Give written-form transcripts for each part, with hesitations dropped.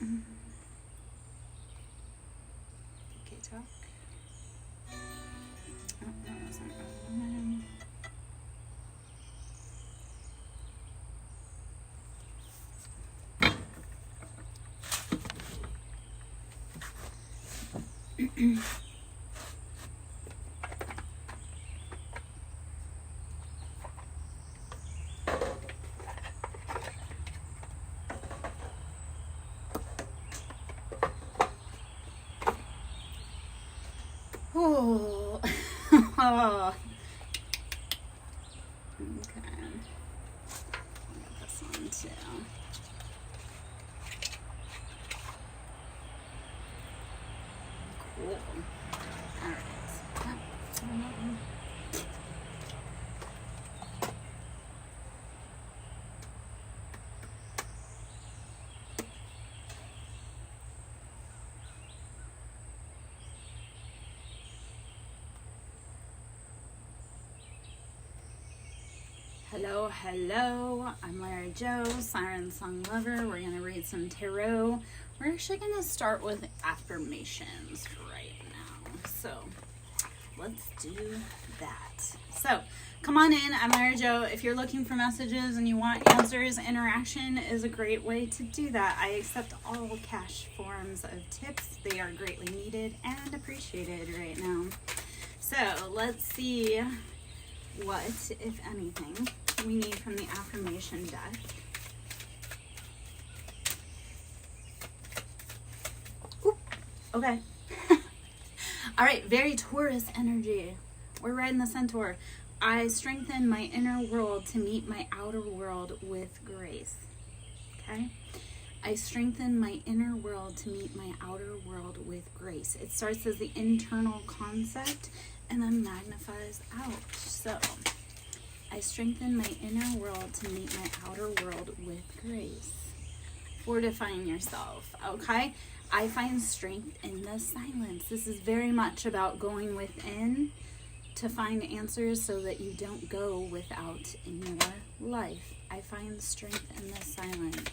Okay, talk. Oh, that wasn't one. Oh. Oh. Okay. Get this one too. Cool. All right. Hello, hello. I'm Lara Jo, Siren Song Lover. We're going to read some tarot. We're actually going to start with affirmations right now. So let's do that. So come on in. I'm Lara Jo. If you're looking for messages and you want answers, interaction is a great way to do that. I accept all cash forms of tips. They are greatly needed and appreciated right now. So let's see what, if anything, we need from the affirmation deck. Ooh, okay. All right, very Taurus energy. We're riding the centaur. I strengthen my inner world to meet my outer world with grace. Okay? I strengthen my inner world to meet my outer world with grace. It starts as the internal concept and then magnifies out. So, I strengthen my inner world to meet my outer world with grace. Fortifying yourself, okay? I find strength in the silence. This is very much about going within to find answers so that you don't go without in your life. I find strength in the silence.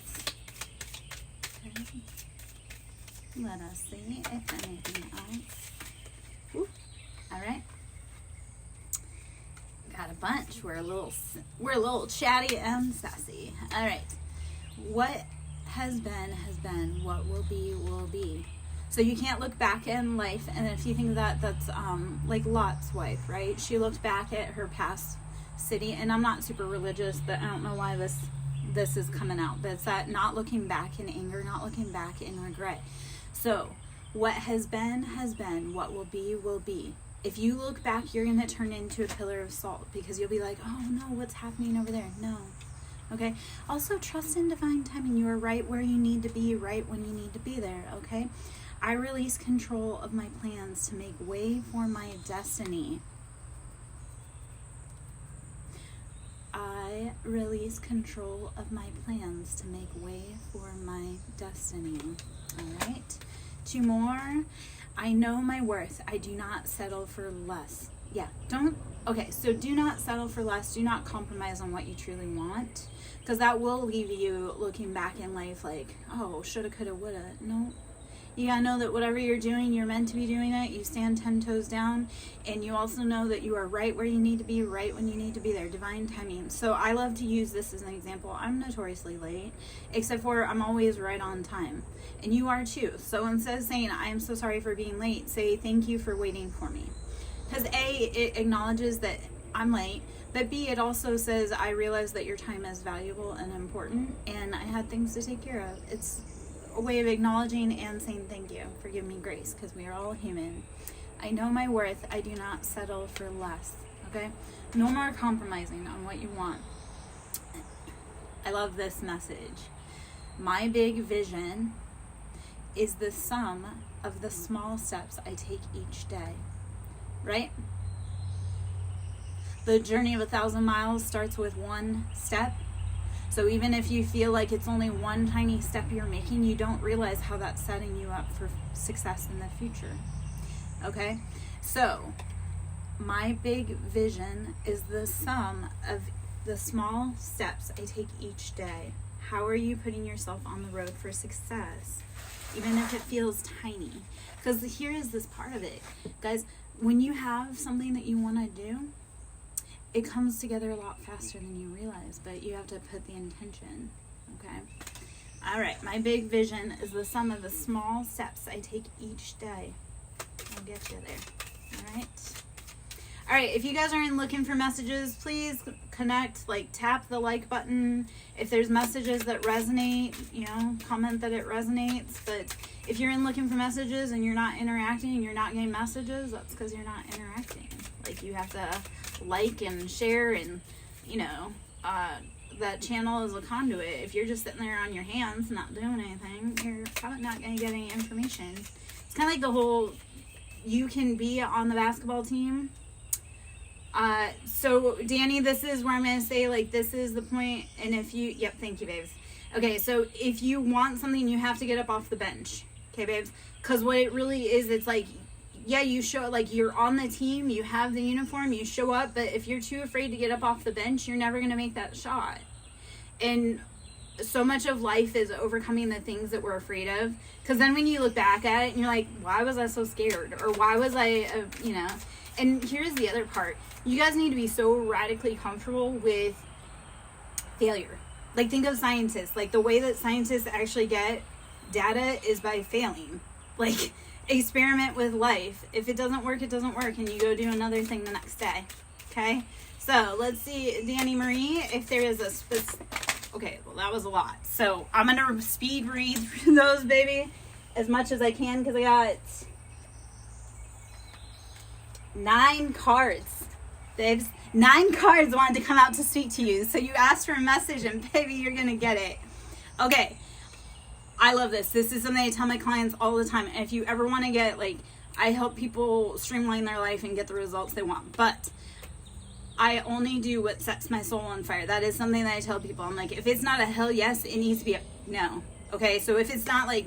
Okay. Let us see if anything else. Ooh. All right. Got a bunch. We're a little chatty and sassy. All right. What has been. What will be. So you can't look back in life, and if you think that, that's like Lot's wife, right? She looked back at her past city, and I'm not super religious, but I don't know why this is coming out. But it's that not looking back in anger, not looking back in regret. So what has been. What will be. If you look back, you're going to turn into a pillar of salt because you'll be like, oh no, what's happening over there? No. Okay. Also, trust in divine timing. You are right where you need to be, right when you need to be there. Okay. I release control of my plans to make way for my destiny. I release control of my plans to make way for my destiny. All right. 2 more. I know my worth. I do not settle for less. Yeah, so do not settle for less. Do not compromise on what you truly want, because that will leave you looking back in life like, oh, shoulda, coulda, woulda. No. You gotta know that whatever you're doing, you're meant to be doing it. You stand 10 toes down, and you also know that you are right where you need to be, right when you need to be there. Divine timing. So I love to use this as an example. I'm notoriously late, except for I'm always right on time. And you are too. So instead of saying, I am so sorry for being late, say, thank you for waiting for me. Because A, it acknowledges that I'm late, but B, it also says, I realize that your time is valuable and important, and I had things to take care of. It's a way of acknowledging and saying thank you for giving me grace, because we are all human. I know my worth. I do not settle for less. Okay? No more compromising on what you want. I love this message. My big vision is the sum of the small steps I take each day. Right? The journey of 1,000 miles starts with one step. So even if you feel like it's only one tiny step you're making, you don't realize how that's setting you up for success in the future. Okay? So, my big vision is the sum of the small steps I take each day. How are you putting yourself on the road for success? even if it feels tiny. Because here is this part of it. Guys, when you have something that you want to do, it comes together a lot faster than you realize, but you have to put the intention, okay? All right, my big vision is the sum of the small steps I take each day. I'll get you there, all right? All right, if you guys aren't looking for messages, please connect, like tap the like button. If there's messages that resonate, you know, comment that it resonates. But if you're in looking for messages and you're not interacting and you're not getting messages, that's because you're not interacting. Like, you have to like and share, and, you know, that channel is a conduit. If you're just sitting there on your hands not doing anything, you're probably not going to get any information. It's kind of like the whole, you can be on the basketball team. So Danny, this is where I'm going to say, like, this is the point. And if you, yep, thank you, babes. Okay, so if you want something, you have to get up off the bench. Okay, babes? Because what it really is, it's like, yeah, you show, like, you're on the team, you have the uniform, you show up, but if you're too afraid to get up off the bench, you're never going to make that shot. And so much of life is overcoming the things that we're afraid of. Because then when you look back at it and you're like, why was I so scared? Or why was I, you know? And here's the other part. You guys need to be so radically comfortable with failure. Like, think of scientists. Like, the way that scientists actually get data is by failing. Like, experiment with life. If it doesn't work, it doesn't work, and you go do another thing the next day. Okay? So, let's see, Danny Marie, if there is a okay, well, that was a lot. So, I'm going to speed read through those, baby, as much as I can, because I got 9 cards. Babes, 9 cards wanted to come out to speak to you. So you asked for a message, and baby, you're going to get it. Okay. I love this. This is something I tell my clients all the time. And if you ever want to get, like, I help people streamline their life and get the results they want. But I only do what sets my soul on fire. That is something that I tell people. I'm like, if it's not a hell yes, it needs to be a no. Okay? So if it's not, like,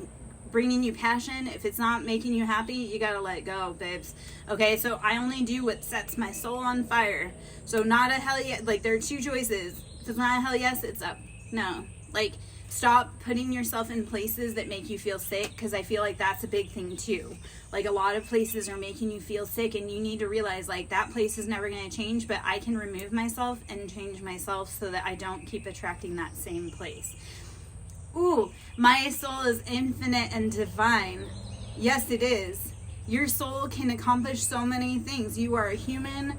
bringing you passion, if it's not making you happy, you gotta let it go, babes. Okay, so I only do what sets my soul on fire. So not a hell yes. Like, there are 2 choices. If it's not a hell yes, it's a no. Like, stop putting yourself in places that make you feel sick, because I feel like that's a big thing too. Like, a lot of places are making you feel sick, and you need to realize, like, that place is never going to change, but I can remove myself and change myself so that I don't keep attracting that same place. Ooh, my soul is infinite and divine. Yes, it is. Your soul can accomplish so many things. You are a human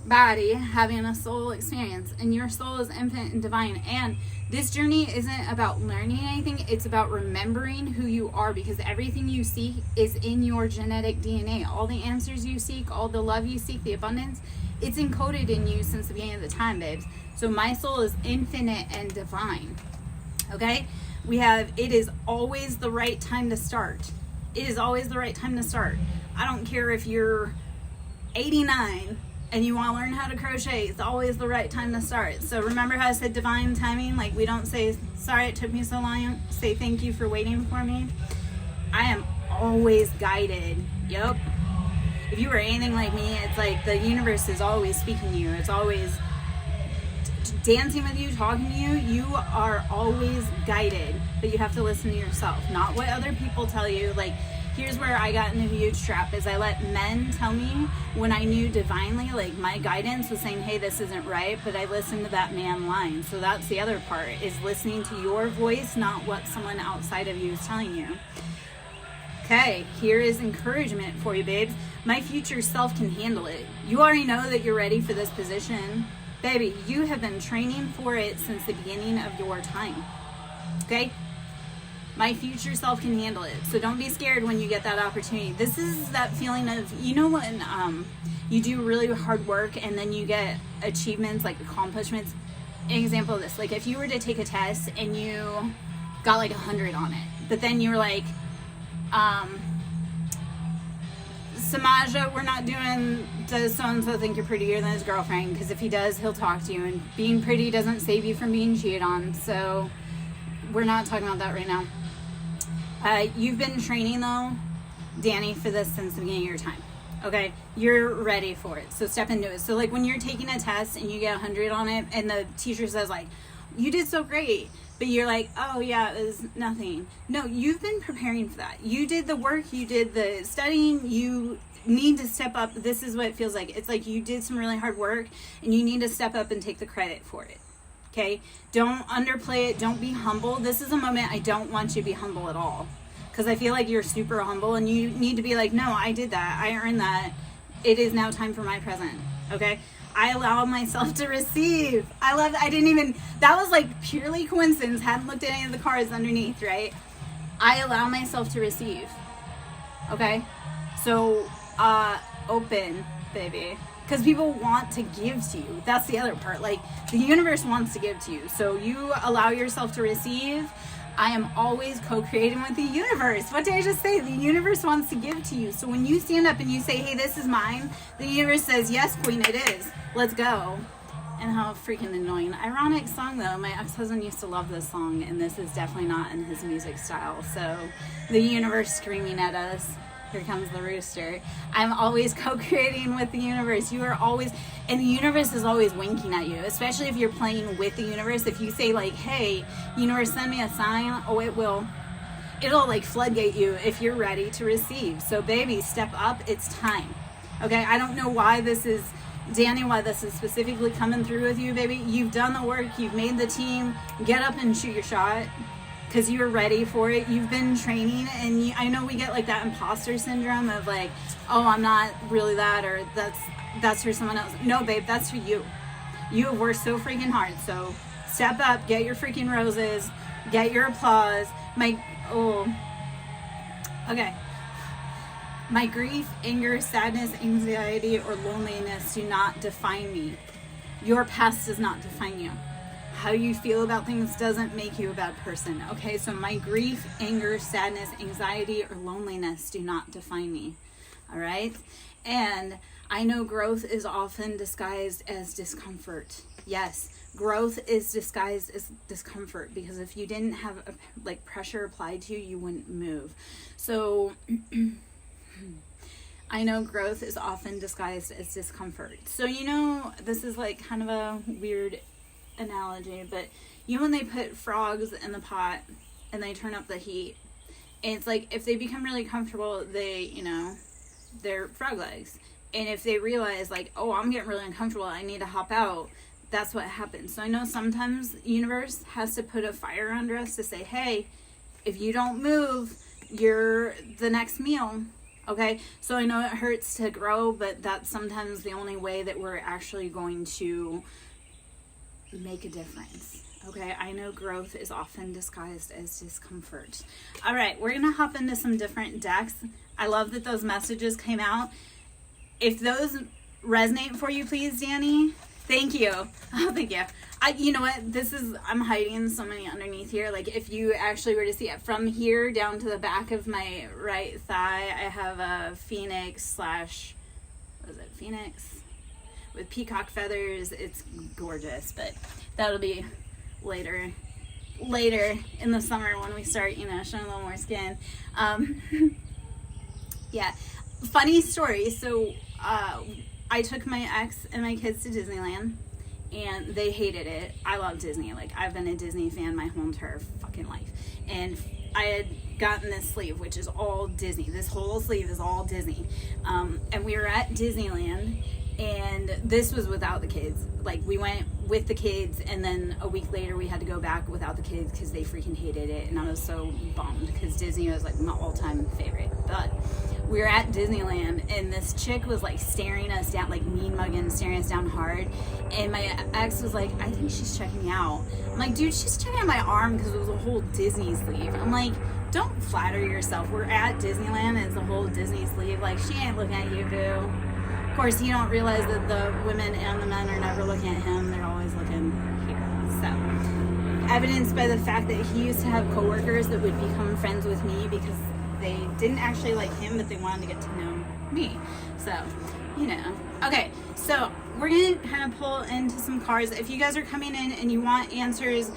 body having a soul experience, and your soul is infinite and divine. And this journey isn't about learning anything. It's about remembering who you are, because everything you seek is in your genetic DNA. All the answers you seek, all the love you seek, the abundance, it's encoded in you since the beginning of the time, babes. So my soul is infinite and divine. Okay, we have, it is always the right time to start. It is always the right time to start. I don't care if you're 89 and you want to learn how to crochet, it's always the right time to start. So remember how I said divine timing? Like, we don't say, sorry it took me so long, say thank you for waiting for me. I am always guided. Yep. If you were anything like me, it's like the universe is always speaking to you. It's always dancing with you, talking to you. You are always guided, but you have to listen to yourself, not what other people tell you. Like, here's where I got in a huge trap, is I let men tell me when I knew divinely, like, my guidance was saying, hey, this isn't right, but I listened to that man lying. So that's the other part, is listening to your voice, not what someone outside of you is telling you. Okay, here is encouragement for you, babes. My future self can handle it. You already know that you're ready for this position. Baby, you have been training for it since the beginning of your time. Okay? My future self can handle it. So don't be scared when you get that opportunity. This is that feeling of, you know, when you do really hard work and then you get achievements, like accomplishments. An example of this, like if you were to take a test and you got like 100 on it, but then you were like, Samaja, we're not doing, does so-and-so think you're prettier than his girlfriend? Because if he does, he'll talk to you. And being pretty doesn't save you from being cheated on. So we're not talking about that right now. You've been training, though, Danny, for this since the beginning of your time. Okay? You're ready for it. So step into it. So, like, when you're taking a test and you get 100 on it and the teacher says, like, you did so great. but you're like, oh yeah, it was nothing. No, you've been preparing for that. You did the work, you did the studying, you need to step up. This is what it feels like. It's like you did some really hard work and you need to step up and take the credit for it. Okay? Don't underplay it. Don't be humble. This is a moment I don't want you to be humble at all, because I feel like you're super humble and you need to be like, no, I did that. I earned that. It is now time for my present. Okay? I allow myself to receive. That was like purely coincidence. Hadn't looked at any of the cards underneath, right? I allow myself to receive. Okay? So, open, baby. Because people want to give to you. That's the other part. Like, the universe wants to give to you. So you allow yourself to receive. I am always co-creating with the universe. What did I just say? The universe wants to give to you. So when you stand up and you say, hey, this is mine, the universe says, yes, queen, it is. Let's go. And how freaking annoying. Ironic song, though. My ex-husband used to love this song, and this is definitely not in his music style. So the universe screaming at us. Here comes the rooster. I'm always co-creating with the universe. You are always, and the universe is always winking at you, especially if you're playing with the universe. If you say like, hey, universe, send me a sign, oh, it'll like floodgate you if you're ready to receive. So baby, step up. It's time. Okay. I don't know why this is, Danny, why this is specifically coming through with you, baby. You've done the work. You've made the team. Get up and shoot your shot. Because you're ready for it. You've been training, and I know we get like that imposter syndrome of like, oh, I'm not really that, or that's for someone else. No, babe, that's for you. You have worked so freaking hard. So step up, get your freaking roses, get your applause. Okay. My grief, anger, sadness, anxiety, or loneliness do not define me. Your past does not define you. How you feel about things doesn't make you a bad person. Okay, so my grief, anger, sadness, anxiety, or loneliness do not define me. All right? And I know growth is often disguised as discomfort. Yes, growth is disguised as discomfort, because if you didn't have like pressure applied to you, you wouldn't move. So I know growth is often disguised as discomfort. So, this is like kind of a weird analogy, but when they put frogs in the pot and they turn up the heat, and it's like if they become really comfortable, they're frog legs, and if they realize like, oh, I'm getting really uncomfortable, I need to hop out, that's what happens. So I know sometimes the universe has to put a fire under us to say, hey, if you don't move, you're the next meal. Okay, so I know it hurts to grow, but that's sometimes the only way that we're actually going to make a difference. Okay, I know growth is often disguised as discomfort. All right, we're gonna hop into some different decks. I love that those messages came out. If those resonate for you, please, Danny. Thank you. Oh, thank you. You know what? I'm hiding so many underneath here. Like, if you actually were to see it from here down to the back of my right thigh, I have a phoenix with peacock feathers. It's gorgeous, but that'll be later in the summer when we start, showing a little more skin. Yeah. Funny story. So, I took my ex and my kids to Disneyland, and they hated it. I love Disney. Like, I've been a Disney fan my whole entire fucking life. And I had gotten this sleeve, which is all Disney. This whole sleeve is all Disney. And we were at Disneyland, and this was without the kids. Like, we went with the kids, and then a week later we had to go back without the kids because they freaking hated it, and I was so bummed because Disney was like my all-time favorite. But we were at Disneyland, and this chick was like staring us down, like mean mugging, staring us down hard, and my ex was like, I think she's checking me out. I'm like, dude, she's checking out my arm because it was a whole Disney sleeve. I'm like, don't flatter yourself. We're at Disneyland, and it's a whole Disney sleeve. Like, she ain't looking at you, boo. Of course, you don't realize that the women and the men are never looking at him. They're always looking here. So, evidenced by the fact that he used to have coworkers that would become friends with me because they didn't actually like him, but they wanted to get to know me. So, Okay, so we're going to kind of pull into some cards. If you guys are coming in and you want answers,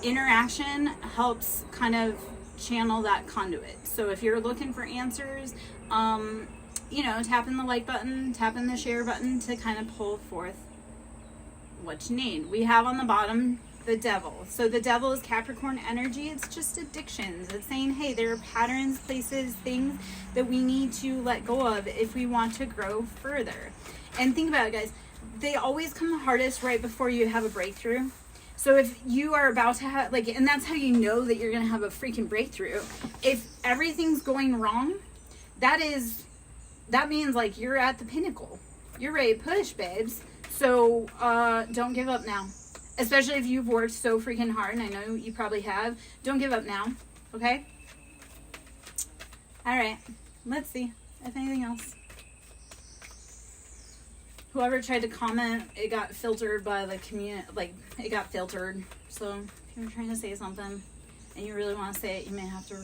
interaction helps kind of channel that conduit. So if you're looking for answers, tapping the like button, tapping the share button to kind of pull forth what you need. We have on the bottom the devil. So the devil is Capricorn energy. It's just addictions. It's saying, hey, there are patterns, places, things that we need to let go of if we want to grow further. And think about it, guys. They always come the hardest right before you have a breakthrough. So if you are about to have, like, and that's how you know that you're going to have a freaking breakthrough. If everything's going wrong, that means, like, you're at the pinnacle. You're ready to push, babes. So don't give up now. Especially if you've worked so freaking hard, and I know you probably have. Don't give up now, okay? All right. Let's see if anything else. Whoever tried to comment, it got filtered by the community. Like, it got filtered. So if you're trying to say something and you really want to say it, you may have to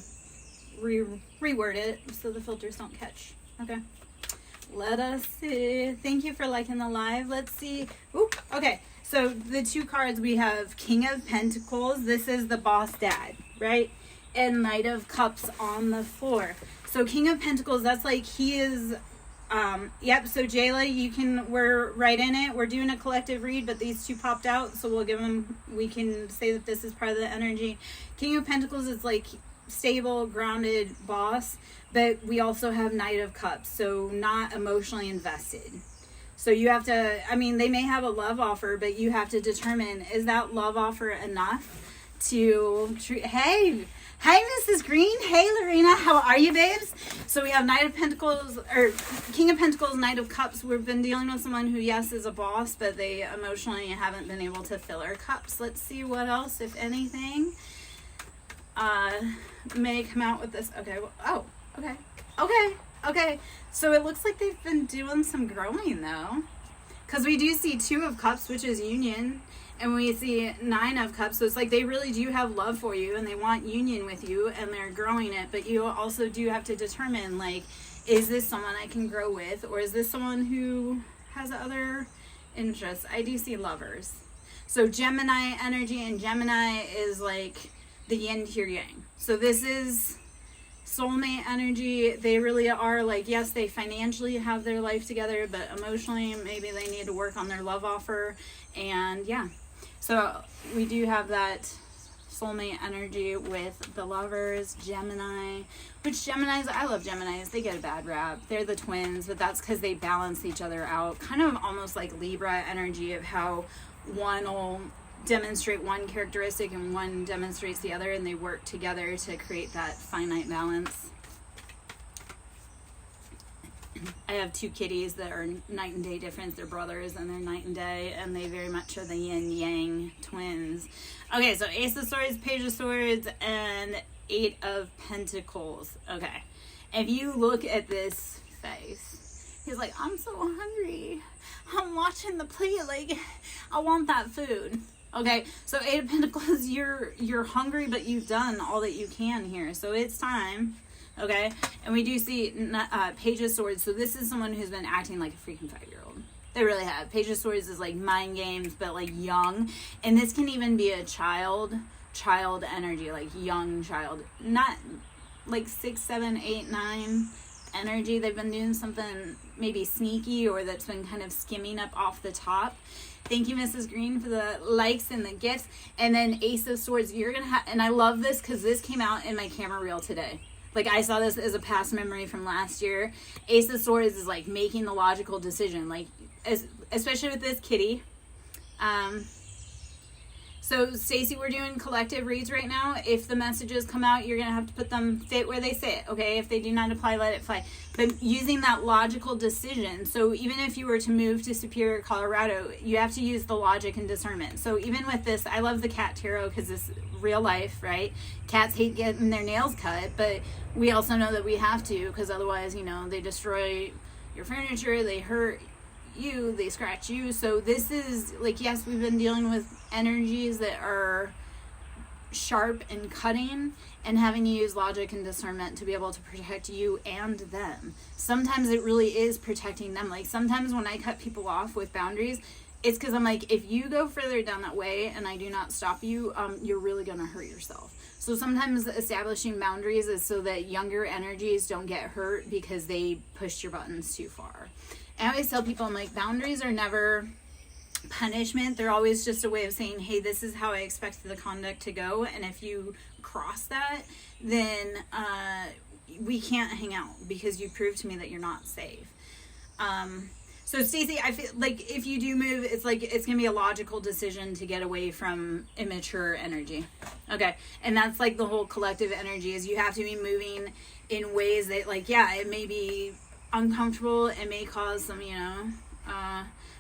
reword it so the filters don't catch. Okay. Let us see. Thank you for liking the live. Let's see. Ooh, okay. So the two cards we have, King of Pentacles. This is the boss dad, right? And Knight of Cups on the floor. So King of Pentacles, that's like he is... Yep, so Jayla, we're right in it. We're doing a collective read, but these two popped out, so we can say that this is part of the energy. King of Pentacles is like stable, grounded boss, but we also have Knight of Cups, so not emotionally invested. So you have to, I mean, they may have a love offer, but you have to determine, is that love offer enough to treat, hey, Mrs. Green. Hey, Lorena. How are you, babes? So we have Knight of Pentacles, or King of Pentacles, Knight of Cups. We've been dealing with someone who, yes, is a boss, but they emotionally haven't been able to fill their cups. Let's see what else, if anything, may come out with this. Okay. Oh, okay. Okay. So it looks like they've been doing some growing, though. Because we do see Two of Cups, which is union. And we see Nine of Cups, so it's like they really do have love for you and they want union with you and they're growing it. But you also do have to determine, like, is this someone I can grow with, or is this someone who has other interests? I do see Lovers. So Gemini energy, and Gemini is like the yin to your yang. So this is soulmate energy. They really are like, yes, they financially have their life together, but emotionally maybe they need to work on their love offer. And yeah. So we do have that soulmate energy with the Lovers, Gemini, which Geminis, I love Geminis. They get a bad rap. They're the twins, but that's because they balance each other out. Kind of almost like Libra energy of how one will demonstrate one characteristic and one demonstrates the other, and they work together to create that finite balance. I have two kitties that are night and day difference. They're brothers and they're night and day, and they very much are the yin yang twins. Okay, so Ace of Swords, Page of Swords, and Eight of Pentacles. Okay, if you look at this face, he's like, I'm so hungry. I'm watching the plate, like, I want that food. Okay, so Eight of Pentacles, you're hungry, but you've done all that you can here, so it's time. Okay, and we do see Page of Swords. So this is someone who's been acting like a freaking 5-year-old. They really have. Page of Swords is like mind games, but like young. And this can even be a child energy, like young child. Not like 6, 7, 8, 9 energy. They've been doing something maybe sneaky, or that's been kind of skimming up off the top. Thank you, Mrs. Green, for the likes and the gifts. And then Ace of Swords, you're going to have, and I love this because this came out in my camera reel today. Like, I saw this as a past memory from last year. Ace of Swords is, like, making the logical decision. Like, especially with this kitty. So, Stacey, we're doing collective reads right now. If the messages come out, you're going to have to put them fit where they sit, okay? If they do not apply, let it fly. But using that logical decision. So, even if you were to move to Superior, Colorado, you have to use the logic and discernment. So, even with this, I love the cat tarot because it's real life, right? Cats hate getting their nails cut, but we also know that we have to, because otherwise, you know, they destroy your furniture, they hurt you, they scratch you. So this is like, yes, we've been dealing with energies that are sharp and cutting, and having to use logic and discernment to be able to protect you and them. Sometimes it really is protecting them. Like, sometimes when I cut people off with boundaries, it's because I'm like, if you go further down that way and I do not stop you, you're really going to hurt yourself. So sometimes establishing boundaries is so that younger energies don't get hurt because they pushed your buttons too far. I always tell people, I'm like, boundaries are never punishment. They're always just a way of saying, hey, this is how I expect the conduct to go, and if you cross that, then we can't hang out because you proved to me that you're not safe. So Stacey, I feel like if you do move, it's like it's gonna be a logical decision to get away from immature energy. Okay, and that's like the whole collective energy is you have to be moving in ways that, like, yeah, it may be uncomfortable, it may cause some,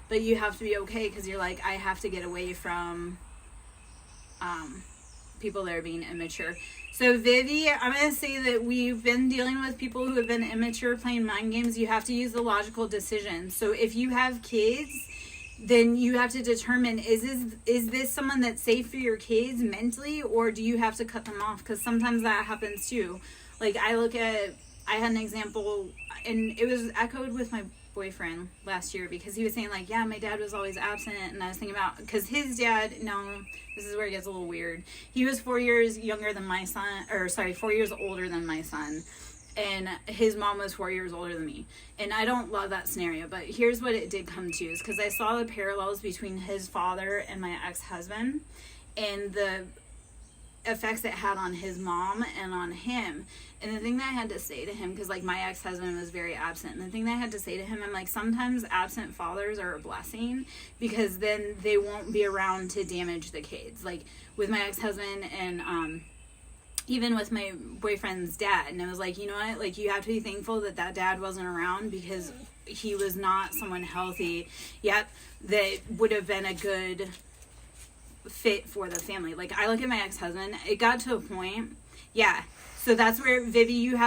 but you have to be okay because you're like, I have to get away from people that are being immature. So Vivi, I'm going to say that we've been dealing with people who have been immature playing mind games. You have to use the logical decision. So if you have kids, then you have to determine, is this someone that's safe for your kids mentally, or do you have to cut them off? Because sometimes that happens too. Like I had an example, and it was echoed with my boyfriend last year because he was saying like, yeah, my dad was always absent, and I was thinking about, because his dad, this is where it gets a little weird. He was 4 years younger than my son, 4 years older than my son, and his mom was 4 years older than me. And I don't love that scenario, but here's what it did come to, is because I saw the parallels between his father and my ex-husband, and the effects it had on his mom and on him. And the thing that I had to say to him, because like my ex-husband was very absent, and the thing that I had to say to him, I'm like, sometimes absent fathers are a blessing, because then they won't be around to damage the kids. Like with my ex-husband and even with my boyfriend's dad, and I was like, you know what, like you have to be thankful that dad wasn't around, because he was not someone healthy yet that would have been a good fit for the family. Like I look at my ex-husband, it got to a point, so that's where, Vivi, you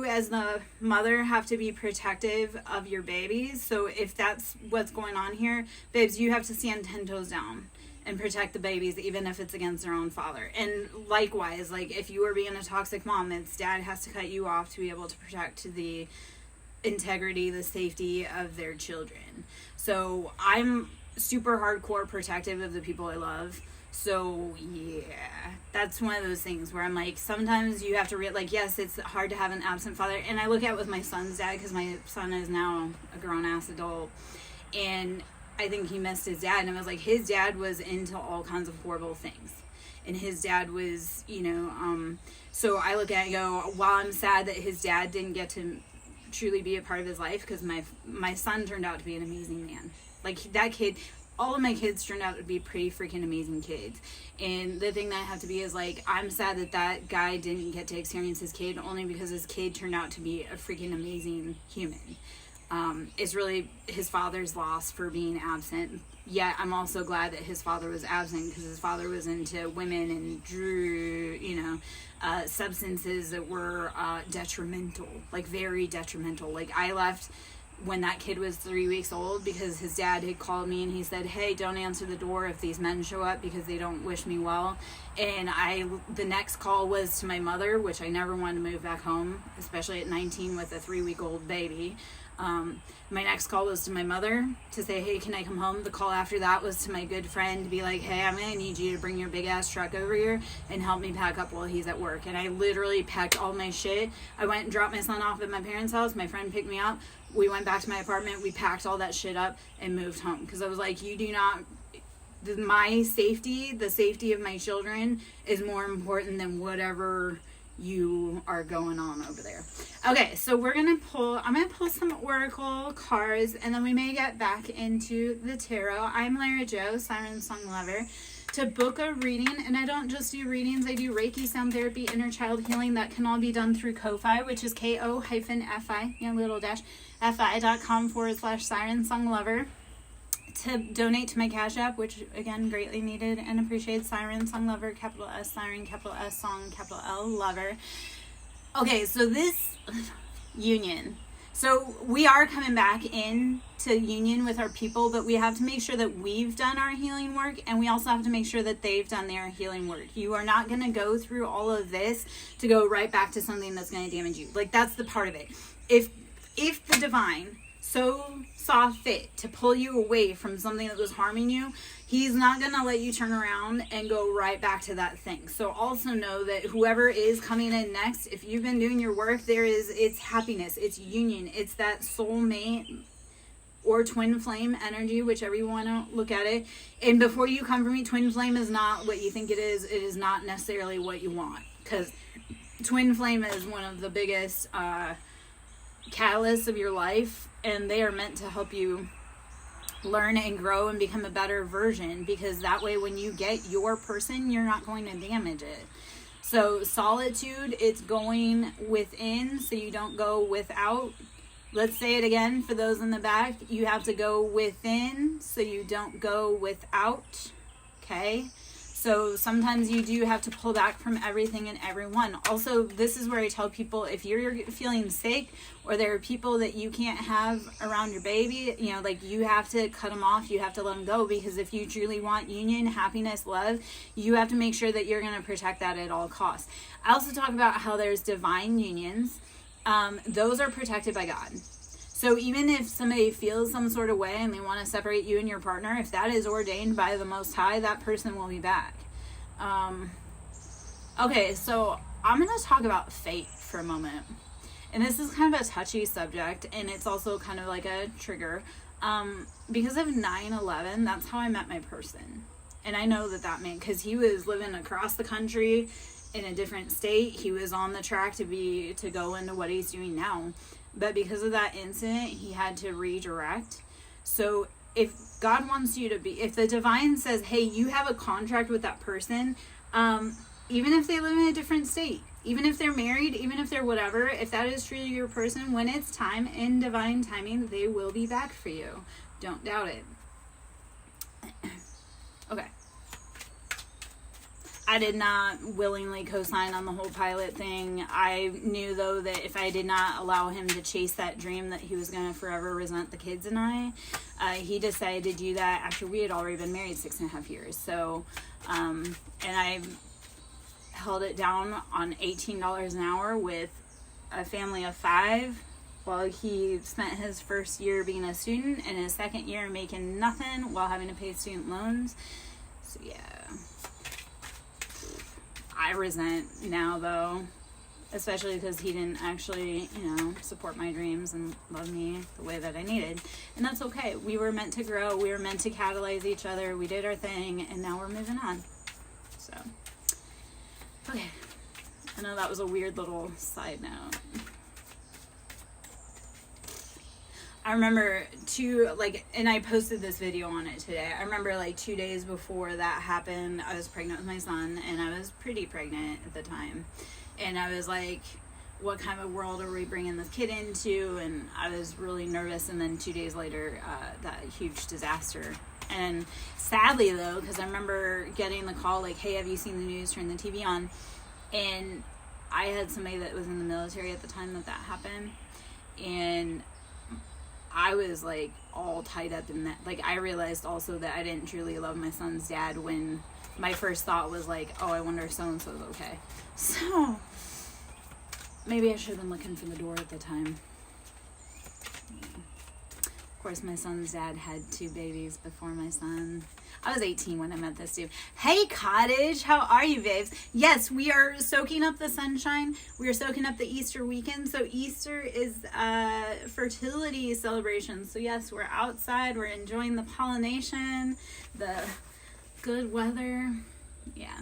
as the mother have to be protective of your babies. So if that's what's going on here, babes, you have to stand 10 toes down and protect the babies, even if it's against their own father. And likewise, like if you are being a toxic mom, its dad has to cut you off to be able to protect the integrity, the safety of their children. So I'm super hardcore protective of the people I love. So yeah, that's one of those things where I'm like, sometimes you have to like, yes, it's hard to have an absent father. And I look at it with my son's dad, because my son is now a grown-ass adult, and I think he missed his dad. And I was like, his dad was into all kinds of horrible things, and his dad was, so I look at it and go, while I'm sad that his dad didn't get to truly be a part of his life, because my son turned out to be an amazing man. Like that kid, all of my kids turned out to be pretty freaking amazing kids. And the thing that I have to be is like, I'm sad that guy didn't get to experience his kid, only because his kid turned out to be a freaking amazing human. It's really his father's loss for being absent. Yet I'm also glad that his father was absent, because his father was into women and drew, substances that were detrimental, like very detrimental. Like I left when that kid was 3 weeks old, because his dad had called me and he said, hey, don't answer the door if these men show up, because they don't wish me well. And the next call was to my mother, which I never wanted to move back home, especially at 19 with a 3-week-old baby. My next call was to my mother to say, hey, can I come home? The call after that was to my good friend to be like, hey, I'm going to need you to bring your big ass truck over here and help me pack up while he's at work. And I literally packed all my shit. I went and dropped my son off at my parents' house. My friend picked me up. We went back to my apartment. We packed all that shit up and moved home, because I was like, my safety, the safety of my children is more important than whatever you are going on over there. Okay, so I'm gonna pull some oracle cards, and then we may get back into the tarot. I'm Lara Jo, Siren Song Lover. To book a reading, and I don't just do readings, I do Reiki, sound therapy, inner child healing. That can all be done through Ko-Fi, which is ko-fi, fi.com/Siren Song Lover. To donate to my Cash App, which again greatly needed and appreciated, Siren Song Lover, capital S Siren, capital S Song, capital L Lover. Okay, so this union. So we are coming back into union with our people, but we have to make sure that we've done our healing work, and we also have to make sure that they've done their healing work. You are not going to go through all of this to go right back to something that's going to damage you. Like, that's the part of it. If the divine so saw fit to pull you away from something that was harming you, he's not going to let you turn around and go right back to that thing. So also know that whoever is coming in next, if you've been doing your work, it's happiness, it's union, it's that soulmate or twin flame energy, whichever you want to look at it. And before you come for me, twin flame is not what you think it is. It is not necessarily what you want, because twin flame is one of the biggest catalysts of your life, and they are meant to help you learn and grow and become a better version, because that way when you get your person, you're not going to damage it. So solitude, it's going within so you don't go without. Let's say it again for those in the back. You have to go within so you don't go without. Okay? So sometimes you do have to pull back from everything and everyone. Also, this is where I tell people, if you're feeling sick or there are people that you can't have around your baby, you know, like, you have to cut them off. You have to let them go, because if you truly want union, happiness, love, you have to make sure that you're going to protect that at all costs. I also talk about how there's divine unions. Those are protected by God. So even if somebody feels some sort of way and they want to separate you and your partner, if that is ordained by the Most High, that person will be back. Okay, so I'm going to talk about fate for a moment. And this is kind of a touchy subject, and it's also kind of like a trigger. Because of 9/11, that's how I met my person. And I know that meant, because he was living across the country in a different state. He was on the track to go into what he's doing now. But because of that incident, he had to redirect. So if God wants you to be, if the divine says, hey, you have a contract with that person, even if they live in a different state, even if they're married, even if they're whatever, if that is truly your person, when it's time, in divine timing, they will be back for you. Don't doubt it. Okay. I did not willingly co-sign on the whole pilot thing. I knew, though, that if I did not allow him to chase that dream, that he was going to forever resent the kids and I. He decided to do that after we had already been married 6.5 years. So, and I held it down on $18 an hour with a family of 5, while he spent his first year being a student and his second year making nothing while having to pay student loans. So, yeah. I resent now, though, especially because he didn't actually, support my dreams and love me the way that I needed. And that's okay. We were meant to grow. We were meant to catalyze each other. We did our thing, and now we're moving on. So, okay. I know that was a weird little side note. I remember and I posted this video on it today. I remember 2 days before that happened, I was pregnant with my son, and I was pretty pregnant at the time. And I was like, what kind of world are we bringing this kid into? And I was really nervous. And then 2 days later, that huge disaster. And sadly, though, because I remember getting the call, hey, have you seen the news? Turn the TV on. And I had somebody that was in the military at the time that happened. And I was all tied up in that. I realized also that I didn't truly love my son's dad, when my first thought was oh, I wonder if so-and-so's okay. So maybe I should have been looking for the door at the time. Of course, my son's dad had 2 babies before my son. I was 18 when I met this dude. Hey, Cottage, how are you, babes? Yes, we are soaking up the sunshine. We are soaking up the Easter weekend. So Easter is fertility celebration. So yes, we're outside. We're enjoying the pollination, the good weather. Yeah.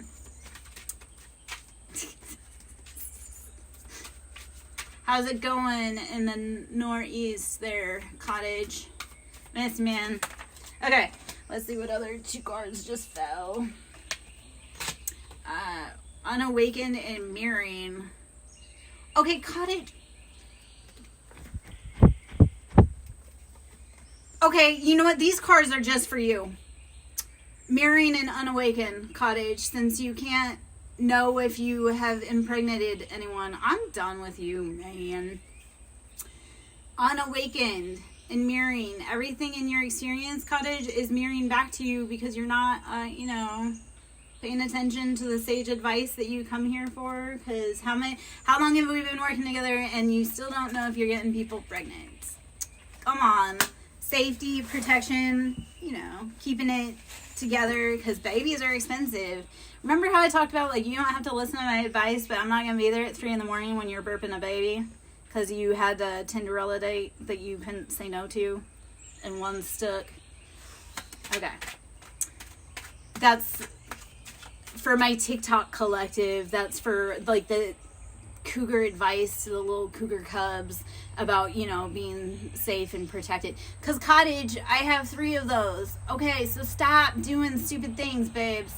How's it going in the northeast there, Cottage? Miss man. Okay. Let's see what other 2 cards just fell. Unawakened and mirroring. Okay, Cottage. Okay, you know what? These cards are just for you. Mirroring and unawakened, Cottage. Since you can't know if you have impregnated anyone, I'm done with you, man. Unawakened and mirroring. Everything in your experience, Cottage, is mirroring back to you, because you're not, paying attention to the sage advice that you come here for. Because how long have we been working together and you still don't know if you're getting people pregnant? Come on. Safety, protection, keeping it together, because babies are expensive. Remember how I talked about, you don't have to listen to my advice, but I'm not going to be there at 3 a.m. when you're burping a baby? Because you had a Tinderella date that you couldn't say no to. and one stuck. Okay. That's for my TikTok collective. That's for like the cougar advice to the little cougar cubs about, you know, being safe and protected. Because cottage, I have 3 of those. Okay, so stop doing stupid things, babes.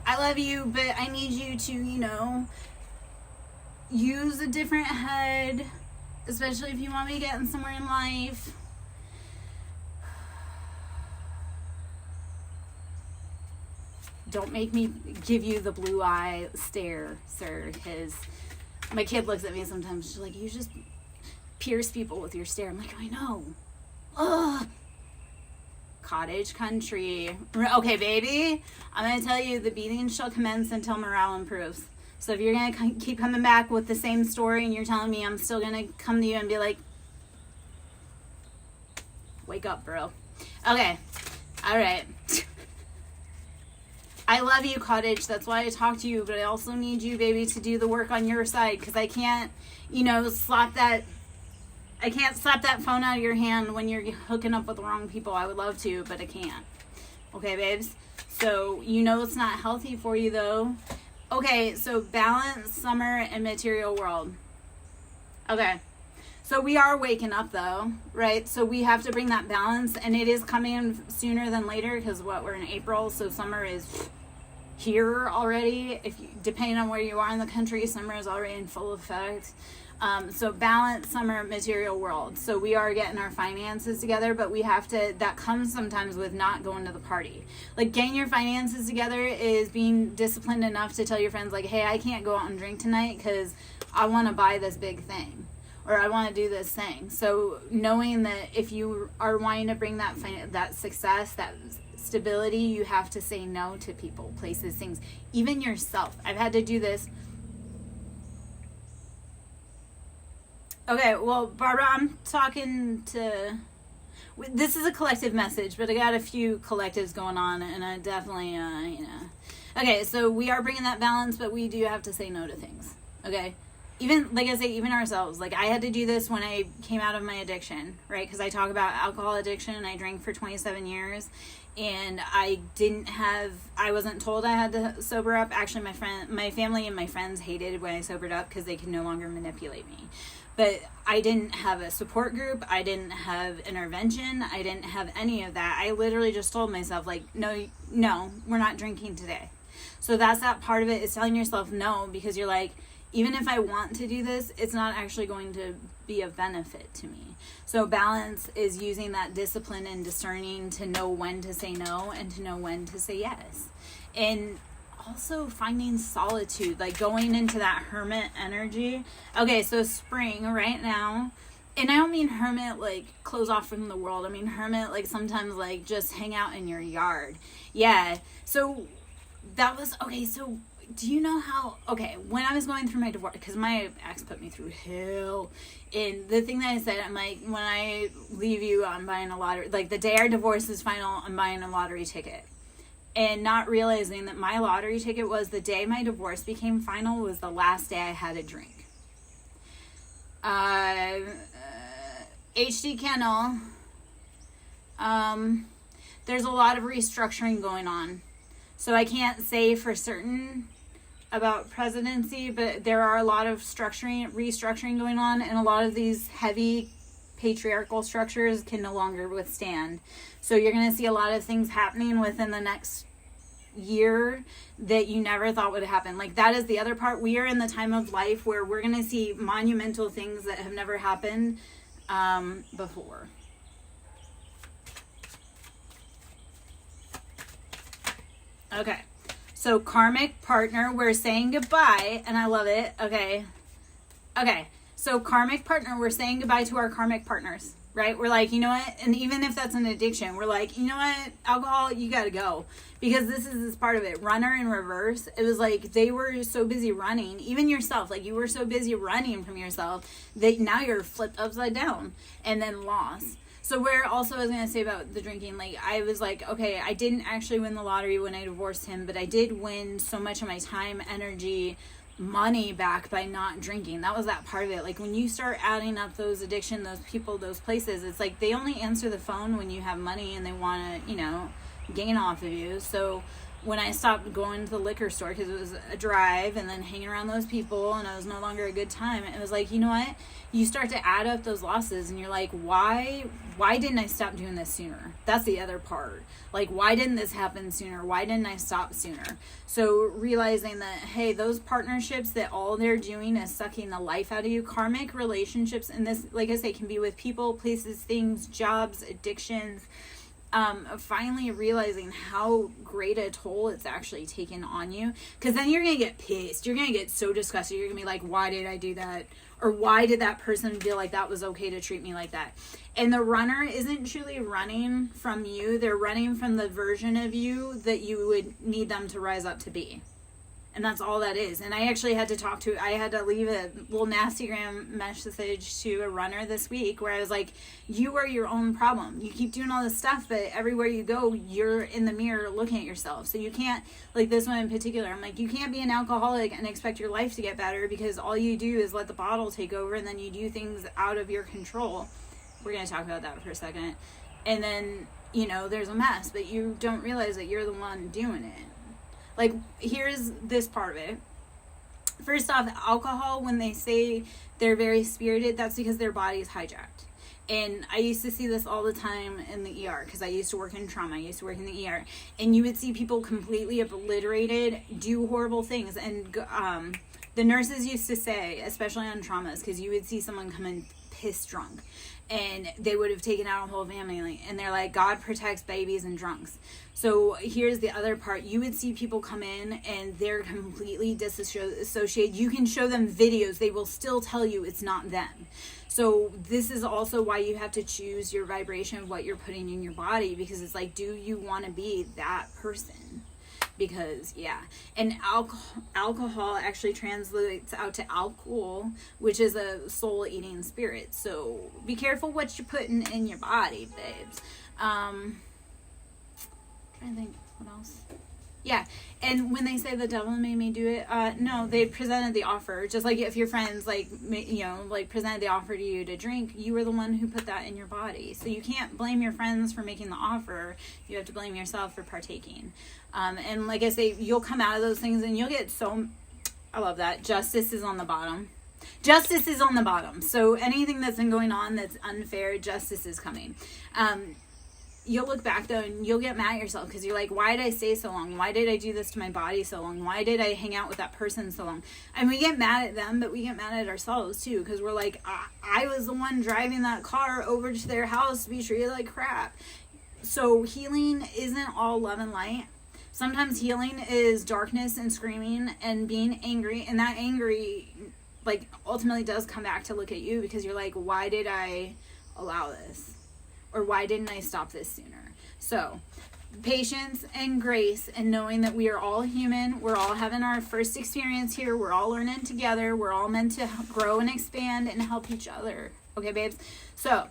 I love you, but I need you to, you know, use a different head, especially if you want me getting somewhere in life. Don't make me give you the blue eye stare, sir, because my kid looks at me sometimes. She's like, you just pierce people with your stare. I'm like, I know. Ugh. Cottage country. Okay, baby. I'm going to tell you, the beating shall commence until morale improves. So if you're going to keep coming back with the same story and you're telling me, I'm still going to come to you and be like, wake up, bro. Okay. All right. I love you, cottage. That's why I talk to you, but I also need you, baby, to do the work on your side, because I can't, you know, slap that phone out of your hand when you're hooking up with the wrong people. I would love to, but I can't. Okay, babes? So, you know it's not healthy for you, though. Okay, so balance, summer, and material world. Okay. So we are waking up, though, right? So we have to bring that balance, and it is coming sooner than later, because we're in April, so summer is here already. Depending on where you are in the country, summer is already in full effect. So balance, summer, material world. So we are getting our finances together, but we have to, that comes sometimes with not going to the party. Like, getting your finances together is being disciplined enough to tell your friends, like, hey, I can't go out and drink tonight because I want to buy this big thing, or I want to do this thing. So knowing that if you are wanting to bring that success, that stability, you have to say no to people, places, things, even yourself. I've had to do this. Okay, well, Barbara, I'm talking to... This is a collective message, but I got a few collectives going on, and I definitely, you know... Okay, so we are bringing that balance, but we do have to say no to things, okay? Even, like I say, even ourselves. Like, I had to do this when I came out of my addiction, right? Because I talk about alcohol addiction, and I drank for 27 years, and I wasn't told I had to sober up. Actually, my family and my friends hated when I sobered up because they could no longer manipulate me. But I didn't have a support group. I didn't have intervention. I didn't have any of that. I literally just told myself, like, no, we're not drinking today. So that's that part of it, is telling yourself no, because you're like, even if I want to do this, it's not actually going to be of benefit to me. So balance is using that discipline and discerning to know when to say no and to know when to say yes. And also finding solitude, like going into that hermit energy. Okay, so spring right now, and I don't mean hermit like close off from the world. I mean hermit like sometimes like just hang out in your yard. Yeah, so that was, okay, so do you know how, okay, when I was going through my divorce, because my ex put me through hell, and the thing that I said, I'm like, when I leave you, I'm buying a lottery, like the day our divorce is final, I'm buying a lottery ticket. And not realizing that my lottery ticket was the day my divorce became final was the last day I had a drink. HD Kennel, there's a lot of restructuring going on. So I can't say for certain about presidency, but there are a lot of restructuring going on, and a lot of these heavy patriarchal structures can no longer withstand. So you're going to see a lot of things happening within the next year that you never thought would happen. Like, that is the other part. We are in the time of life where we're going to see monumental things that have never happened before. Okay. So karmic partner, we're saying goodbye, and I love it. Okay. So karmic partner, we're saying goodbye to our karmic partners, right? We're like, you know what? And even if that's an addiction, we're like, you know what? Alcohol, you got to go. Because this part of it. Runner in reverse. It was like they were so busy running. Even yourself. Like, you were so busy running from yourself that now you're flipped upside down and then lost. So where also I was going to say about the drinking, like, I was like, okay, I didn't actually win the lottery when I divorced him, but I did win so much of my time, energy, money back by not drinking. That was that part of it. Like when you start adding up those addiction, those people, those places, it's like they only answer the phone when you have money and they want to, you know, gain off of you. So when I stopped going to the liquor store because it was a drive and then hanging around those people and it was no longer a good time, it was like, you know what? You start to add up those losses and you're like, why didn't I stop doing this sooner? That's the other part. Like, why didn't this happen sooner? Why didn't I stop sooner? So realizing that, hey, those partnerships that all they're doing is sucking the life out of you, karmic relationships, and this, like I say, can be with people, places, things, jobs, addictions, finally realizing how great a toll it's actually taken on you. Because then you're going to get pissed. You're going to get so disgusted. You're going to be like, why did I do that? Or why did that person feel like that was okay to treat me like that? And the runner isn't truly running from you. They're running from the version of you that you would need them to rise up to be. And that's all that is. And I actually had to leave a little nastygram message to a runner this week where I was like, you are your own problem. You keep doing all this stuff, but everywhere you go, you're in the mirror looking at yourself. So you can't, like this one in particular, I'm like, you can't be an alcoholic and expect your life to get better because all you do is let the bottle take over and then you do things out of your control. We're going to talk about that for a second. And then, you know, there's a mess, but you don't realize that you're the one doing it. Like, here's this part of it. First off, alcohol, when they say they're very spirited, that's because their body is hijacked. And I used to see this all the time in the ER because I used to work in trauma. I used to work in the ER. And you would see people completely obliterated, do horrible things. And the nurses used to say, especially on traumas, because you would see someone come in pissed drunk. And they would have taken out a whole family. And they're like, God protects babies and drunks. So here's the other part. You would see people come in and they're completely disassociated. You can show them videos. They will still tell you it's not them. So this is also why you have to choose your vibration of what you're putting in your body. Because it's like, do you want to be that person? Because, yeah. And alcohol actually translates out to alcohol, which is a soul-eating spirit. So be careful what you're putting in your body, babes. Trying to think, what else? Yeah, and when they say the devil made me do it, no, they presented the offer. Just like if your friends, like, you know, like presented the offer to you to drink, you were the one who put that in your body. So you can't blame your friends for making the offer. You have to blame yourself for partaking. And like I say, you'll come out of those things and you'll get so, I love that, justice is on the bottom. Justice is on the bottom. So anything that's been going on that's unfair, justice is coming. You'll look back though and you'll get mad at yourself because you're like, why did I stay so long? Why did I do this to my body so long? Why did I hang out with that person so long? And we get mad at them, but we get mad at ourselves too because we're like, I was the one driving that car over to their house to be treated like crap. So healing isn't all love and light. Sometimes healing is darkness and screaming and being angry, and that angry like ultimately does come back to look at you because you're like, why did I allow this? Or why didn't I stop this sooner? So, patience and grace and knowing that we are all human. We're all having our first experience here. We're all learning together. We're all meant to grow and expand and help each other. Okay, babes? So,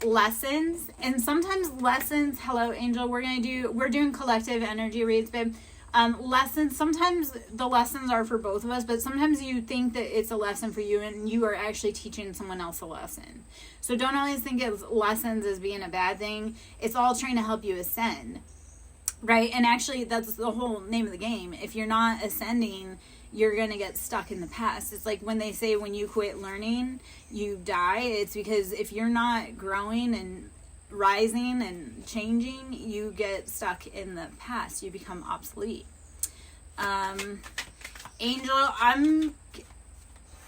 lessons. And sometimes lessons, hello, Angel, we're doing collective energy reads, babe. Lessons, sometimes the lessons are for both of us, but sometimes you think that it's a lesson for you and you are actually teaching someone else a lesson. So don't always think of lessons as being a bad thing. It's all trying to help you ascend, right? And actually that's the whole name of the game. If you're not ascending, you're going to get stuck in the past. It's like when they say when you quit learning, you die. It's because if you're not growing and rising and changing, you get stuck in the past. You become obsolete. Angel,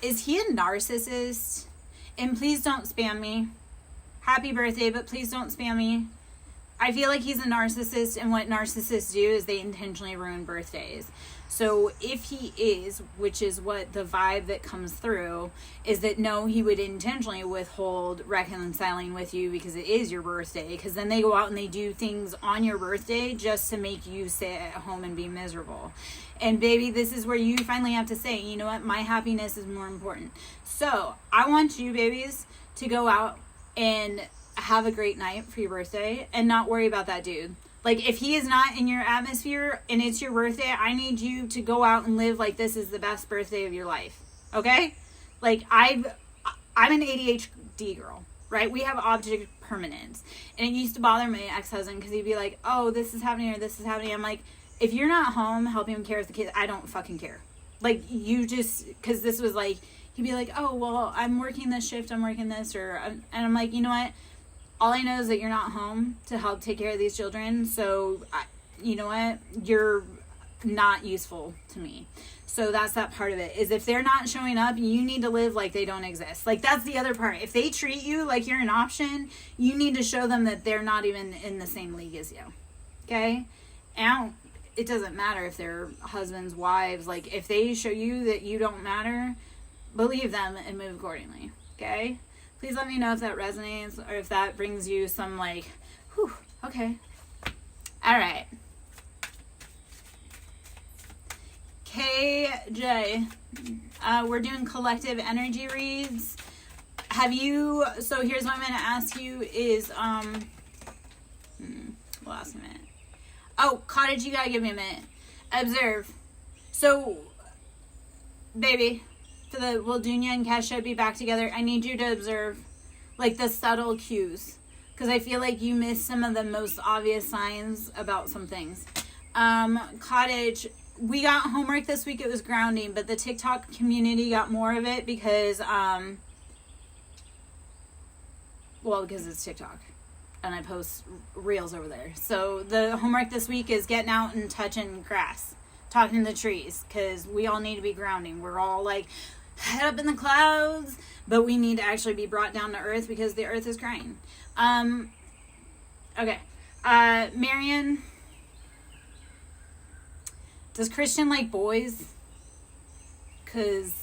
is he a narcissist? And please don't spam me. Happy birthday, but please don't spam me. I feel like he's a narcissist, and what narcissists do is they intentionally ruin birthdays. So if he is, which is what the vibe that comes through, is that no, he would intentionally withhold reconciling with you because it is your birthday. Because then they go out and they do things on your birthday just to make you sit at home and be miserable. And baby, this is where you finally have to say, you know what, my happiness is more important. So I want you, babies, to go out and have a great night for your birthday and not worry about that dude. Like, if he is not in your atmosphere and it's your birthday, I need you to go out and live like this is the best birthday of your life. Okay? Like, I'm an ADHD girl, right? We have object permanence. And it used to bother my ex-husband because he'd be like, oh, this is happening or this is happening. I'm like, if you're not home helping him care with the kids, I don't fucking care. Like, you just, because this was like, he'd be like, oh, well, I'm working this shift, I'm working this, and I'm like, you know what? All I know is that you're not home to help take care of these children, so, you know what? You're not useful to me. So that's that part of it, is if they're not showing up, you need to live like they don't exist. Like, that's the other part. If they treat you like you're an option, you need to show them that they're not even in the same league as you. Okay? And it doesn't matter if they're husbands, wives. Like, if they show you that you don't matter, believe them and move accordingly. Okay? Please let me know if that resonates or if that brings you some, like, whew, okay. All right. KJ, we're doing collective energy reads. So here's what I'm going to ask you is, we'll ask in a minute. Oh, Cottage, you got to give me a minute. Observe. So, baby, will Dunya and Kesha be back together? I need you to observe, like, the subtle cues. Because I feel like you missed some of the most obvious signs about some things. Cottage, we got homework this week. It was grounding, but the TikTok community got more of it because it's TikTok. And I post reels over there. So the homework this week is getting out and touching grass. Talking to the trees. Because we all need to be grounding. We're all like head up in the clouds. But we need to actually be brought down to earth because the earth is crying. Okay. Marion. Does Christian like boys? Because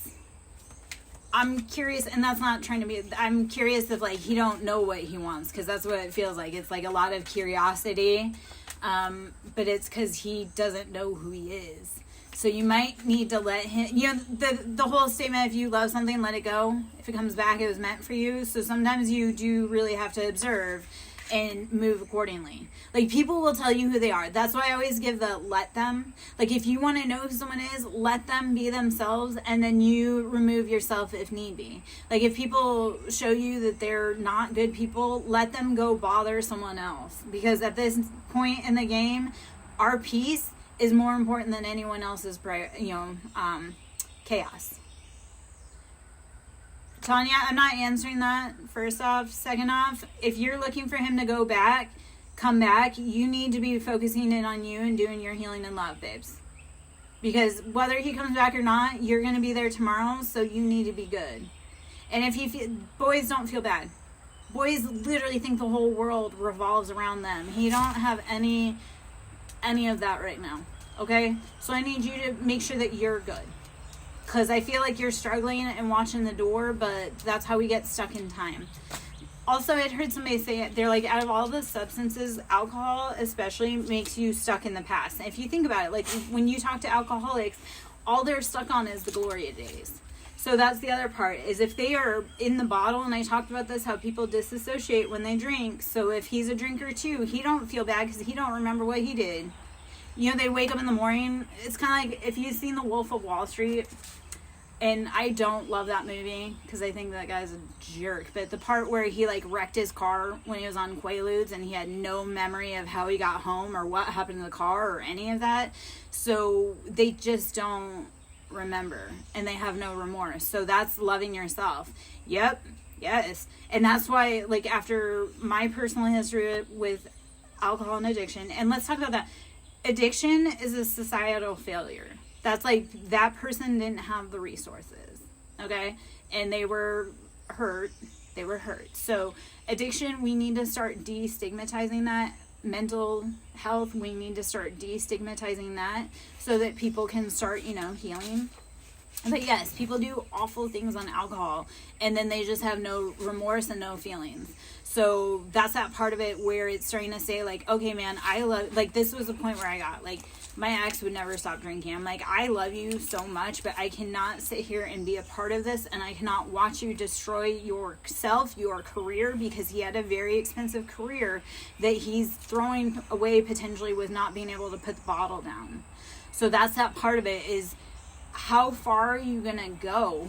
I'm curious, and that's not trying to be, I'm curious if, like, he don't know what he wants, because that's what it feels like. It's, like, a lot of curiosity, but it's because he doesn't know who he is. So you might need to let him, the whole statement, if you love something, let it go. If it comes back, it was meant for you. So sometimes you do really have to observe and move accordingly. Like, people will tell you who they are. That's why I always give the let them. Like, if you want to know who someone is, let them be themselves, and then you remove yourself if need be. Like, if people show you that they're not good people, let them go bother someone else. Because at this point in the game, our peace is more important than anyone else's chaos. Tanya, I'm not answering that, first off. Second off, if you're looking for him to go back, come back, you need to be focusing in on you and doing your healing and love, babes. Because whether he comes back or not, you're going to be there tomorrow, so you need to be good. And if boys don't feel bad. Boys literally think the whole world revolves around them. He don't have any of that right now, okay? So I need you to make sure that you're good. Because I feel like you're struggling and watching the door, but that's how we get stuck in time. Also, I heard somebody say it. They're like, out of all the substances, alcohol especially makes you stuck in the past. And if you think about it, like when you talk to alcoholics, all they're stuck on is the Gloria days. So that's the other part, is if they are in the bottle, and I talked about this, how people disassociate when they drink. So if he's a drinker too, he don't feel bad because he don't remember what he did. They wake up in the morning. It's kind of like if you've seen The Wolf of Wall Street, and I don't love that movie because I think that guy's a jerk, but the part where he like wrecked his car when he was on Quaaludes and he had no memory of how he got home or what happened to the car or any of that, so they just don't remember and they have no remorse. So that's loving yourself. Yep, yes. And that's why, like, after my personal history with alcohol and addiction, and let's talk about that. Addiction is a societal failure. That's like, that person didn't have the resources, okay? And they were hurt. So addiction, we need to start destigmatizing that. Mental health, we need to start destigmatizing that so that people can start, healing. But yes, people do awful things on alcohol, and then they just have no remorse and no feelings. So that's that part of it where it's starting to say, like, okay, man, I love, like, this was the point where I got, like, my ex would never stop drinking. I'm like, I love you so much, but I cannot sit here and be a part of this, and I cannot watch you destroy yourself, your career, because he had a very expensive career that he's throwing away potentially with not being able to put the bottle down. So that's that part of it, is how far are you going to go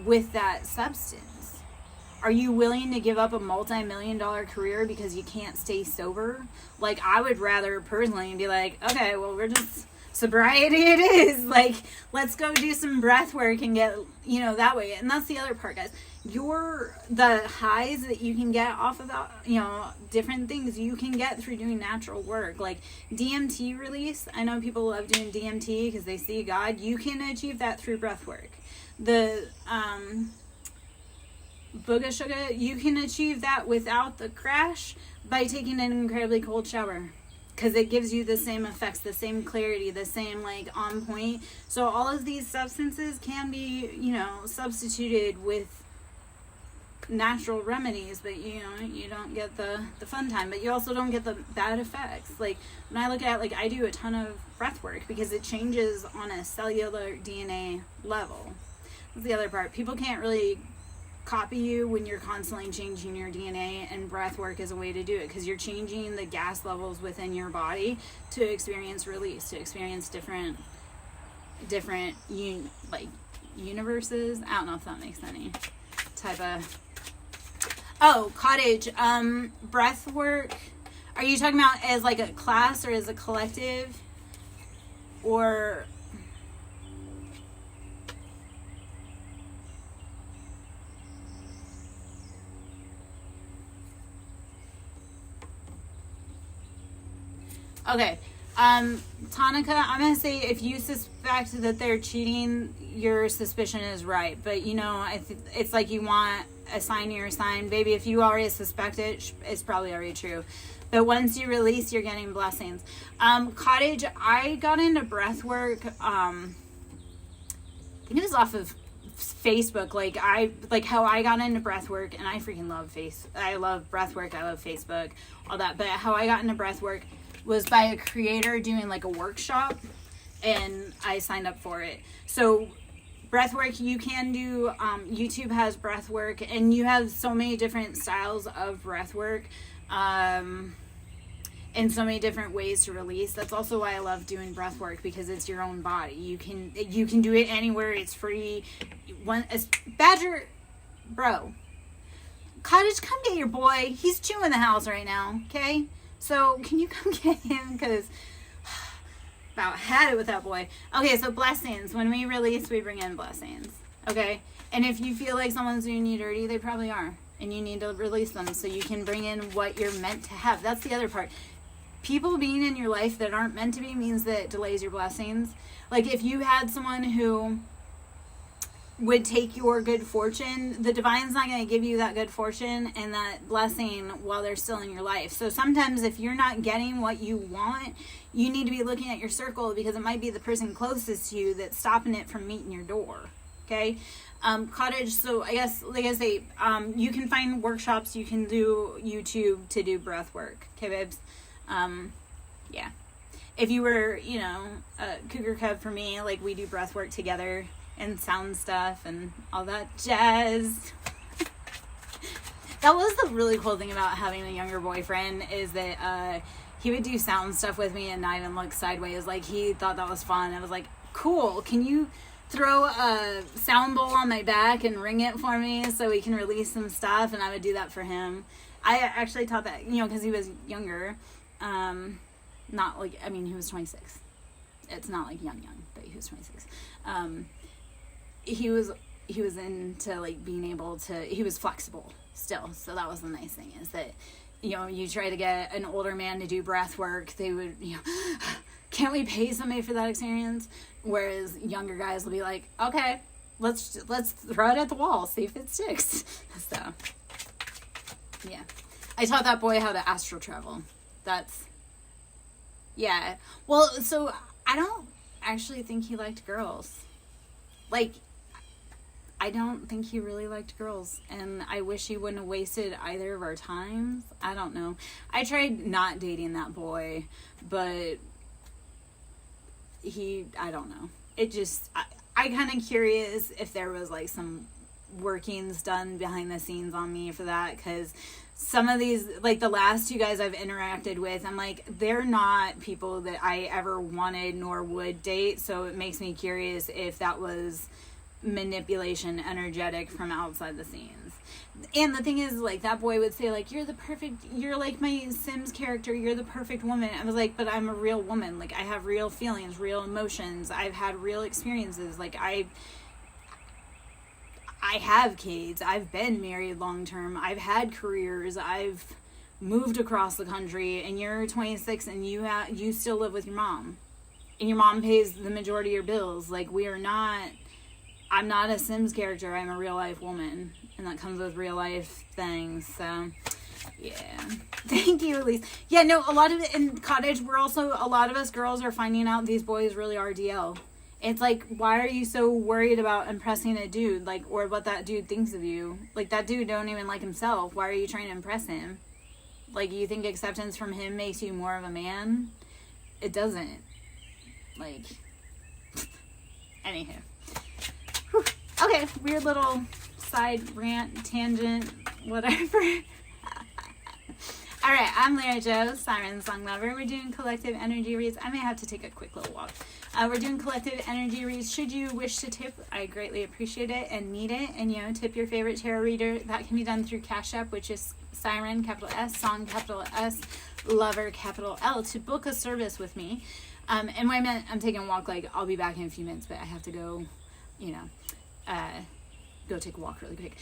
with that substance? Are you willing to give up a multi-million-dollar career because you can't stay sober? Like, I would rather personally be like, okay, well, we're just, sobriety it is. Like, let's go do some breath work and get, that way. And that's the other part, guys. The highs that you can get off of that, different things you can get through doing natural work. Like, DMT release. I know people love doing DMT because they see God. You can achieve that through breath work. The, Booga Sugar, you can achieve that without the crash by taking an incredibly cold shower, because it gives you the same effects, the same clarity, the same on point. So all of these substances can be substituted with natural remedies, but you don't get the fun time, but you also don't get the bad effects. Like, when I look at I do a ton of breath work because it changes on a cellular DNA level. That's the other part. People can't really copy you when you're constantly changing your DNA, and breath work is a way to do it, because you're changing the gas levels within your body to experience release, to experience different universes. I don't know if that makes any type of cottage breath work. Are you talking about as a class or as a collective, or okay, Tonica, I'm going to say if you suspect that they're cheating, your suspicion is right. But, it's like you want a sign, you're a sign. Baby, if you already suspect it, it's probably already true. But once you release, you're getting blessings. Cottage, I got into breath work, I think it was off of Facebook. How I got into breath work, and I freaking love I love breath work, I love Facebook, all that. But how I got into breath work was by a creator doing a workshop, and I signed up for it. So breathwork you can do, YouTube has breathwork, and you have so many different styles of breathwork, and so many different ways to release. That's also why I love doing breathwork, because it's your own body. You can do it anywhere. It's free. Badger, bro, Cottage, come get your boy. He's chewing the house right now. Okay. So, can you come get him? Because about had it with that boy. Okay, so blessings. When we release, we bring in blessings. Okay? And if you feel like someone's doing you dirty, they probably are. And you need to release them so you can bring in what you're meant to have. That's the other part. People being in your life that aren't meant to be means that it delays your blessings. If you had someone who would take your good fortune, the divine's not going to give you that good fortune and that blessing while they're still in your life. So sometimes if you're not getting what you want, you need to be looking at your circle, because it might be the person closest to you that's stopping it from meeting your door. Okay? Cottage, so I guess, like I say, you can find workshops, you can do YouTube to do breath work. Okay, babes? Yeah. If you were, a cougar cub for me, we do breath work together, and sound stuff and all that jazz. That was the really cool thing about having a younger boyfriend, is that he would do sound stuff with me and not even look sideways. He thought that was fun. I was like, cool, can you throw a sound bowl on my back and ring it for me so we can release some stuff? And I would do that for him. I actually taught that, because he was younger. Not he was 26. It's not young, but he was 26. He was into being able to, he was flexible still. So that was the nice thing, is that, you try to get an older man to do breath work, they would, can't we pay somebody for that experience? Whereas younger guys will be like, okay, let's throw it at the wall, see if it sticks. So, yeah. I taught that boy how to astral travel. Yeah. Well, so I don't actually think he liked girls. I don't think he really liked girls, and I wish he wouldn't have wasted either of our times. I don't know. I tried not dating that boy, but I don't know. It just, I kind of curious if there was like some workings done behind the scenes on me for that, because some of these, like the last two guys I've interacted with, I'm like, they're not people that I ever wanted nor would date, so it makes me curious if that was manipulation, energetic from outside the scenes. And the thing is, like, that boy would say, like, you're like my Sims character, you're the perfect woman. I was like, but I'm a real woman. Like, I have real feelings, real emotions. I've had real experiences. Like, I have kids. I've been married long term. I've had careers. I've moved across the country. And you're 26 and you still live with your mom. And your mom pays the majority of your bills. Like, I'm not a Sims character. I'm a real life woman. And that comes with real life things. So, yeah. Thank you, Elise. Yeah, no, a lot of it in Cottage, a lot of us girls are finding out these boys really are DL. It's like, why are you so worried about impressing a dude? Like, or what that dude thinks of you? Like, that dude don't even like himself. Why are you trying to impress him? Like, you think acceptance from him makes you more of a man? It doesn't. Like, anywho. Whew. Okay, weird little side rant, tangent, whatever. Alright, I'm Lara Jo, Siren Song Lover. We're doing collective energy reads. I may have to take a quick little walk. We're doing collective energy reads. Should you wish to tip, I greatly appreciate it and need it. And, tip your favorite tarot reader. That can be done through Cash App, which is Siren, capital S, Song, capital S, Lover, capital L, to book a service with me. And when I meant I'm taking a walk, like, I'll be back in a few minutes, but I have to go, go take a walk really quick.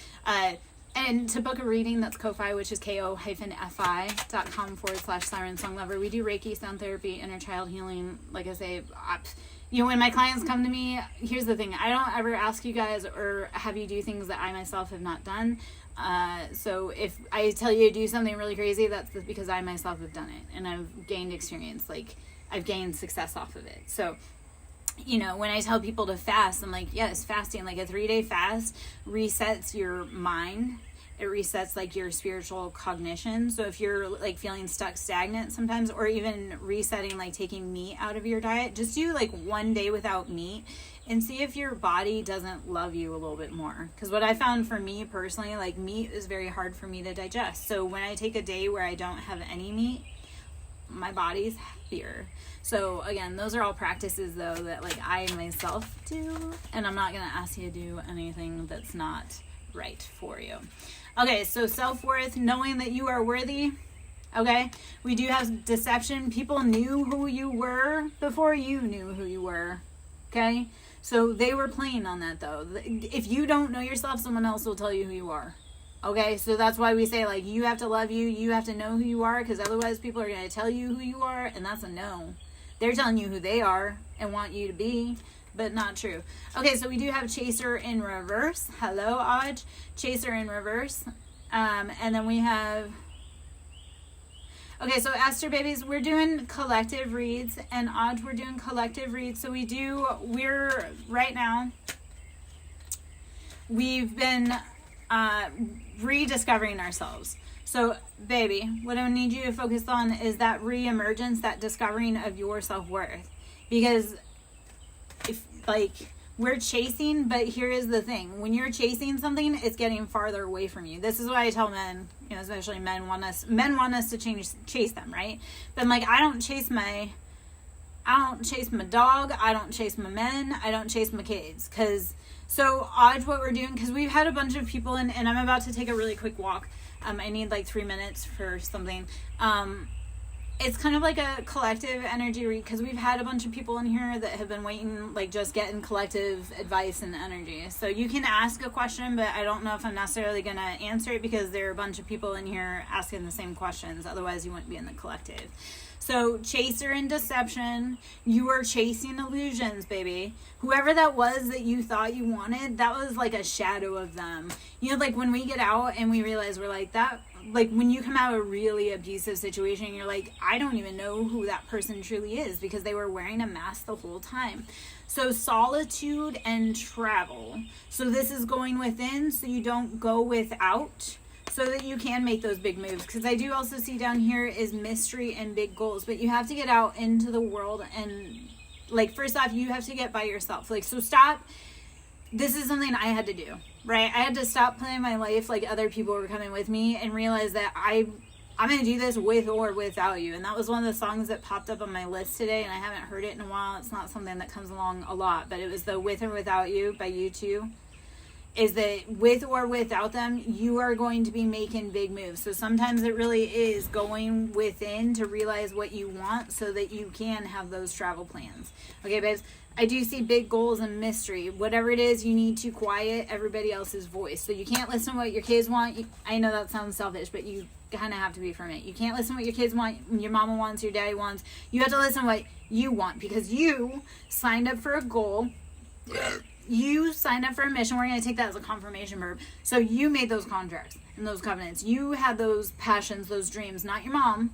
And to book a reading, that's Ko-Fi, which is ko-fi.com/Siren Song Lover. We do Reiki, sound therapy, inner child healing. Like I say, when my clients come to me, here's the thing. I don't ever ask you guys or have you do things that I myself have not done. So if I tell you to do something really crazy, that's because I myself have done it. And I've gained experience. Like, I've gained success off of it. So, when I tell people to fast, I'm like, yes, fasting, like a 3-day fast resets your mind. It resets like your spiritual cognition. So if you're like feeling stuck, stagnant sometimes, or even resetting, like taking meat out of your diet, just do like 1 day without meat and see if your body doesn't love you a little bit more. Because what I found for me personally, like meat is very hard for me to digest. So when I take a day where I don't have any meat, my body's happier. So again, those are all practices though that like I myself do, and I'm not going to ask you to do anything that's not right for you. Okay, so self-worth, knowing that you are worthy. Okay, we do have deception. People knew who you were before you knew who you were. Okay, so they were playing on that though. If you don't know yourself, someone else will tell you who you are. Okay, so that's why we say, like, you have to love you, you have to know who you are, because otherwise people are going to tell you who you are, and that's a no. They're telling you who they are and want you to be, but not true. Okay, so we do have Chaser in reverse. Hello, Aj. Chaser in reverse. And then we have... Okay, so Esther Babies, we're doing collective reads, and Aj, we're doing collective reads. So right now, we've been... rediscovering ourselves. So, baby, what I need you to focus on is that re-emergence, that discovering of your self-worth. Because if, like, we're chasing, but here is the thing. When you're chasing something, it's getting farther away from you. This is what I tell men, especially men want us to chase them, right? But I'm like, I don't chase my dog, I don't chase my men, I don't chase my kids. So, Aj, what we're doing, because we've had a bunch of people, and I'm about to take a really quick walk. I need like 3 minutes for something. It's kind of like a collective energy read, because we've had a bunch of people in here that have been waiting, like just getting collective advice and energy. So you can ask a question, but I don't know if I'm necessarily going to answer it, because there are a bunch of people in here asking the same questions. Otherwise, you wouldn't be in the collective. So, chaser and deception, you are chasing illusions, baby. Whoever that was that you thought you wanted, that was like a shadow of them. Like when we get out and we realize we're like that, like when you come out of a really abusive situation, you're like, I don't even know who that person truly is, because they were wearing a mask the whole time. So, solitude and travel. So, this is going within so you don't go without, so that you can make those big moves. Because I do also see down here is mystery and big goals, but you have to get out into the world and Like, first off, you have to get by yourself. Like, so stop. This is something I had to do, right? I had to stop playing my life like other people were coming with me and realize that I'm going to do this with or without you. And that was one of the songs that popped up on my list today, and I haven't heard it in a while. It's not something that comes along a lot, but it was the With or Without You by U2. Is that with or without them, you are going to be making big moves. So sometimes it really is going within to realize what you want so that you can have those travel plans. Okay, babes, I do see big goals and mystery. Whatever it is, you need to quiet everybody else's voice. So you can't listen to what your kids want. I know that sounds selfish, but you kind of have to be from it. You can't listen to what your kids want, your mama wants, your daddy wants. You have to listen to what you want because you signed up for a goal. You signed up for a mission. We're going to take that as a confirmation verb. So you made those contracts and those covenants. You had those passions, those dreams, not your mom.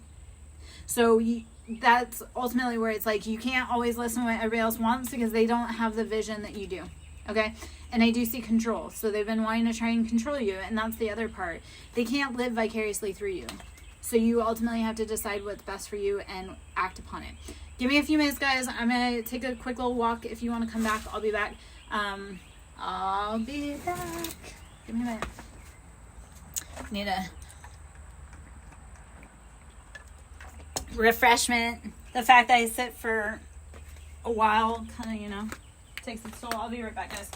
So that's ultimately where it's like you can't always listen to what everybody else wants because they don't have the vision that you do. Okay? And I do see control. So they've been wanting to try and control you. And that's the other part. They can't live vicariously through you. So you ultimately have to decide what's best for you and act upon it. Give me a few minutes, guys. I'm going to take a quick little walk. If you want to come back, I'll be back. I'll be back. Give me a minute. Need a refreshment. The fact that I sit for a while kind of, takes its toll. I'll be right back, guys.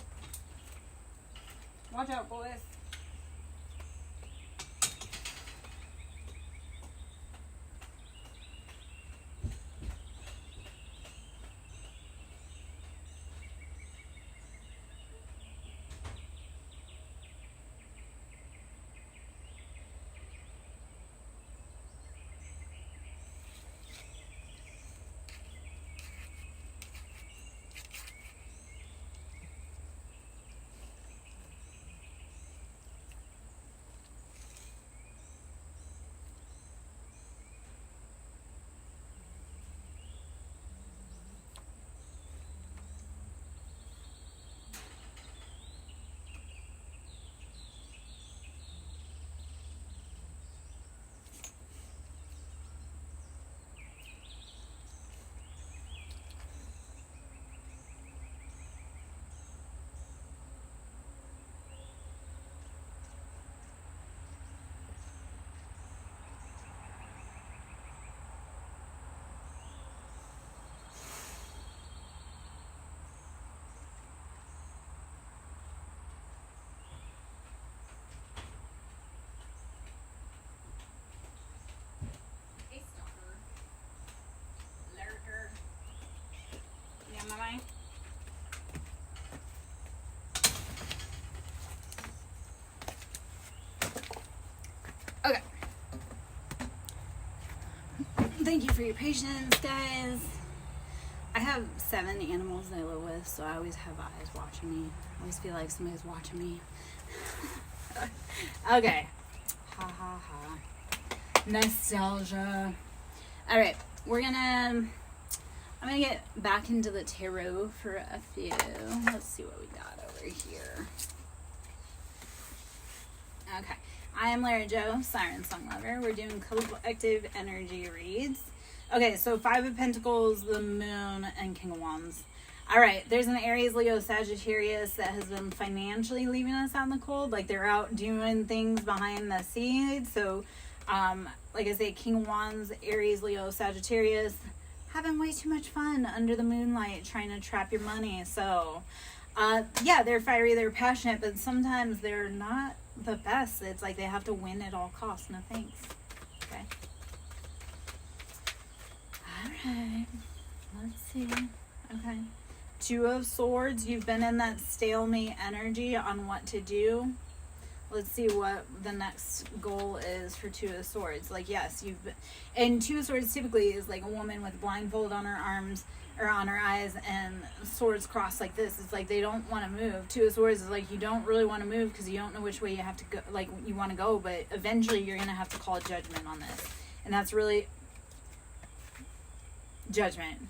Watch out, boys. Okay. Thank you for your patience, guys. I have 7 animals that I live with, so I always have eyes watching me. I always feel like somebody's watching me. Okay. Ha ha ha. Nostalgia. Alright, I'm gonna get back into the tarot for a few. Let's see what we got over here. Okay. I am Lara Jo, Siren Song Lover. We're doing collective energy reads. Okay, so 5 of Pentacles, the Moon, and King of Wands. Alright, there's an Aries, Leo, Sagittarius that has been financially leaving us out in the cold. Like, they're out doing things behind the scenes. So, like I say, King of Wands, Aries, Leo, Sagittarius, having way too much fun under the moonlight trying to trap your money. So, yeah, they're fiery, they're passionate, but sometimes they're not the best. It's like they have to win at all costs. No thanks. Okay. Alright. Let's see. Okay. 2 of Swords. You've been in that stalemate energy on what to do. Let's see what the next goal is for 2 of Swords. Like, yes, you've been... And 2 of Swords typically is like a woman with blindfold on her arms or on her eyes and swords crossed like this. It's like they don't want to move. 2 of Swords is like you don't really want to move because you don't know which way you have to go, like you want to go, but eventually you're going to have to call judgment on this. And that's really judgment.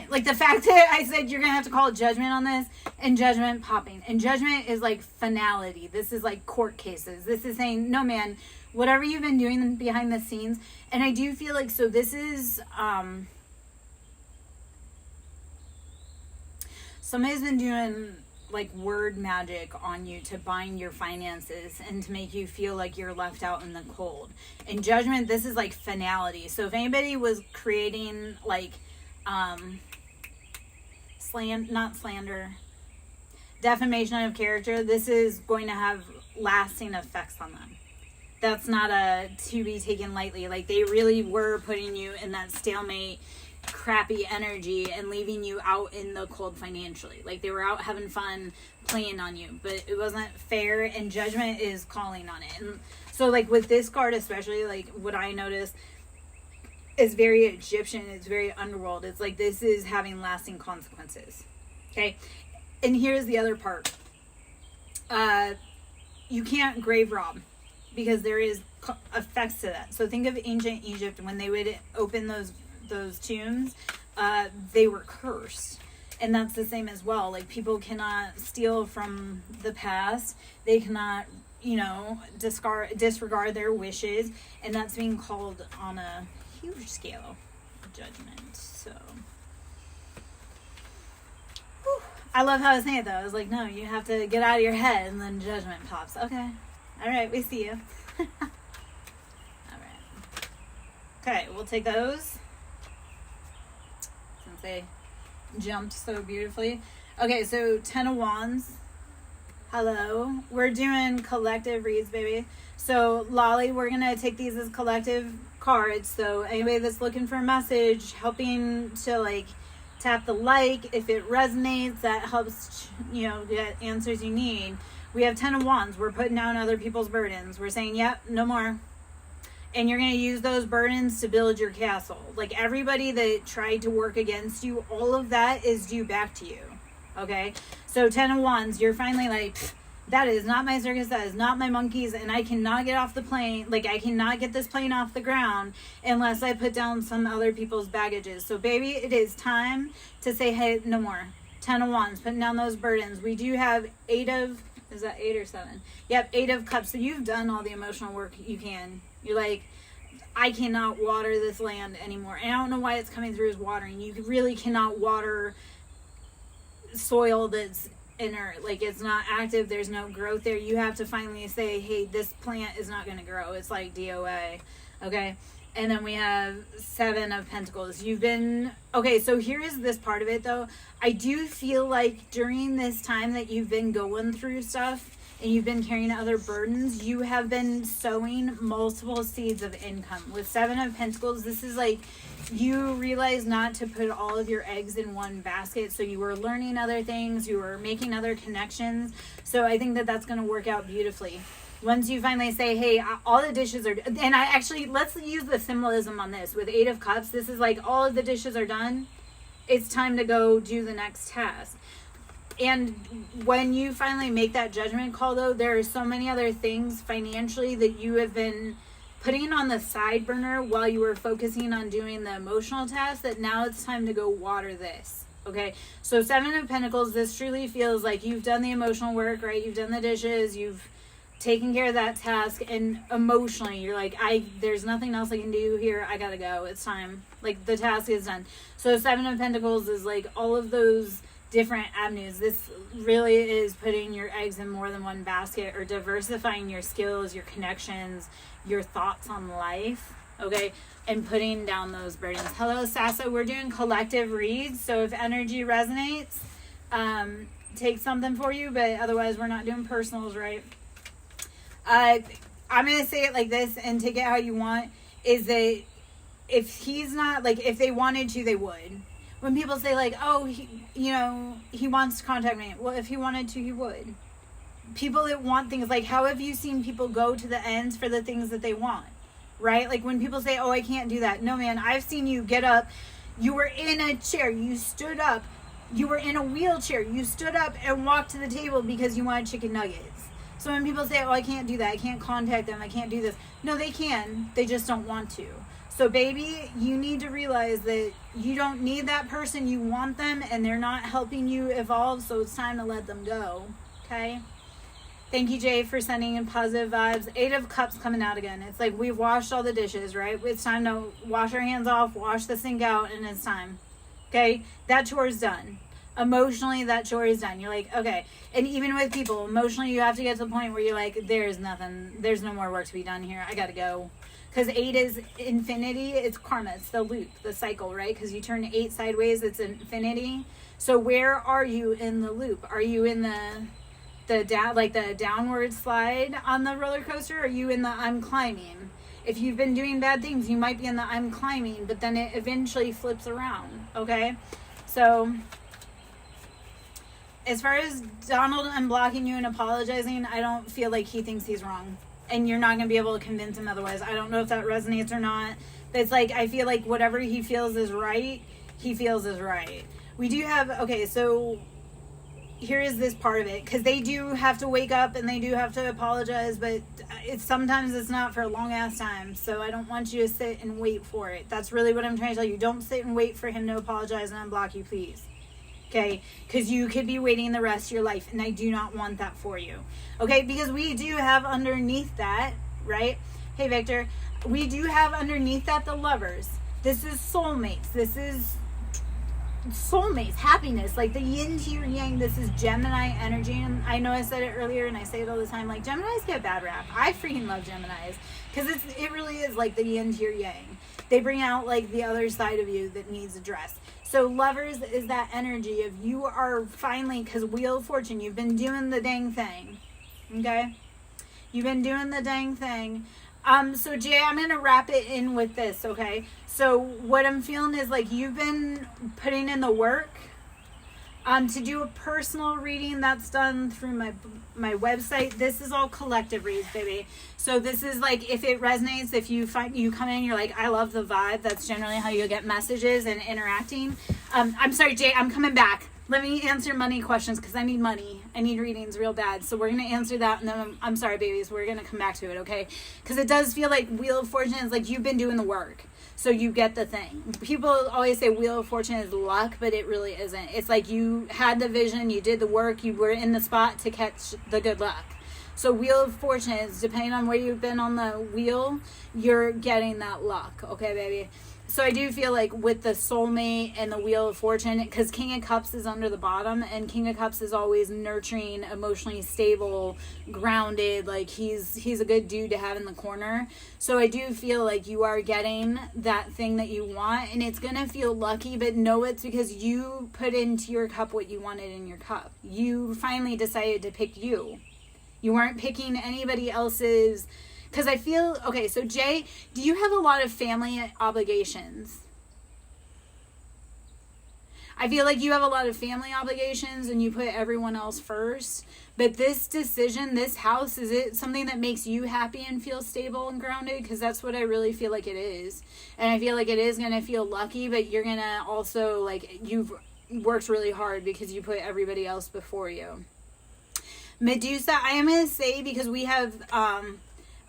Like the fact that I said you're going to have to call judgment on this and judgment popping. And judgment is like finality. This is like court cases. This is saying, no man, whatever you've been doing behind the scenes. And I do feel like, so this is, somebody's been doing like word magic on you to bind your finances and to make you feel like you're left out in the cold. In Judgment, this is like finality. So if anybody was creating like not slander, defamation of character, this is going to have lasting effects on them. That's not to be taken lightly. Like, they really were putting you in that stalemate, crappy energy and leaving you out in the cold financially. Like, they were out having fun playing on you, but it wasn't fair, and Judgment is calling on it. And so, like, with this card especially, like, what I noticed is very Egyptian. It's very underworld. It's like, this is having lasting consequences. Okay? And here's the other part. You can't grave rob, because there is effects to that. So think of ancient Egypt. When they would open those tombs, they were cursed. And that's the same as well. Like, people cannot steal from the past. They cannot, disregard their wishes. And that's being called on a huge scale of Judgment. So, whew. I love how I was saying it, though. I was like, no, you have to get out of your head, and then Judgment pops. Okay. All right, we see you. All right. Okay, we'll take those, since they jumped so beautifully. Okay, so 10 of Wands. Hello. We're doing collective reads, baby. So, Lolly, we're going to take these as collective cards. So, anybody that's looking for a message, helping to, like, tap the like. If it resonates, that helps, get answers you need. We have 10 of Wands. We're putting down other people's burdens. We're saying, yep, no more. And you're going to use those burdens to build your castle. Like, everybody that tried to work against you, all of that is due back to you. Okay? So 10 of Wands, you're finally like, that is not my circus, that is not my monkeys, and I cannot get off the plane. Like, I cannot get this plane off the ground unless I put down some other people's baggages. So, baby, it is time to say, hey, no more. 10 of Wands, putting down those burdens. We do have 8 of... Is that 8 or 7? Yep, 8 of Cups. So you've done all the emotional work you can. You're like, I cannot water this land anymore. And I don't know why it's coming through as watering. You really cannot water soil that's inert. Like, it's not active. There's no growth there. You have to finally say, hey, this plant is not going to grow. It's like DOA. Okay? And then we have 7 of Pentacles. You've been... Okay, so here is this part of it, though. I do feel like during this time that you've been going through stuff and you've been carrying other burdens, you have been sowing multiple seeds of income. With 7 of Pentacles, this is like you realize not to put all of your eggs in one basket. So you were learning other things. You were making other connections. So I think that that's going to work out beautifully. Once you finally say, hey, all the dishes are... And I actually... Let's use the symbolism on this. With 8 of Cups, this is like all of the dishes are done. It's time to go do the next task. And when you finally make that judgment call, though, there are so many other things financially that you have been putting on the side burner while you were focusing on doing the emotional task, that now it's time to go water this. Okay? So 7 of Pentacles, this truly feels like you've done the emotional work, right? You've done the dishes, you've taking care of that task, and emotionally you're like, there's nothing else I can do here. I gotta go. It's time. Like, the task is done. So 7 of Pentacles is like all of those different avenues. This really is putting your eggs in more than one basket, or diversifying your skills, your connections, your thoughts on life. Okay? And putting down those burdens. Hello, Sasa. We're doing collective reads. So if energy resonates, take something for you, but otherwise we're not doing personals, right? I'm going to say it like this and take it how you want, is that if he's not, like, if they wanted to, they would. When people say, like, oh, he wants to contact me. Well, if he wanted to, he would. People that want things, like, how have you seen people go to the ends for the things that they want? Right? Like, when people say, oh, I can't do that. No, man, I've seen you get up. You were in a chair. You stood up. You were in a wheelchair. You stood up and walked to the table because you wanted chicken nuggets. So when people say, oh, I can't do that, I can't contact them, I can't do this. No, they can. They just don't want to. So, baby, you need to realize that you don't need that person. You want them, and they're not helping you evolve, so it's time to let them go. Okay? Thank you, Jay, for sending in positive vibes. 8 of Cups coming out again. It's like we've washed all the dishes, right? It's time to wash our hands off, wash the sink out, and it's time. Okay? That chore is done. Emotionally, that chore is done. You're like, okay. And even with people, emotionally, you have to get to the point where you're like, there's no more work to be done here. I gotta go. Because 8 is infinity. It's karma. It's the loop, the cycle, right? Because you turn 8 sideways, it's infinity. So where are you in the loop? Are you in the downward slide on the roller coaster? Or are you in the I'm climbing? If you've been doing bad things, you might be in the I'm climbing, but then it eventually flips around, okay? So as far as Donald unblocking you and apologizing, I don't feel like he thinks he's wrong. And you're not going to be able to convince him otherwise. I don't know if that resonates or not. But it's like, I feel like whatever he feels is right, he feels is right. We do have, okay, so here is this part of it. Because they do have to wake up and they do have to apologize. But sometimes it's not for a long ass time. So I don't want you to sit and wait for it. That's really what I'm trying to tell you. Don't sit and wait for him to apologize and unblock you, please. Okay, because you could be waiting the rest of your life, and I do not want that for you. Okay, because we do have underneath that, right? Hey, Victor, we do have underneath that the lovers. This is soulmates. This is soulmates, happiness, like the yin to your yang. This is Gemini energy, and I know I said it earlier, and I say it all the time. Like, Geminis get a bad rap. I freaking love Geminis because it really is like the yin to your yang. They bring out like the other side of you that needs addressed. So lovers is that energy of you are finally, because Wheel of Fortune, you've been doing the dang thing. Okay? You've been doing the dang thing. So Jay, I'm going to wrap it in with this, okay? So what I'm feeling is like you've been putting in the work to do a personal reading that's done through my website. This is all collective reads, baby. So this is like, if it resonates, if you come in, you're like, I love the vibe. That's generally how you'll get messages and interacting. I'm sorry, Jay, I'm coming back. Let me answer money questions because I need money. I need readings real bad. So we're going to answer that. And then I'm sorry, babies. We're going to come back to it, okay? Because it does feel like Wheel of Fortune is like you've been doing the work. So you get the thing. People always say Wheel of Fortune is luck, but it really isn't. It's like you had the vision, you did the work, you were in the spot to catch the good luck. So Wheel of Fortune is, depending on where you've been on the wheel, you're getting that luck. Okay, baby? So I do feel like with the soulmate and the Wheel of Fortune, because King of Cups is under the bottom, and King of Cups is always nurturing, emotionally stable, grounded, like he's a good dude to have in the corner. So I do feel like you are getting that thing that you want, and it's going to feel lucky, but know it's because you put into your cup what you wanted in your cup. You finally decided to pick you. You weren't picking anybody else's. Because I feel, okay, so Jay, do you have a lot of family obligations? I feel like you have a lot of family obligations and you put everyone else first. But this decision, this house, is it something that makes you happy and feel stable and grounded? Because that's what I really feel like it is. And I feel like it is going to feel lucky, but you're going to also, like, you've worked really hard because you put everybody else before you. Medusa, I am going to say, because we have...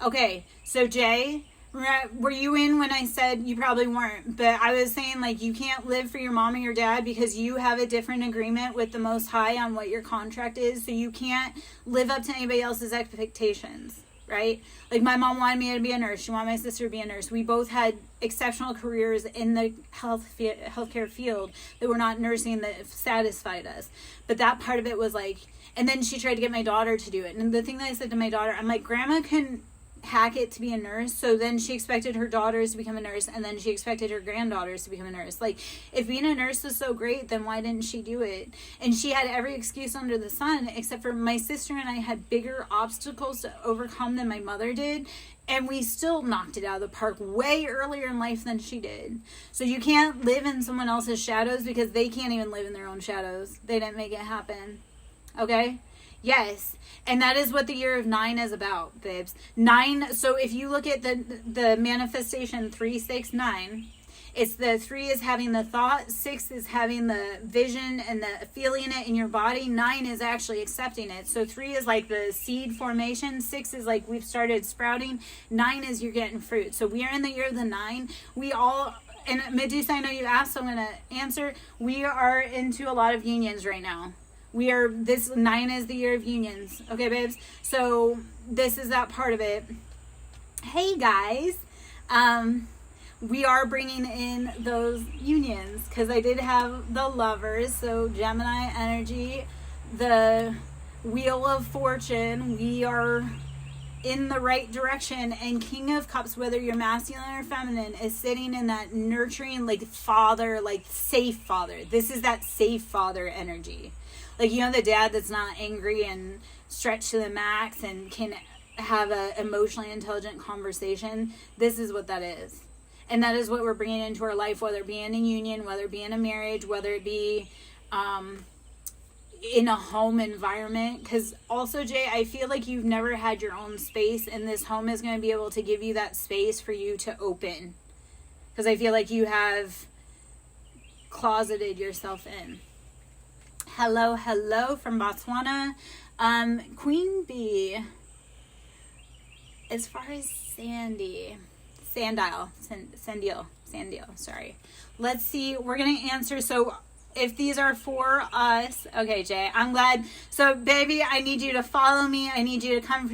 Okay, so Jay, were you in when I said, you probably weren't, but I was saying like you can't live for your mom or your dad because you have a different agreement with the Most High on what your contract is, so you can't live up to anybody else's expectations, right? Like my mom wanted me to be a nurse, she wanted my sister to be a nurse. We both had exceptional careers in the healthcare field that were not nursing that satisfied us, but that part of it was like, and then she tried to get my daughter to do it, and the thing that I said to my daughter, I'm like, Grandma can hack it to be a nurse. So then she expected her daughters to become a nurse, and then she expected her granddaughters to become a nurse. Like, if being a nurse was so great, then why didn't she do it? And she had every excuse under the sun, except for my sister and I had bigger obstacles to overcome than my mother did, and we still knocked it out of the park way earlier in life than she did. So you can't live in someone else's shadows because they can't even live in their own shadows. They didn't make it happen. Okay? Yes. And that is what the year of 9 is about, babes. 9, so if you look at the manifestation 3, 6, 9, it's the 3 is having the thought, 6 is having the vision and the feeling it in your body, 9 is actually accepting it. So 3 is like the seed formation, 6 is like we've started sprouting, 9 is you're getting fruit. So we are in the year of the 9. We all, and Medusa, I know you asked, so I'm going to answer. We are into a lot of unions right now. This 9 is the year of unions. Okay, babes? So this is that part of it. Hey, guys. we are bringing in those unions, because I did have the Lovers, so Gemini energy, the Wheel of Fortune. We are in the right direction, and King of Cups, whether you're masculine or feminine, is sitting in that nurturing, like father, like safe father. This is that safe father energy. Like, you know, the dad that's not angry and stretched to the max and can have a emotionally intelligent conversation. This is what that is. And that is what we're bringing into our life, whether it be in a union, whether it be in a marriage, whether it be in a home environment. Because also, Jay, I feel like you've never had your own space, and this home is going to be able to give you that space for you to open. Because I feel like you have closeted yourself in. Hello, hello from Botswana. Queen Bee, as far as Sandile, sorry. Let's see, we're going to answer. So if these are for us, okay, Jay, I'm glad. So baby, I need you to follow me. I need you to come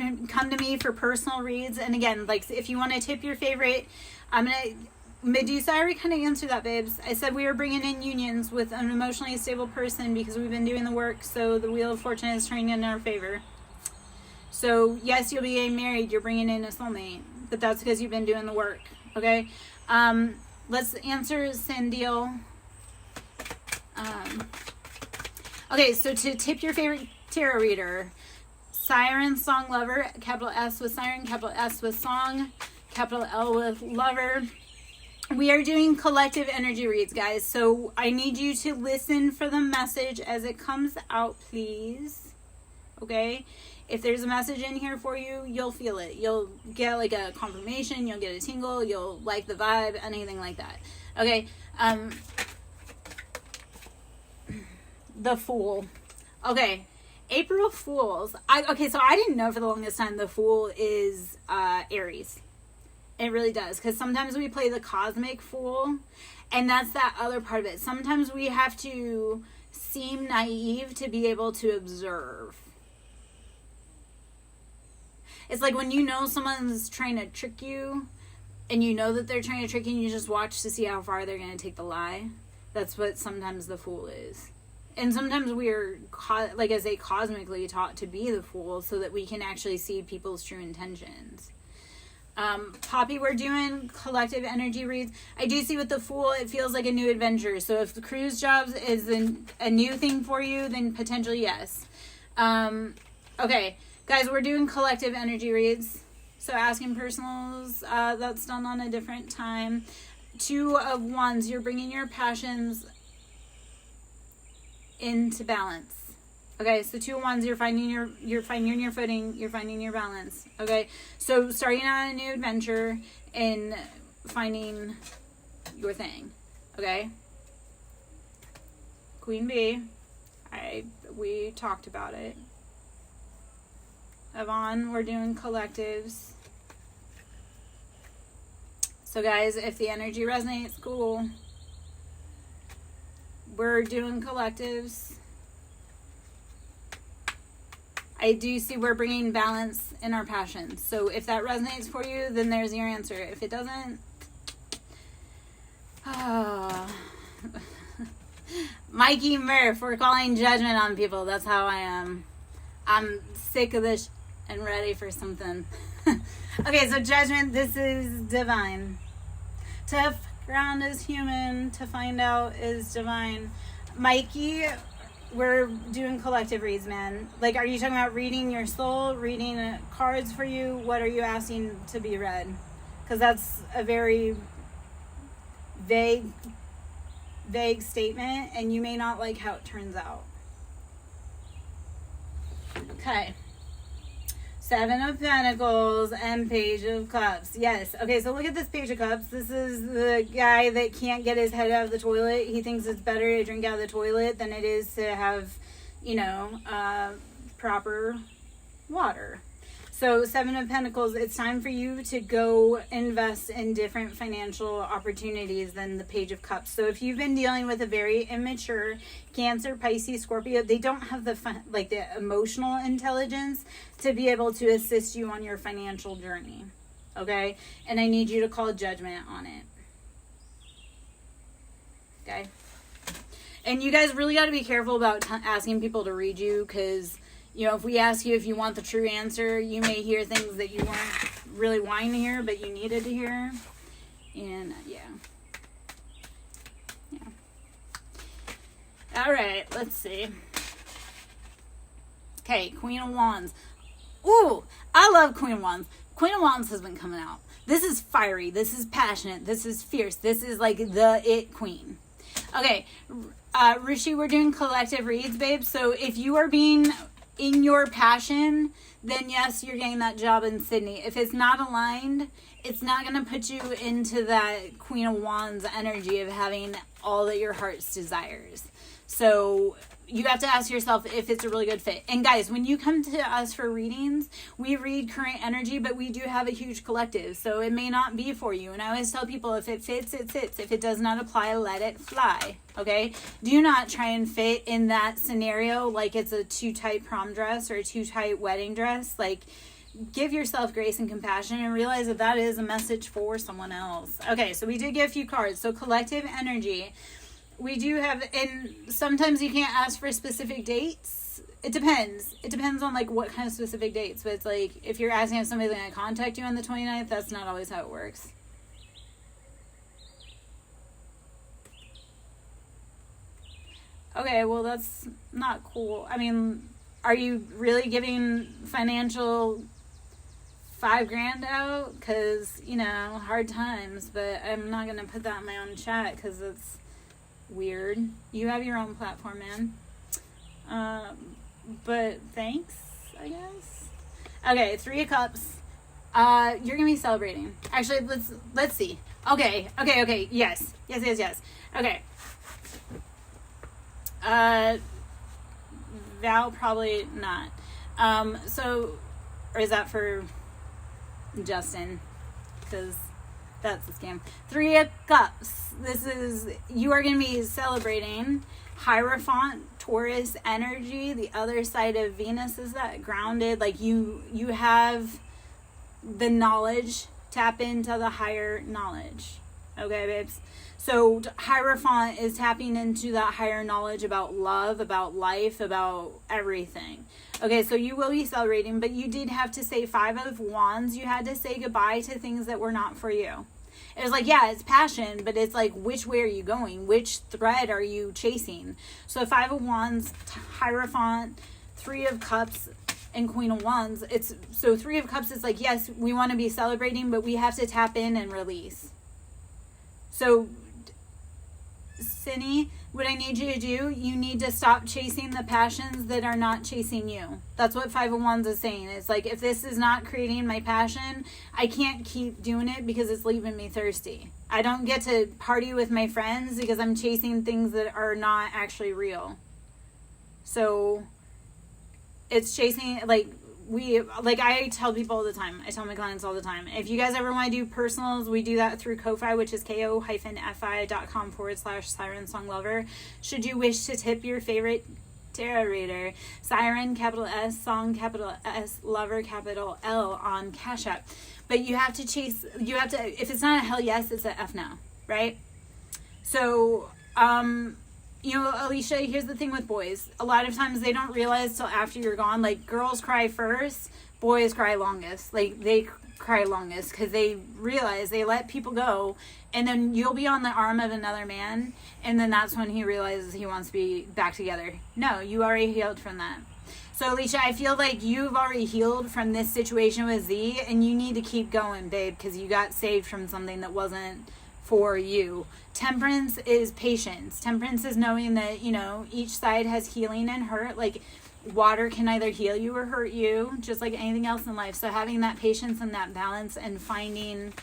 to me for personal reads. And again, like, if you want to tip your favorite, I'm going to, Medusa, I already kind of answered that, babes. I said we were bringing in unions with an emotionally stable person because we've been doing the work, so the Wheel of Fortune is turning in our favor. So, yes, you'll be getting married. You're bringing in a soulmate, but that's because you've been doing the work, okay? Let's answer Sandile. Okay, so to tip your favorite tarot reader, Siren, Song, Lover, capital S with Siren, capital S with Song, capital L with Lover. We are doing collective energy reads, guys. So I need you to listen for the message as it comes out, please. Okay? If there's a message in here for you, you'll feel it. You'll get like a confirmation. You'll get a tingle. You'll like the vibe. Anything like that. Okay? The Fool. Okay. April Fools. Okay, so I didn't know for the longest time the Fool is Aries. It really does, because sometimes we play the cosmic fool, and that's that other part of it. Sometimes we have to seem naive to be able to observe. It's like when you know someone's trying to trick you, and you know that they're trying to trick you, and you just watch to see how far they're going to take the lie. That's what sometimes the Fool is. And sometimes we are, like I say, cosmically taught to be the Fool so that we can actually see people's true intentions. Poppy, we're doing collective energy reads. I do see with the Fool, it feels like a new adventure. So if the cruise jobs is a new thing for you, then potentially yes. Okay, guys, we're doing collective energy reads. So asking personals, that's done on a different time. 2 of Wands, you're bringing your passions into balance. Okay, so 2 of Wands, you're finding your footing, you're finding your balance. Okay, so starting on a new adventure and finding your thing. Okay, Queen Bee, we talked about it. Yvonne, we're doing collectives. So guys, if the energy resonates, cool. We're doing collectives. I do see we're bringing balance in our passions. So if that resonates for you, then there's your answer. If it doesn't, Mikey Murph, we're calling judgment on people. That's how I am. I'm sick of this and ready for something. Okay, so judgment, this is divine. To ground is human, to find out is divine. Mikey, we're doing collective reads, man. Like, are you talking about reading your soul, reading cards for you? What are you asking to be read? Because that's a very vague statement, and you may not like how it turns out. Okay. 7 of Pentacles and Page of Cups. Yes. Okay, so look at this Page of Cups. This is the guy that can't get his head out of the toilet. He thinks it's better to drink out of the toilet than it is to have, proper water. So 7 of Pentacles, it's time for you to go invest in different financial opportunities than the Page of Cups. So if you've been dealing with a very immature Cancer, Pisces, Scorpio, they don't have the emotional intelligence to be able to assist you on your financial journey. Okay? And I need you to call judgment on it. guy. And you guys really got to be careful about asking people to read you, because, you know, if we ask you if you want the true answer, you may hear things that you weren't really wanting to hear, but you needed to hear. And, yeah. All right, let's see. Okay, Queen of Wands. Ooh, I love Queen of Wands. Queen of Wands has been coming out. This is fiery. This is passionate. This is fierce. This is like the it queen. Okay, Rishi, we're doing collective reads, babe. So if you are being in your passion, then yes, you're getting that job in Sydney. If it's not aligned, it's not going to put you into that Queen of Wands energy of having all that your heart's desires. So you have to ask yourself if it's a really good fit. And guys, when you come to us for readings, we read current energy, but we do have a huge collective. So it may not be for you. And I always tell people, if it fits, it fits. If it does not apply, let it fly. Okay? Do not try and fit in that scenario like it's a too tight prom dress or a too tight wedding dress. Like, give yourself grace and compassion and realize that that is a message for someone else. Okay, so we did get a few cards. So collective energy. We do have, and sometimes you can't ask for specific dates. It depends. It depends on, like, what kind of specific dates. But it's like, if you're asking if somebody's going to contact you on the 29th, that's not always how it works. Okay, well, that's not cool. I mean, are you really giving financial $5,000 out? Because, you know, hard times. But I'm not going to put that in my own chat because it's weird. You have your own platform, man. But thanks, I guess. Okay, 3 of Cups. You're gonna be celebrating. Actually, let's see. Okay. Yes. Okay. Val, probably not. So, or is that for Justin? Because that's the scam. 3 of Cups. This is, you are going to be celebrating Hierophant, Taurus energy. The other side of Venus is that grounded. Like you have the knowledge. Tap into the higher knowledge. Okay, babes? So Hierophant is tapping into that higher knowledge about love, about life, about everything. Okay, so you will be celebrating, but you did have to say 5 of Wands. You had to say goodbye to things that were not for you. It was like, yeah, it's passion, but it's like, which way are you going? Which thread are you chasing? So 5 of Wands, Hierophant, 3 of Cups, and Queen of Wands. It's so 3 of Cups is like, yes, we want to be celebrating, but we have to tap in and release. So, Cindy, what I need you to do, you need to stop chasing the passions that are not chasing you. That's what 5 of Wands is saying. It's like, if this is not creating my passion, I can't keep doing it because it's leaving me thirsty. I don't get to party with my friends because I'm chasing things that are not actually real. So, it's chasing, like I tell people all the time. I tell my clients all the time. If you guys ever want to do personals, we do that through Ko-Fi, which is ko-fi.com/Siren Song Lover. Should you wish to tip your favorite tarot reader, Siren, capital S, Song, capital S, Lover, capital L on Cash App. But you have to if it's not a hell yes, it's a F no, right? So, you know, Alicia, here's the thing with boys. A lot of times they don't realize till after you're gone. Like, girls cry first, boys cry longest. Like, they cry longest because they realize they let people go, and then you'll be on the arm of another man, and then that's when he realizes he wants to be back together. No, you already healed from that. So, Alicia, I feel like you've already healed from this situation with Z, and you need to keep going, babe, because you got saved from something that wasn't for you. Temperance is patience. Temperance is knowing that, you know, each side has healing and hurt. Like, water can either heal you or hurt you, just like anything else in life. So having that patience and that balance and finding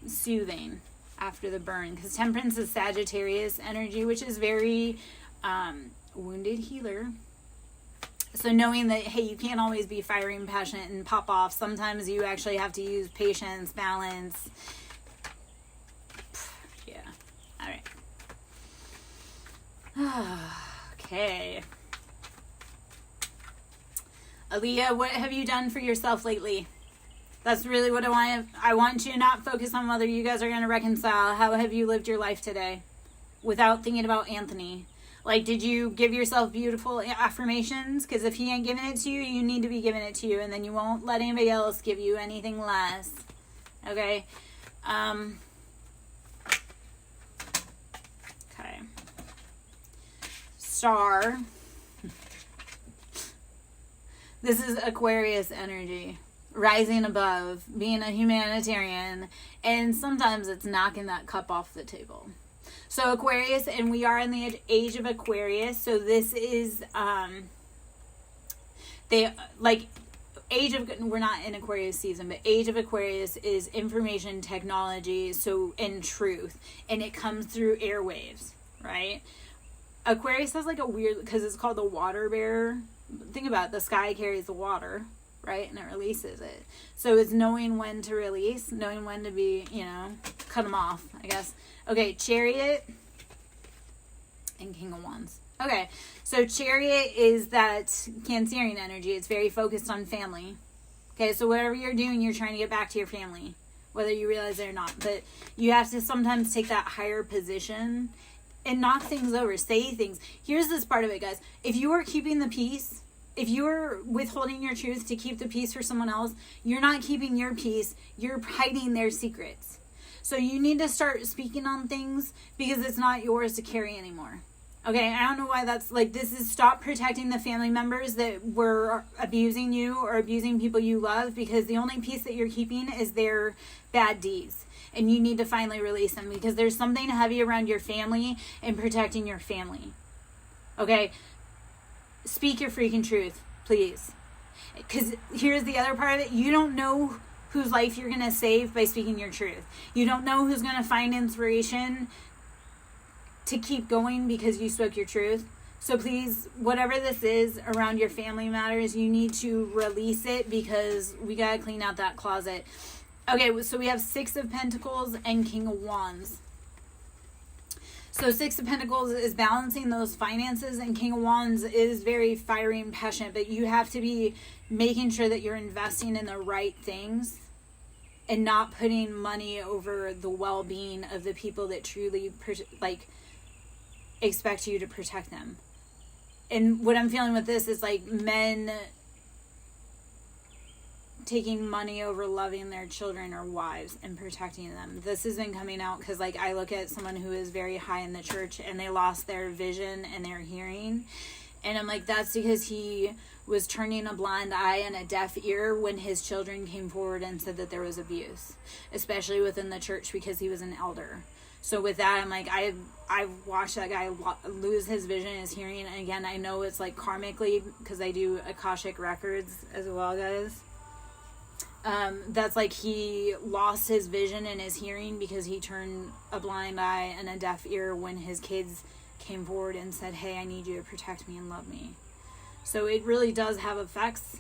soothing after the burn. Because temperance is Sagittarius energy, which is very wounded healer. So knowing that, hey, you can't always be fiery and passionate and pop off. Sometimes you actually have to use patience, balance. Yeah. All right. Okay. Aaliyah, what have you done for yourself lately? That's really what I want. I want you to not focus on whether you guys are going to reconcile. How have you lived your life today? without thinking about Anthony? Like, did you give yourself beautiful affirmations? Because if he ain't giving it to you, you need to be giving it to you. And then you won't let anybody else give you anything less. Okay? Okay. Star. This is Aquarius energy. Rising above, being a humanitarian, and sometimes it's knocking that cup off the table. So Aquarius, and we are in the age of Aquarius, so this is, we're not in Aquarius season, but age of Aquarius is information technology, so, and truth, and it comes through airwaves, right? Aquarius has like a weird, because it's called the water bearer. Think about it, the sky carries the water, right? And it releases it. So it's knowing when to release, knowing when to be, cut them off, I guess. Okay, Chariot and King of Wands. Okay, so Chariot is that Cancerian energy. It's very focused on family. Okay, so whatever you're doing, you're trying to get back to your family, whether you realize it or not. But you have to sometimes take that higher position and knock things over, say things. Here's this part of it, guys. If you are keeping the peace, if you're withholding your truth to keep the peace for someone else, you're not keeping your peace. You're hiding their secrets. So you need to start speaking on things because it's not yours to carry anymore. Okay, I don't know why that's like, this is stop protecting the family members that were abusing you or abusing people you love, because the only peace that you're keeping is their bad deeds. And you need to finally release them because there's something heavy around your family and protecting your family. Okay? Speak your freaking truth, please. Because here's the other part of it. You don't know whose life you're going to save by speaking your truth. You don't know who's going to find inspiration to keep going because you spoke your truth. So please, whatever this is around your family matters, you need to release it because we got to clean out that closet. Okay, so we have Six of Pentacles and King of Wands. So Six of Pentacles is balancing those finances, and King of Wands is very fiery and passionate, but you have to be making sure that you're investing in the right things and not putting money over the well-being of the people that truly expect you to protect them. And what I'm feeling with this is like men taking money over loving their children or wives and protecting them. This has been coming out because like I look at someone who is very high in the church and they lost their vision and their hearing, and I'm like, that's because he was turning a blind eye and a deaf ear when his children came forward and said that there was abuse, especially within the church, because he was an elder. So with that, I'm like, I've watched that guy lose his vision and his hearing, and again, I know it's like karmically because I do Akashic records as well, guys. That's like he lost his vision and his hearing because he turned a blind eye and a deaf ear when his kids came forward and said, hey, I need you to protect me and love me. So it really does have effects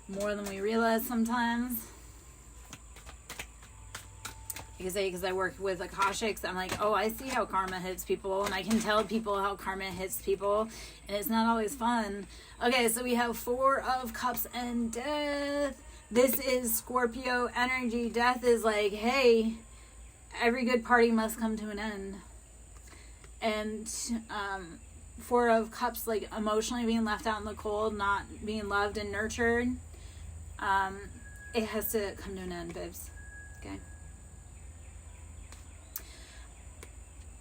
more than we realize sometimes. Because I work with Akashics, I'm like, oh, I see how karma hits people, and I can tell people how karma hits people, and it's not always fun. Okay, so we have Four of Cups and Death. This is Scorpio energy. Death is like, hey, every good party must come to an end. And Four of Cups, like emotionally being left out in the cold, not being loved and nurtured. It has to come to an end, babes. Okay.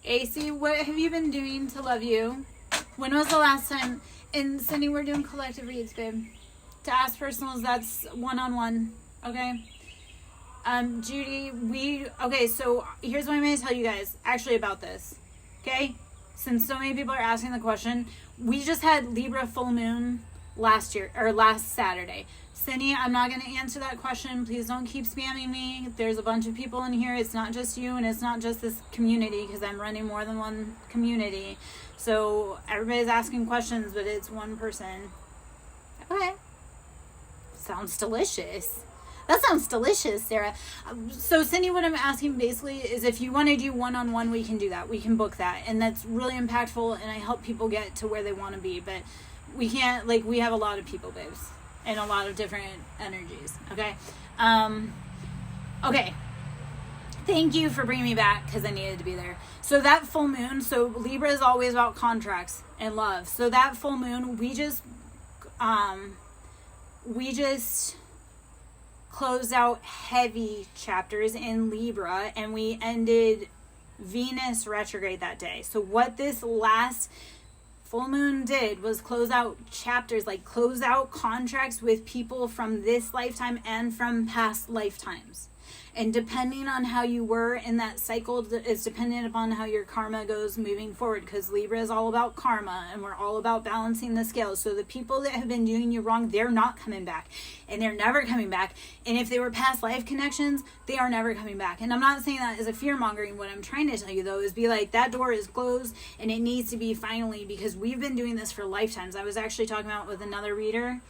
AC, what have you been doing to love you? When was the last time? And Cindy, we're doing collective reads, babe. To ask personals, that's one-on-one. Okay. Judy, so here's what I'm going to tell you guys actually about this. Okay. Since so many people are asking the question, we just had Libra full moon last Saturday. Cindy, I'm not going to answer that question. Please don't keep spamming me. There's a bunch of people in here. It's not just you, and it's not just this community, because I'm running more than one community. So everybody's asking questions, but it's one person. Okay. Sounds delicious. That sounds delicious, Sarah. So Cindy, what I'm asking basically is if you want to do one-on-one, we can do that. We can book that. And that's really impactful, and I help people get to where they want to be. But we can't, we have a lot of people, babes. And a lot of different energies. Okay. Okay. Thank you for bringing me back, because I needed to be there. So that full moon, so Libra is always about contracts and love. So that full moon, we just closed out heavy chapters in Libra, and we ended Venus retrograde that day. So what this last full moon did was close out chapters, like close out contracts with people from this lifetime and from past lifetimes. And depending on how you were in that cycle is dependent upon how your karma goes moving forward, because Libra is all about karma, and we're all about balancing the scales. So the people that have been doing you wrong, they're not coming back, and they're never coming back. And if they were past life connections, they are never coming back. And I'm not saying that as a fear mongering. What I'm trying to tell you though is be like, that door is closed, and it needs to be finally, because we've been doing this for lifetimes. I was actually talking about with another reader,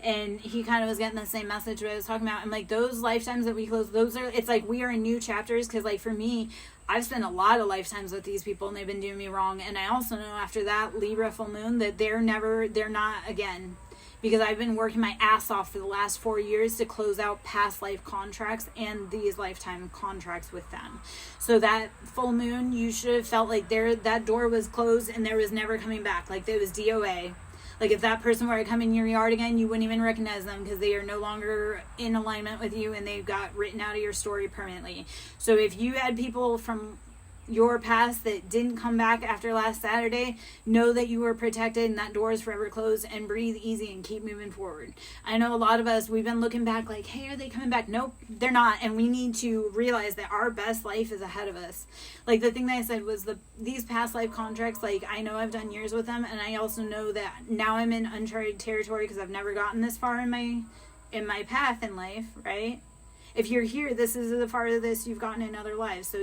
and he kind of was getting the same message what I was talking about. And like, those lifetimes that we close, those are, it's like we are in new chapters. Because like for me, I've spent a lot of lifetimes with these people, and they've been doing me wrong. And I also know after that Libra full moon that they're not again, because I've been working my ass off for the last 4 years to close out past life contracts and these lifetime contracts with them. So that full moon, you should have felt like that door was closed and there was never coming back. Like there was DOA. Like if that person were to come in your yard again, you wouldn't even recognize them, because they are no longer in alignment with you, and they've got written out of your story permanently. So if you had people from your past that didn't come back after last Saturday, know that you were protected, and that door is forever closed, and breathe easy and keep moving forward. I know a lot of us, we've been looking back like, hey, are they coming back? Nope, they're not. And we need to realize that our best life is ahead of us. Like the thing that I said was these past life contracts, like I know I've done years with them, and I also know that now I'm in uncharted territory, because I've never gotten this far in my path in life, right? If you're here, this is the farthest you've gotten in other lives. So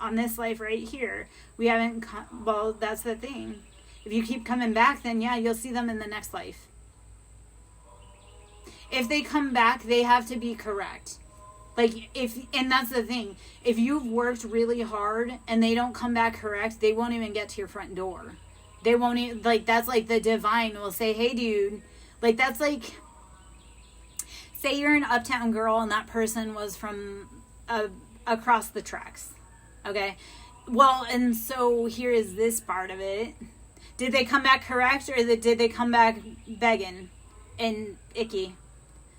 on this life right here, we haven't, well, that's the thing. If you keep coming back, then yeah, you'll see them in the next life. If they come back, they have to be correct. Like and that's the thing. If you've worked really hard and they don't come back correct, they won't even get to your front door. They won't even, like, that's like the divine will say, hey dude, like that's like, say you're an uptown girl and that person was from across the tracks. Okay. Well, and so here is this part of it. Did they come back correct, or did they come back begging and icky?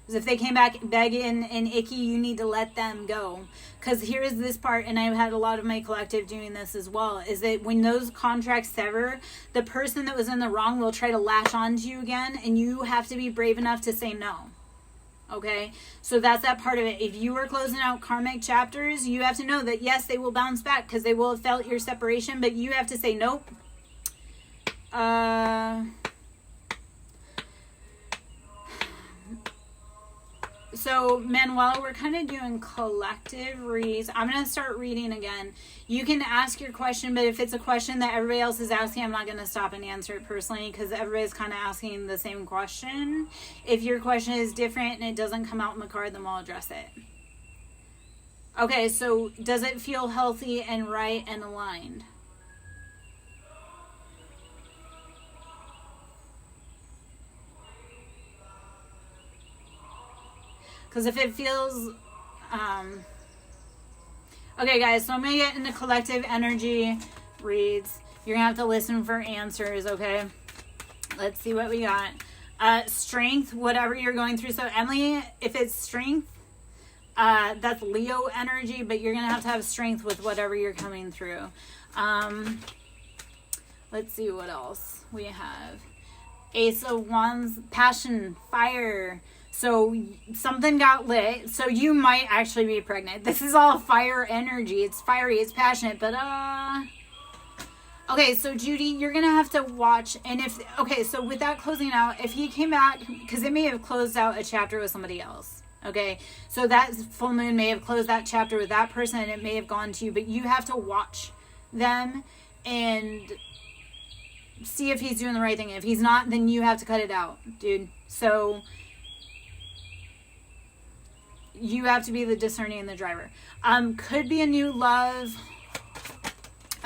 Because if they came back begging and icky, you need to let them go. Because here is this part, and I've had a lot of my collective doing this as well, is that when those contracts sever, the person that was in the wrong will try to latch on to you again, and you have to be brave enough to say no. Okay, so that's that part of it. If you are closing out karmic chapters, you have to know that yes, they will bounce back, because they will have felt your separation, but you have to say nope. So Manuela, we're kind of doing collective reads. I'm going to start reading again. You can ask your question, but if it's a question that everybody else is asking, I'm not going to stop and answer it personally, because everybody's kind of asking the same question. If your question is different and it doesn't come out in the card, then we'll address it. Okay, so does it feel healthy and right and aligned? Because if it feels... okay, guys, so I'm going to get into collective energy reads. You're going to have to listen for answers, okay? Let's see what we got. Strength, whatever you're going through. So, Emily, if it's strength, that's Leo energy, but you're going to have strength with whatever you're coming through. Let's see what else we have. Ace of Wands, passion, fire. So something got lit. So you might actually be pregnant. This is all fire energy. It's fiery. It's passionate. But, okay, so Judy, you're going to have to watch. And so with that closing out, if he came back, because it may have closed out a chapter with somebody else. Okay, so that full moon may have closed that chapter with that person, and it may have gone to you. But you have to watch them and see if he's doing the right thing. If he's not, then you have to cut it out, dude. So... you have to be the discerning and the driver. Could be a new love.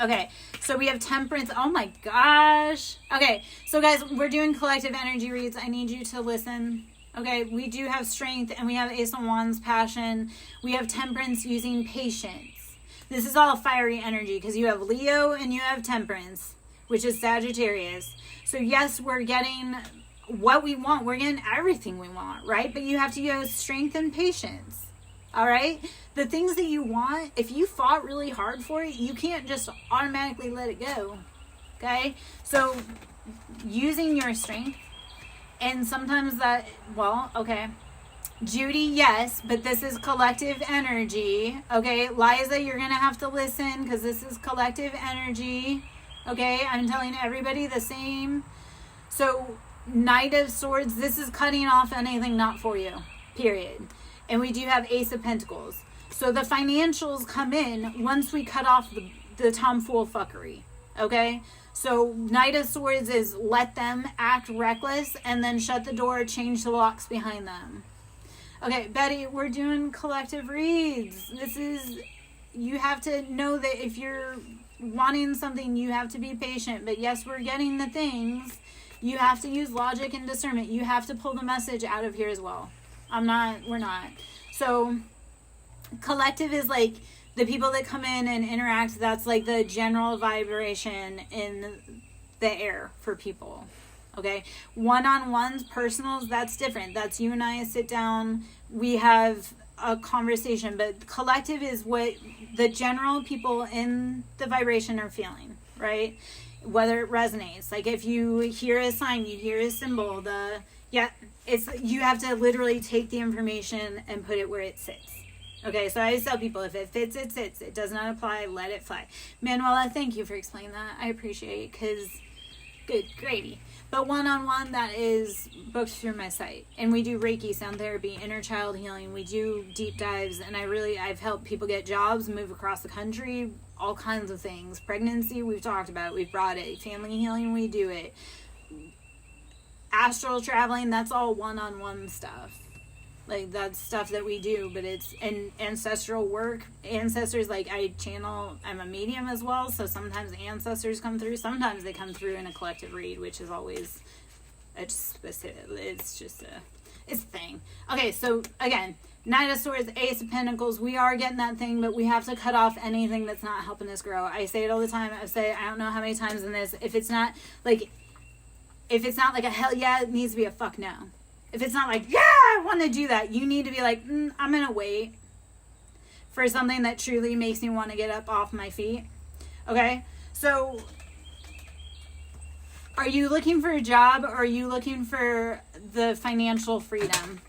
Okay, so we have temperance. Oh my gosh. Okay, so guys, we're doing collective energy reads. I need you to listen. Okay, we do have strength, and we have Ace of Wands, passion. We have temperance, using patience. This is all fiery energy because you have Leo and you have Temperance, which is Sagittarius. So yes, we're getting what we want. We're getting everything we want, right? But you have to use strength and patience. All right? The things that you want, if you fought really hard for it, you can't just automatically let it go. Okay? So using your strength, and sometimes that, well, okay. Judy, yes, but this is collective energy. Okay? Liza, you're going to have to listen because this is collective energy. Okay? I'm telling everybody the same. So, Knight of Swords, this is cutting off anything not for you. Period. And we do have Ace of Pentacles. So the financials come in once we cut off the tomfool fuckery. Okay? So Knight of Swords is let them act reckless and then shut the door, change the locks behind them. Okay, Betty, we're doing collective reads. This is, you have to know that if you're wanting something, you have to be patient. But yes, we're getting the things. You have to use logic and discernment. You have to pull the message out of here as well. We're not. So collective is like the people that come in and interact. That's like the general vibration in the air for people. Okay. One-on-ones, personals, that's different. That's you and I sit down. We have a conversation, but collective is what the general people in the vibration are feeling, right? Whether it resonates. Like if you hear a sign, you hear a symbol, you have to literally take the information and put it where it sits. Okay, so I always tell people, if it fits, it sits. It does not apply, let it fly. Manuela, thank you for explaining that. I appreciate it, because good gravy. But one-on-one, that is booked through my site. And we do Reiki, sound therapy, inner child healing. We do deep dives, and I've helped people get jobs, move across the country, all kinds of things. Pregnancy, we've talked about, we've brought it. Family healing, we do it. Astral traveling, that's all one-on-one stuff. Like, that's stuff that we do, but it's ancestral work. Ancestors, like, I'm a medium as well, so sometimes ancestors come through. Sometimes they come through in a collective read, which is always it's a thing. Okay, so, again, Knight of Swords, Ace of Pentacles, we are getting that thing, but we have to cut off anything that's not helping us grow. I say it all the time. I don't know how many times in this, if it's not like a hell yeah, it needs to be a fuck no. If it's not like, yeah, I want to do that, you need to be like, I'm going to wait for something that truly makes me want to get up off my feet. Okay? So, are you looking for a job, or are you looking for the financial freedom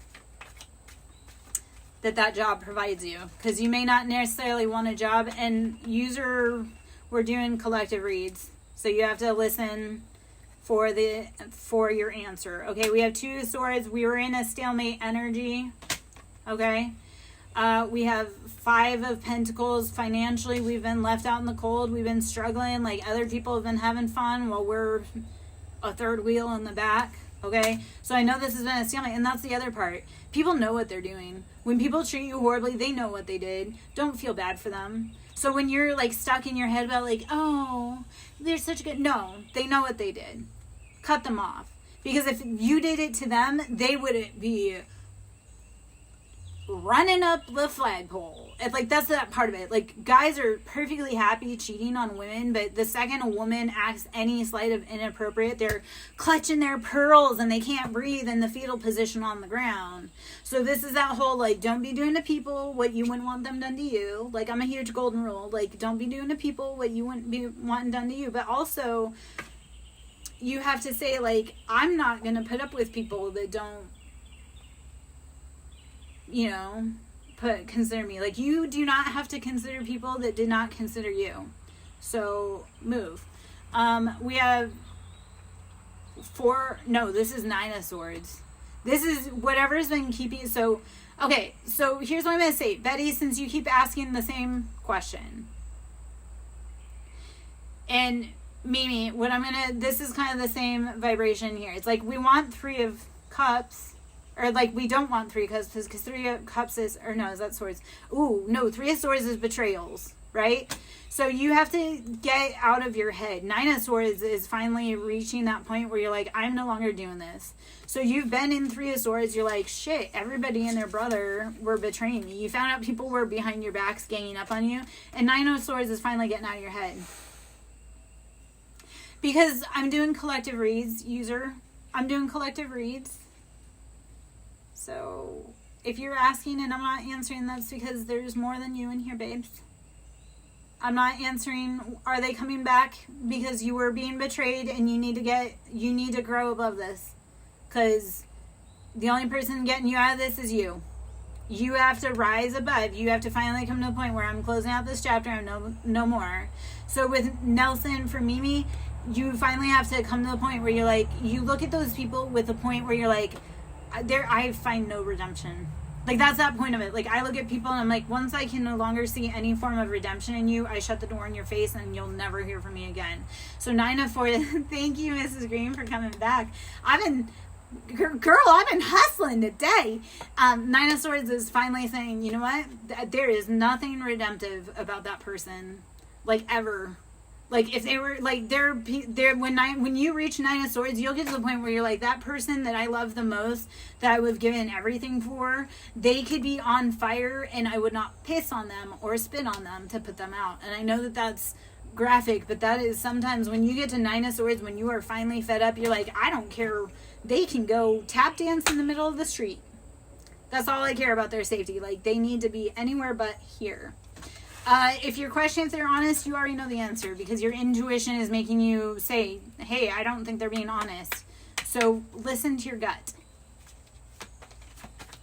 that job provides you? Because you may not necessarily want a job. And we're doing collective reads, so you have to listen for your answer. Okay, we have Two of Swords. We were in a stalemate energy. Okay, we have Five of Pentacles. Financially, we've been left out in the cold. We've been struggling. Like, other people have been having fun while we're a third wheel in the back. Okay, so I know this has been a stalemate, and that's the other part. People know what they're doing. When people treat you horribly, they know what they did. Don't feel bad for them. So when you're like stuck in your head about like, oh, they're such good, no, they know what they did. Cut them off. Because if you did it to them, they wouldn't be running up the flagpole. It's like, that's that part of it. Like, guys are perfectly happy cheating on women, but the second a woman acts any slight of inappropriate, they're clutching their pearls and they can't breathe in the fetal position on the ground. So this is that whole, like, don't be doing to people what you wouldn't want them done to you. Like, I'm a huge golden rule. Like, don't be doing to people what you wouldn't be wanting done to you. But also, you have to say, like, I'm not going to put up with people that don't, you know, consider me. Like, you do not have to consider people that did not consider you. So, move. We have this is Nine of Swords. This is whatever's been keeping, so, okay, so here's what I'm going to say. Betty, since you keep asking the same question. And Mimi, this is kind of the same vibration here. It's like, we want Three of Cups, or like, we don't want Three of Cups, because Three of Cups is that Swords? Ooh, no, Three of Swords is betrayals, right? So you have to get out of your head. Nine of Swords is finally reaching that point where you're like, I'm no longer doing this. So you've been in Three of Swords. You're like, shit, everybody and their brother were betraying me. You found out people were behind your backs, ganging up on you. And Nine of Swords is finally getting out of your head. Because I'm doing collective reads, user. I'm doing collective reads. So if you're asking and I'm not answering, that's because there's more than you in here, babes. I'm not answering, are they coming back because you were being betrayed and you need to grow above this. Because the only person getting you out of this is you. You have to rise above. You have to finally come to the point where I'm closing out this chapter and no more. So with Nelson, for Mimi, you finally have to come to the point where you're like, you look at those people with the point where you're like, I find no redemption. Like, that's that point of it. Like, I look at people and I'm like, once I can no longer see any form of redemption in you, I shut the door in your face and you'll never hear from me again. So 9 of 4, thank you, Mrs. Green, for coming back. I've been hustling today. 9 of Swords is finally saying, you know what? There is nothing redemptive about that person. Like, ever. Like, if they were, like, when you reach 9 of Swords, you'll get to the point where you're like, that person that I love the most, that I would have given everything for, they could be on fire and I would not piss on them or spit on them to put them out. And I know that that's graphic, but that is sometimes when you get to 9 of Swords, when you are finally fed up, you're like, I don't care. They can go tap dance in the middle of the street. That's all I care about, their safety. Like, they need to be anywhere but here. If your question, if they're honest, you already know the answer because your intuition is making you say, hey, I don't think they're being honest. So listen to your gut.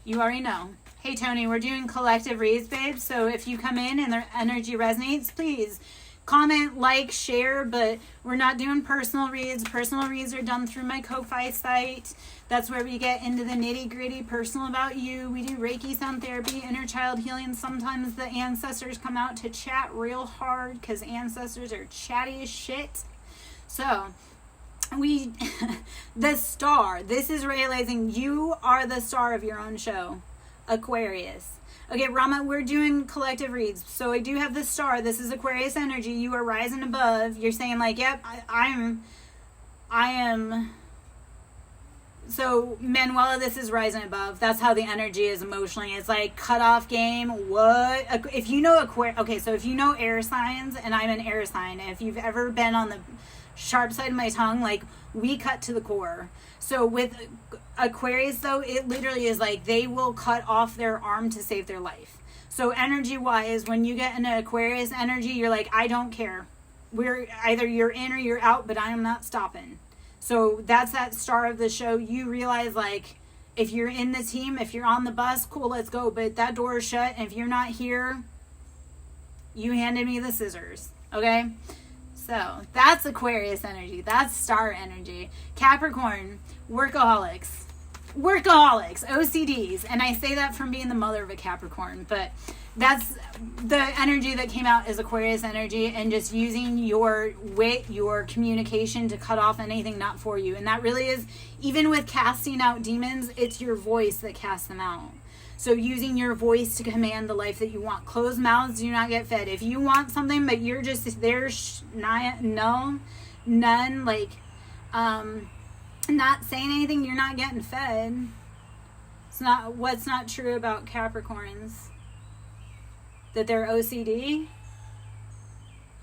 You already know. Hey, Tony, we're doing collective reads, babe. So if you come in and their energy resonates, please comment, like, share, but we're not doing personal reads. Personal reads are done through my Ko-Fi site. That's where we get into the nitty-gritty, personal about you. We do Reiki, sound therapy, inner child healing. Sometimes the ancestors come out to chat real hard because ancestors are chatty as shit. So, the star, this is realizing you are the star of your own show, Aquarius. Okay, Rama, we're doing collective reads. So I do have the star. This is Aquarius energy. You are rising above. You're saying like, yep, I am. So Manuela, this is rising above. That's how the energy is emotionally. It's like cutoff game. What? If you know Aquarius, okay, so if you know air signs, and I'm an air sign, if you've ever been on the sharp side of my tongue, like we cut to the core. So with Aquarius though, it literally is like they will cut off their arm to save their life. So energy wise, when you get into Aquarius energy, you're like, I don't care. We're either you're in or you're out, but I am not stopping. So that's that star of the show. You realize like, if you're in the team, if you're on the bus, cool, let's go. But that door is shut. And if you're not here, you handed me the scissors. Okay. So that's Aquarius energy. That's star energy. Capricorn, workaholics, OCDs. And I say that from being the mother of a Capricorn, but that's the energy that came out is Aquarius energy and just using your wit, your communication to cut off anything not for you. And that really is, even with casting out demons, it's your voice that casts them out. So using your voice to command the life that you want. Closed mouths do not get fed. If you want something, but you're just there, none, like, not saying anything, you're not getting fed. It's not, what's not true about Capricorns? That they're OCD?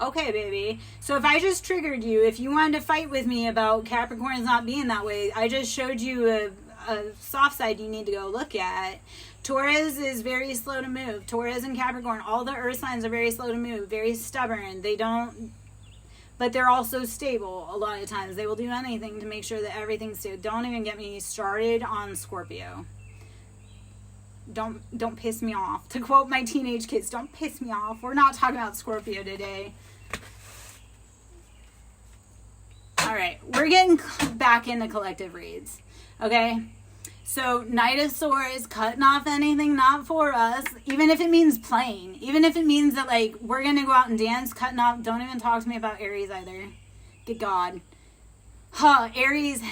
Okay, baby. So if I just triggered you, if you wanted to fight with me about Capricorns not being that way, I just showed you a soft side you need to go look at. Taurus is very slow to move. Taurus and Capricorn, all the earth signs are very slow to move, very stubborn. They don't, but they're also stable a lot of times. They will do anything to make sure that everything's stable. Don't even get me started on Scorpio. Don't piss me off. To quote my teenage kids, don't piss me off. We're not talking about Scorpio today. All right, we're getting back into collective reads. Okay? So, Knight of Swords, cutting off anything not for us, even if it means playing. Even if it means that, like, we're going to go out and dance, cutting off. Don't even talk to me about Aries either. Good God. Aries.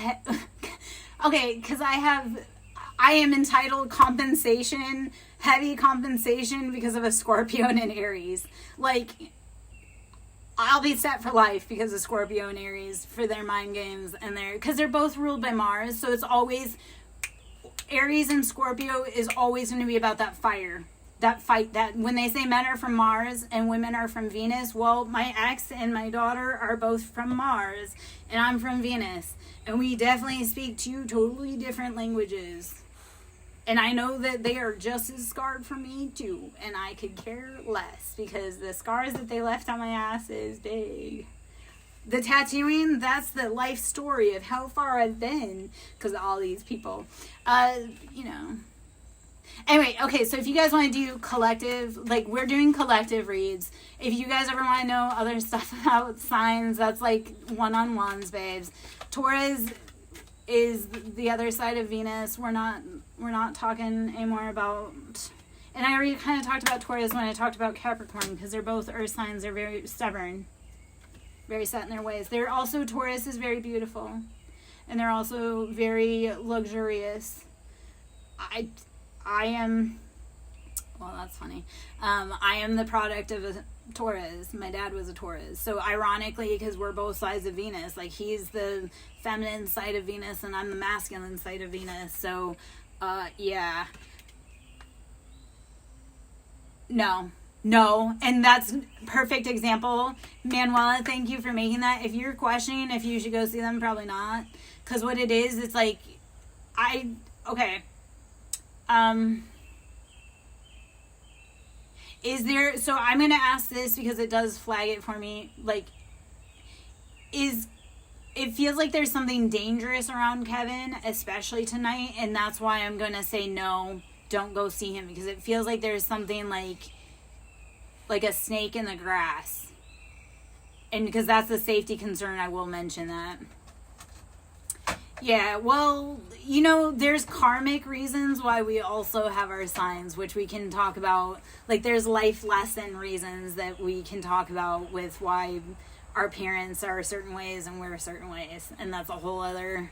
Okay, because I I am entitled compensation, heavy compensation, because of a Scorpio and an Aries. Like, I'll be set for life because of Scorpio and Aries for their mind games and because they're both ruled by Mars. So it's always, Aries and Scorpio is always going to be about that fire, that fight. That when they say men are from Mars and women are from Venus, well, my ex and my daughter are both from Mars and I'm from Venus. And we definitely speak two totally different languages. And I know that they are just as scarred for me too. And I could care less because the scars that they left on my ass is big. The tattooing, that's the life story of how far I've been because of all these people. You know. Anyway, okay, so if you guys want to do collective, like we're doing collective reads. If you guys ever want to know other stuff about signs, that's like one-on-ones, babes. Taurus is the other side of Venus. We're not talking anymore about, and I already kind of talked about Taurus when I talked about Capricorn because they're both earth signs. They're very stubborn, very set in their ways. They're also, Taurus is very beautiful and they're also very luxurious. I am, well, that's funny. I am the product of a Taurus. My dad was a Taurus. So ironically, because we're both sides of Venus, like he's the feminine side of Venus and I'm the masculine side of Venus. So, yeah. No. And that's perfect example. Manuela, thank you for making that. If you're questioning if you should go see them, probably not. Because what it is, it's like, okay. Is there, so I'm going to ask this because it does flag it for me, like, it feels like there's something dangerous around Kevin, especially tonight, and that's why I'm going to say no, don't go see him, because it feels like there's something like a snake in the grass, and because that's a safety concern, I will mention that. Yeah, well, you know, there's karmic reasons why we also have our signs, which we can talk about. Like, there's life lesson reasons that we can talk about with why our parents are certain ways and we're certain ways. And that's a whole other.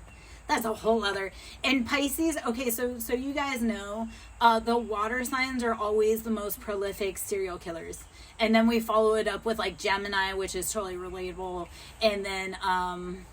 And Pisces, okay, so you guys know, the water signs are always the most prolific serial killers. And then we follow it up with, like, Gemini, which is totally relatable. And then,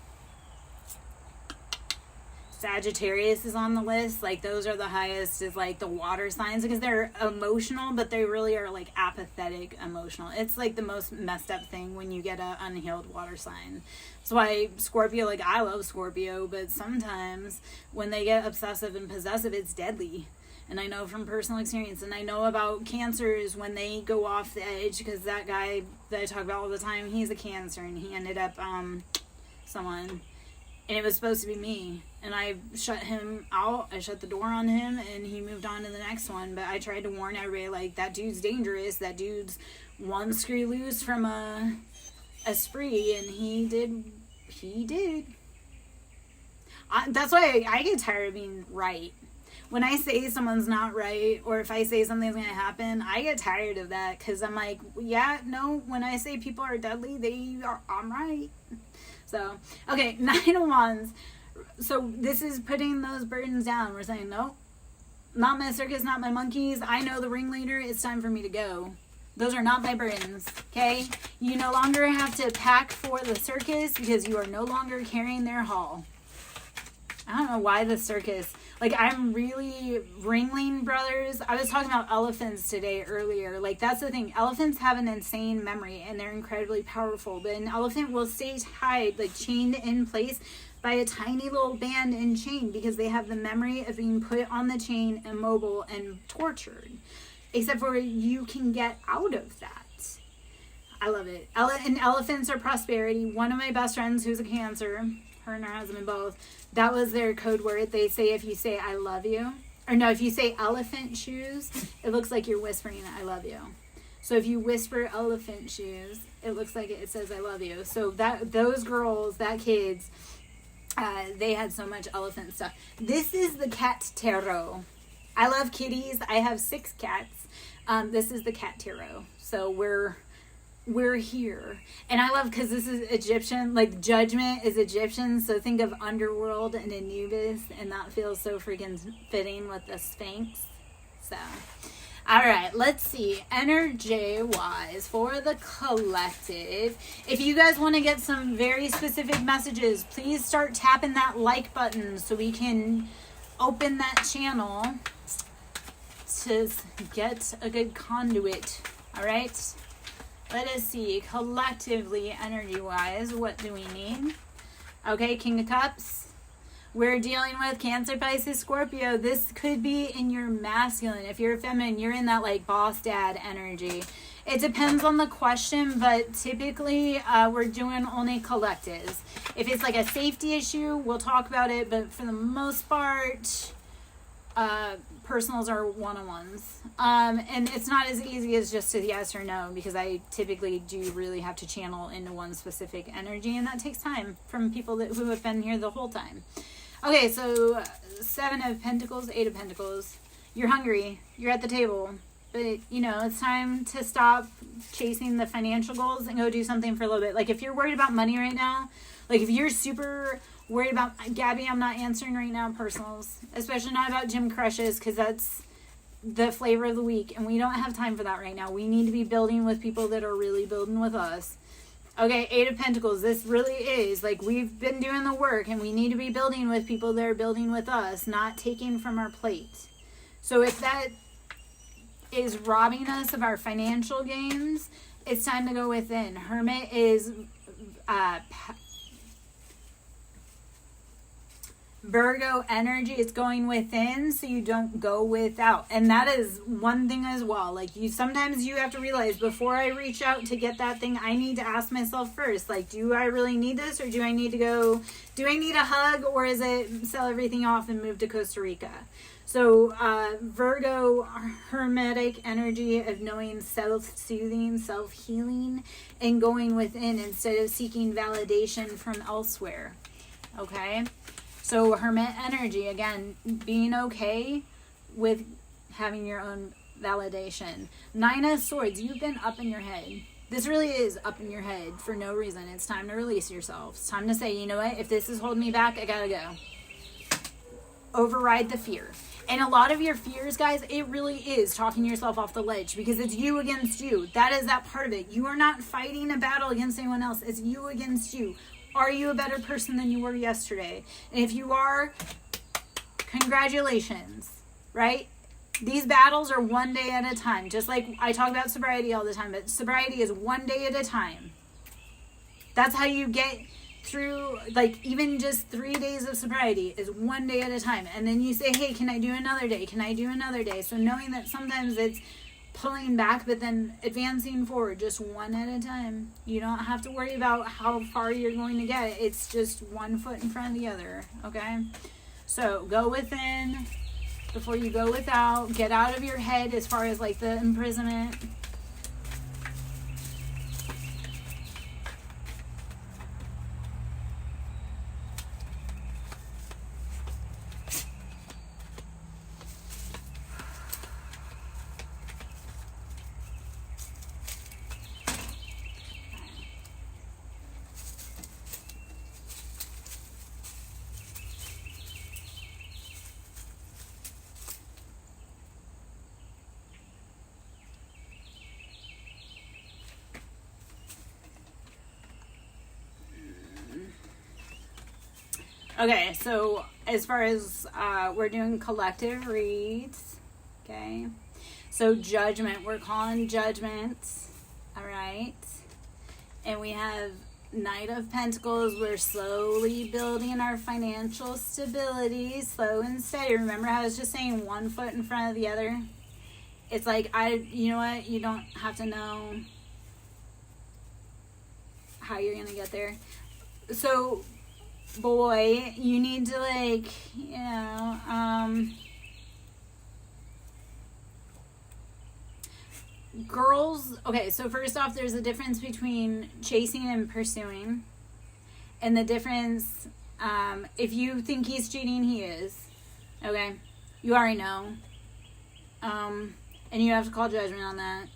Sagittarius is on the list. Like, those are the highest, is like the water signs, because they're emotional, but they really are like apathetic emotional. It's like the most messed up thing when you get an unhealed water sign. That's why Scorpio, like, I love Scorpio, but sometimes when they get obsessive and possessive, it's deadly. And I know from personal experience, and I know about Cancers when they go off the edge, because that guy that I talk about all the time, he's a Cancer, and he ended up someone, and it was supposed to be me. And I shut him out. I shut the door on him, and he moved on to the next one. But I tried to warn everybody, like, that dude's dangerous. That dude's one screw loose from a spree, and he did. That's why I get tired of being right. When I say someone's not right, or if I say something's going to happen, I get tired of that. Because I'm like, yeah, no, when I say people are deadly, I'm right. So, okay, 9 of Wands. So this is putting those burdens down. We're saying, nope, not my circus, not my monkeys. I know the ringleader. It's time for me to go. Those are not my burdens, okay? You no longer have to pack for the circus because you are no longer carrying their haul. I don't know why the circus. Like, I'm really Ringling Brothers. I was talking about elephants today earlier. Like, that's the thing. Elephants have an insane memory, and they're incredibly powerful. But an elephant will stay tied, like, chained in place by a tiny little band and chain, because they have the memory of being put on the chain, immobile, and tortured. Except for you can get out of that. I love it. And elephants are prosperity. One of my best friends who's a Cancer, her and her husband both, that was their code word. They say, if you say I love you, or no, if you say elephant shoes, it looks like you're whispering I love you. So if you whisper elephant shoes, it looks like it says I love you. So those girls, kids, they had so much elephant stuff. This is the cat tarot. I love kitties. I have 6 cats. This is the cat tarot. So we're we're here. And I love, because this is Egyptian, like judgment is Egyptian, so think of underworld and Anubis, and that feels so freaking fitting with the Sphinx. So all right, let's see, energy wise for the collective. If you guys want to get some very specific messages, please start tapping that like button so we can open that channel to get a good conduit. All right, let us see, collectively, energy wise, what do we need? Okay, King of Cups. We're dealing with Cancer, Pisces, Scorpio. This could be in your masculine. If you're feminine, you're in that like boss dad energy. It depends on the question, but typically we're doing only collectives. If it's like a safety issue, we'll talk about it, but for the most part, personals are one-on-ones. And it's not as easy as just a yes or no, because I typically do really have to channel into one specific energy, and that takes time from people who have been here the whole time. Okay, so 7 of Pentacles, 8 of Pentacles. You're hungry. You're at the table. But, you know, it's time to stop chasing the financial goals and go do something for a little bit. Like, if you're worried about money right now, like, if you're super worried about, Gabby, I'm not answering right now, personals. Especially not about gym crushes, because that's the flavor of the week. And we don't have time for that right now. We need to be building with people that are really building with us. Okay, 8 of Pentacles. This really is, like, we've been doing the work, and we need to be building with people that are building with us, not taking from our plate. So if that is robbing us of our financial gains, it's time to go within. Hermit is Virgo energy. It's going within so you don't go without. And that is one thing as well. Like, sometimes you have to realize, before I reach out to get that thing, I need to ask myself first, like, do I really need this, or do I need a hug, or is it sell everything off and move to Costa Rica? So Virgo, hermetic energy of knowing self-soothing, self-healing, and going within instead of seeking validation from elsewhere. Okay? So hermit energy, again, being okay with having your own validation. 9 of Swords, you've been up in your head. This really is up in your head for no reason. It's time to release yourself. It's time to say, you know what? If this is holding me back, I gotta go. Override the fear. And a lot of your fears, guys, it really is talking yourself off the ledge, because it's you against you. That is that part of it. You are not fighting a battle against anyone else. It's you against you. Are you a better person than you were yesterday? And if you are, congratulations, right? These battles are one day at a time. Just like I talk about sobriety all the time, but sobriety is one day at a time. That's how you get through, like, even just 3 days of sobriety is one day at a time. And then you say, hey, can I do another day? Can I do another day? So knowing that sometimes it's pulling back, but then advancing forward, just one at a time. You don't have to worry about how far you're going to get. It's just one foot in front of the other, okay? So go within before you go without. Get out of your head as far as like the imprisonment. Okay, so as far as we're doing collective reads, okay, so judgment, we're calling judgment, all right, and we have Knight of Pentacles. We're slowly building our financial stability, slow and steady. Remember how I was just saying one foot in front of the other? It's like, you know what, you don't have to know how you're gonna get there. So boy, you need to, like, you know, girls, okay, so first off, there's a difference between chasing and pursuing, and the difference, if you think he's cheating, he is, okay, you already know, and you have to call judgment on that.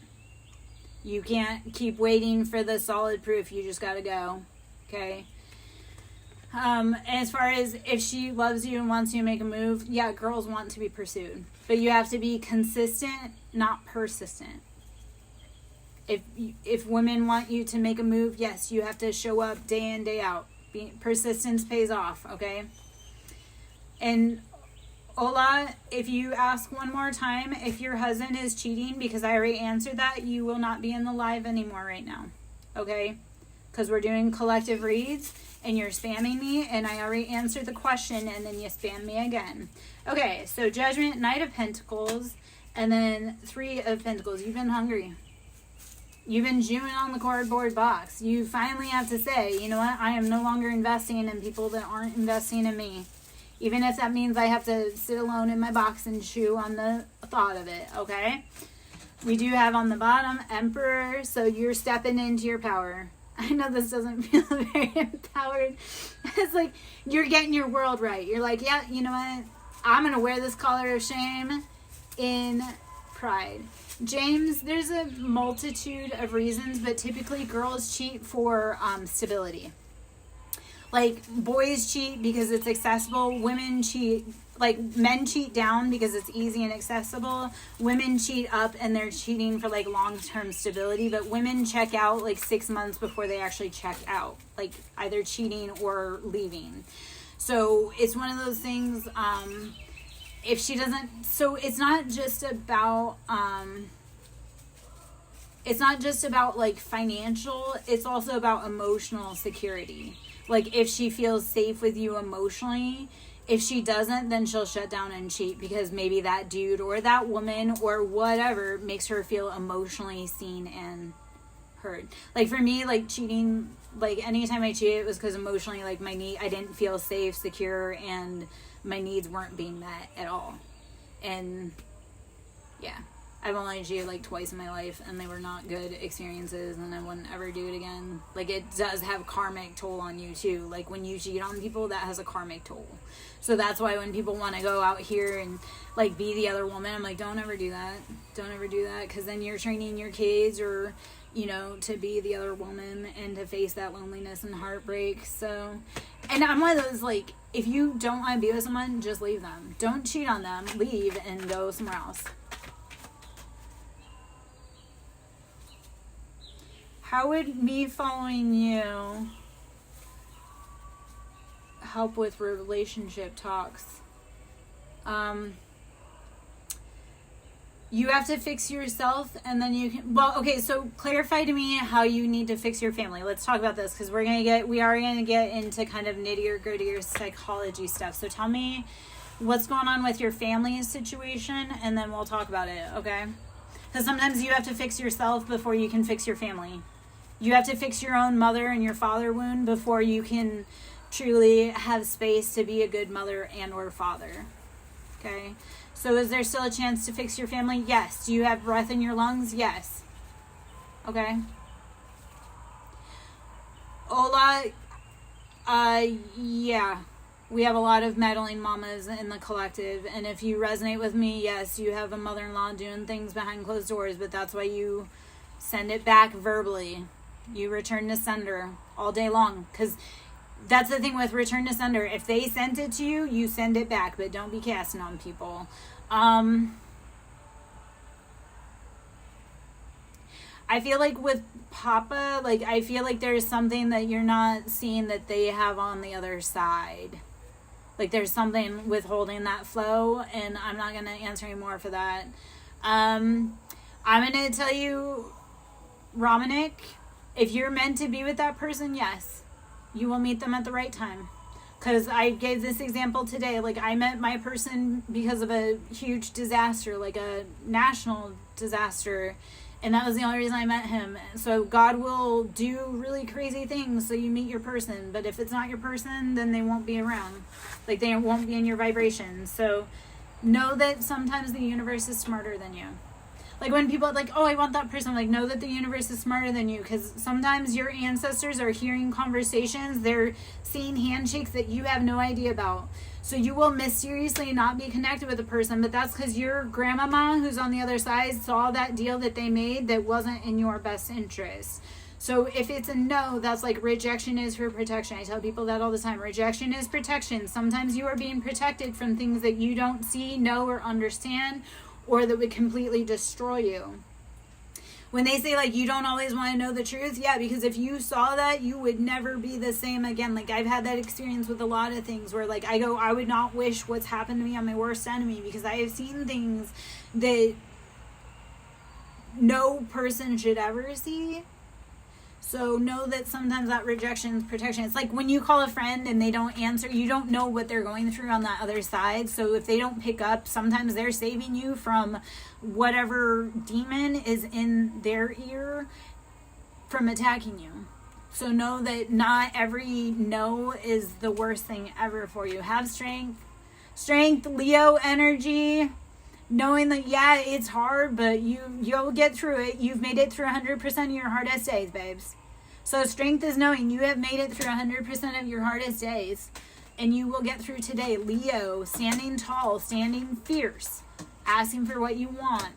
You can't keep waiting for the solid proof. You just got to go. Okay? As far as if she loves you and wants you to make a move, yeah, girls want to be pursued. But you have to be consistent, not persistent. If women want you to make a move, yes, you have to show up day in, day out. Persistence pays off, okay? And Ola, if you ask one more time if your husband is cheating, because I already answered that, you will not be in the live anymore right now, okay? Because we're doing collective reads, and you're spamming me, and I already answered the question, and then you spam me again. Okay, so Judgment, Knight of Pentacles, and then Three of Pentacles. You've been hungry. You've been chewing on the cardboard box. You finally have to say, you know what? I am no longer investing in people that aren't investing in me. Even if that means I have to sit alone in my box and chew on the thought of it, okay? We do have on the bottom, Emperor, so you're stepping into your power. I know this doesn't feel very empowered. It's like you're getting your world right. You're like, yeah, you know what? I'm going to wear this collar of shame in pride. James, there's a multitude of reasons, but typically girls cheat for stability. Like, boys cheat because it's accessible. Women cheat, like, men cheat down because it's easy and accessible. Women cheat up and they're cheating for, like, long-term stability. But women check out, like, 6 months before they actually check out. Like, either cheating or leaving. So, it's one of those things, if she doesn't, so it's not just about like financial, it's also about emotional security. Like if she feels safe with you emotionally, if she doesn't, then she'll shut down and cheat because maybe that dude or that woman or whatever makes her feel emotionally seen and heard. Like for me, like cheating, like anytime I cheated, it was because emotionally, like I didn't feel safe, secure, and my needs weren't being met at all. And yeah, I've only cheated like twice in my life and they were not good experiences and I wouldn't ever do it again. Like it does have karmic toll on you too. Like when you cheat on people, that has a karmic toll. So that's why when people want to go out here and like be the other woman, I'm like, don't ever do that. Don't ever do that, because then you're training your kids or, you know, to be the other woman and to face that loneliness and heartbreak. So, and I'm one of those, like, if you don't want to be with someone, just leave them. Don't cheat on them. Leave and go somewhere else. How would me following you help with relationship talks? You have to fix yourself and then you can, well, okay, so clarify to me how you need to fix your family. Let's talk about this because we are going to get into kind of nittier grittier psychology stuff. So tell me what's going on with your family situation and then we'll talk about it, okay? Because sometimes you have to fix yourself before you can fix your family. You have to fix your own mother and your father wound before you can truly have space to be a good mother and or father, okay? So is there still a chance to fix your family? Yes. Do you have breath in your lungs? Yes. Okay. Ola, yeah. We have a lot of meddling mamas in the collective. And if you resonate with me, yes, you have a mother-in-law doing things behind closed doors. But that's why you send it back verbally. You return to sender all day long. Because that's the thing with return to sender. If they sent it to you, you send it back. But don't be casting on people. I feel like with Papa, like I feel like there's something that you're not seeing that they have on the other side. Like there's something withholding that flow, and I'm not going to answer any more for that. I'm going to tell you, Romanic, if you're meant to be with that person, yes, you will meet them at the right time. Because I gave this example today. Like, I met my person because of a huge disaster, like a national disaster. And that was the only reason I met him. So God will do really crazy things so you meet your person. But if it's not your person, then they won't be around. Like, they won't be in your vibration. So know that sometimes the universe is smarter than you. Like when people are like, oh, I want that person. I'm like, know that the universe is smarter than you. Because sometimes your ancestors are hearing conversations. They're seeing handshakes that you have no idea about. So you will mysteriously not be connected with a person, but that's because your grandmama who's on the other side saw that deal that they made that wasn't in your best interest. So if it's a no, that's like rejection is for protection. I tell people that all the time. Rejection is protection. Sometimes you are being protected from things that you don't see, know, or understand, or that would completely destroy you. When they say, like, you don't always want to know the truth, yeah, because if you saw that, you would never be the same again. Like, I've had that experience with a lot of things where, like, I would not wish what's happened to me on my worst enemy, because I have seen things that no person should ever see. So know that sometimes that rejection is protection. It's like when you call a friend and they don't answer, you don't know what they're going through on that other side. So if they don't pick up, sometimes they're saving you from whatever demon is in their ear from attacking you. So know that not every no is the worst thing ever for you. Have strength, Leo energy. Knowing that, yeah, it's hard, but you'll get through it. You've made it through 100% of your hardest days, babes. So strength is knowing you have made it through 100% of your hardest days. And you will get through today. Leo, standing tall, standing fierce, asking for what you want.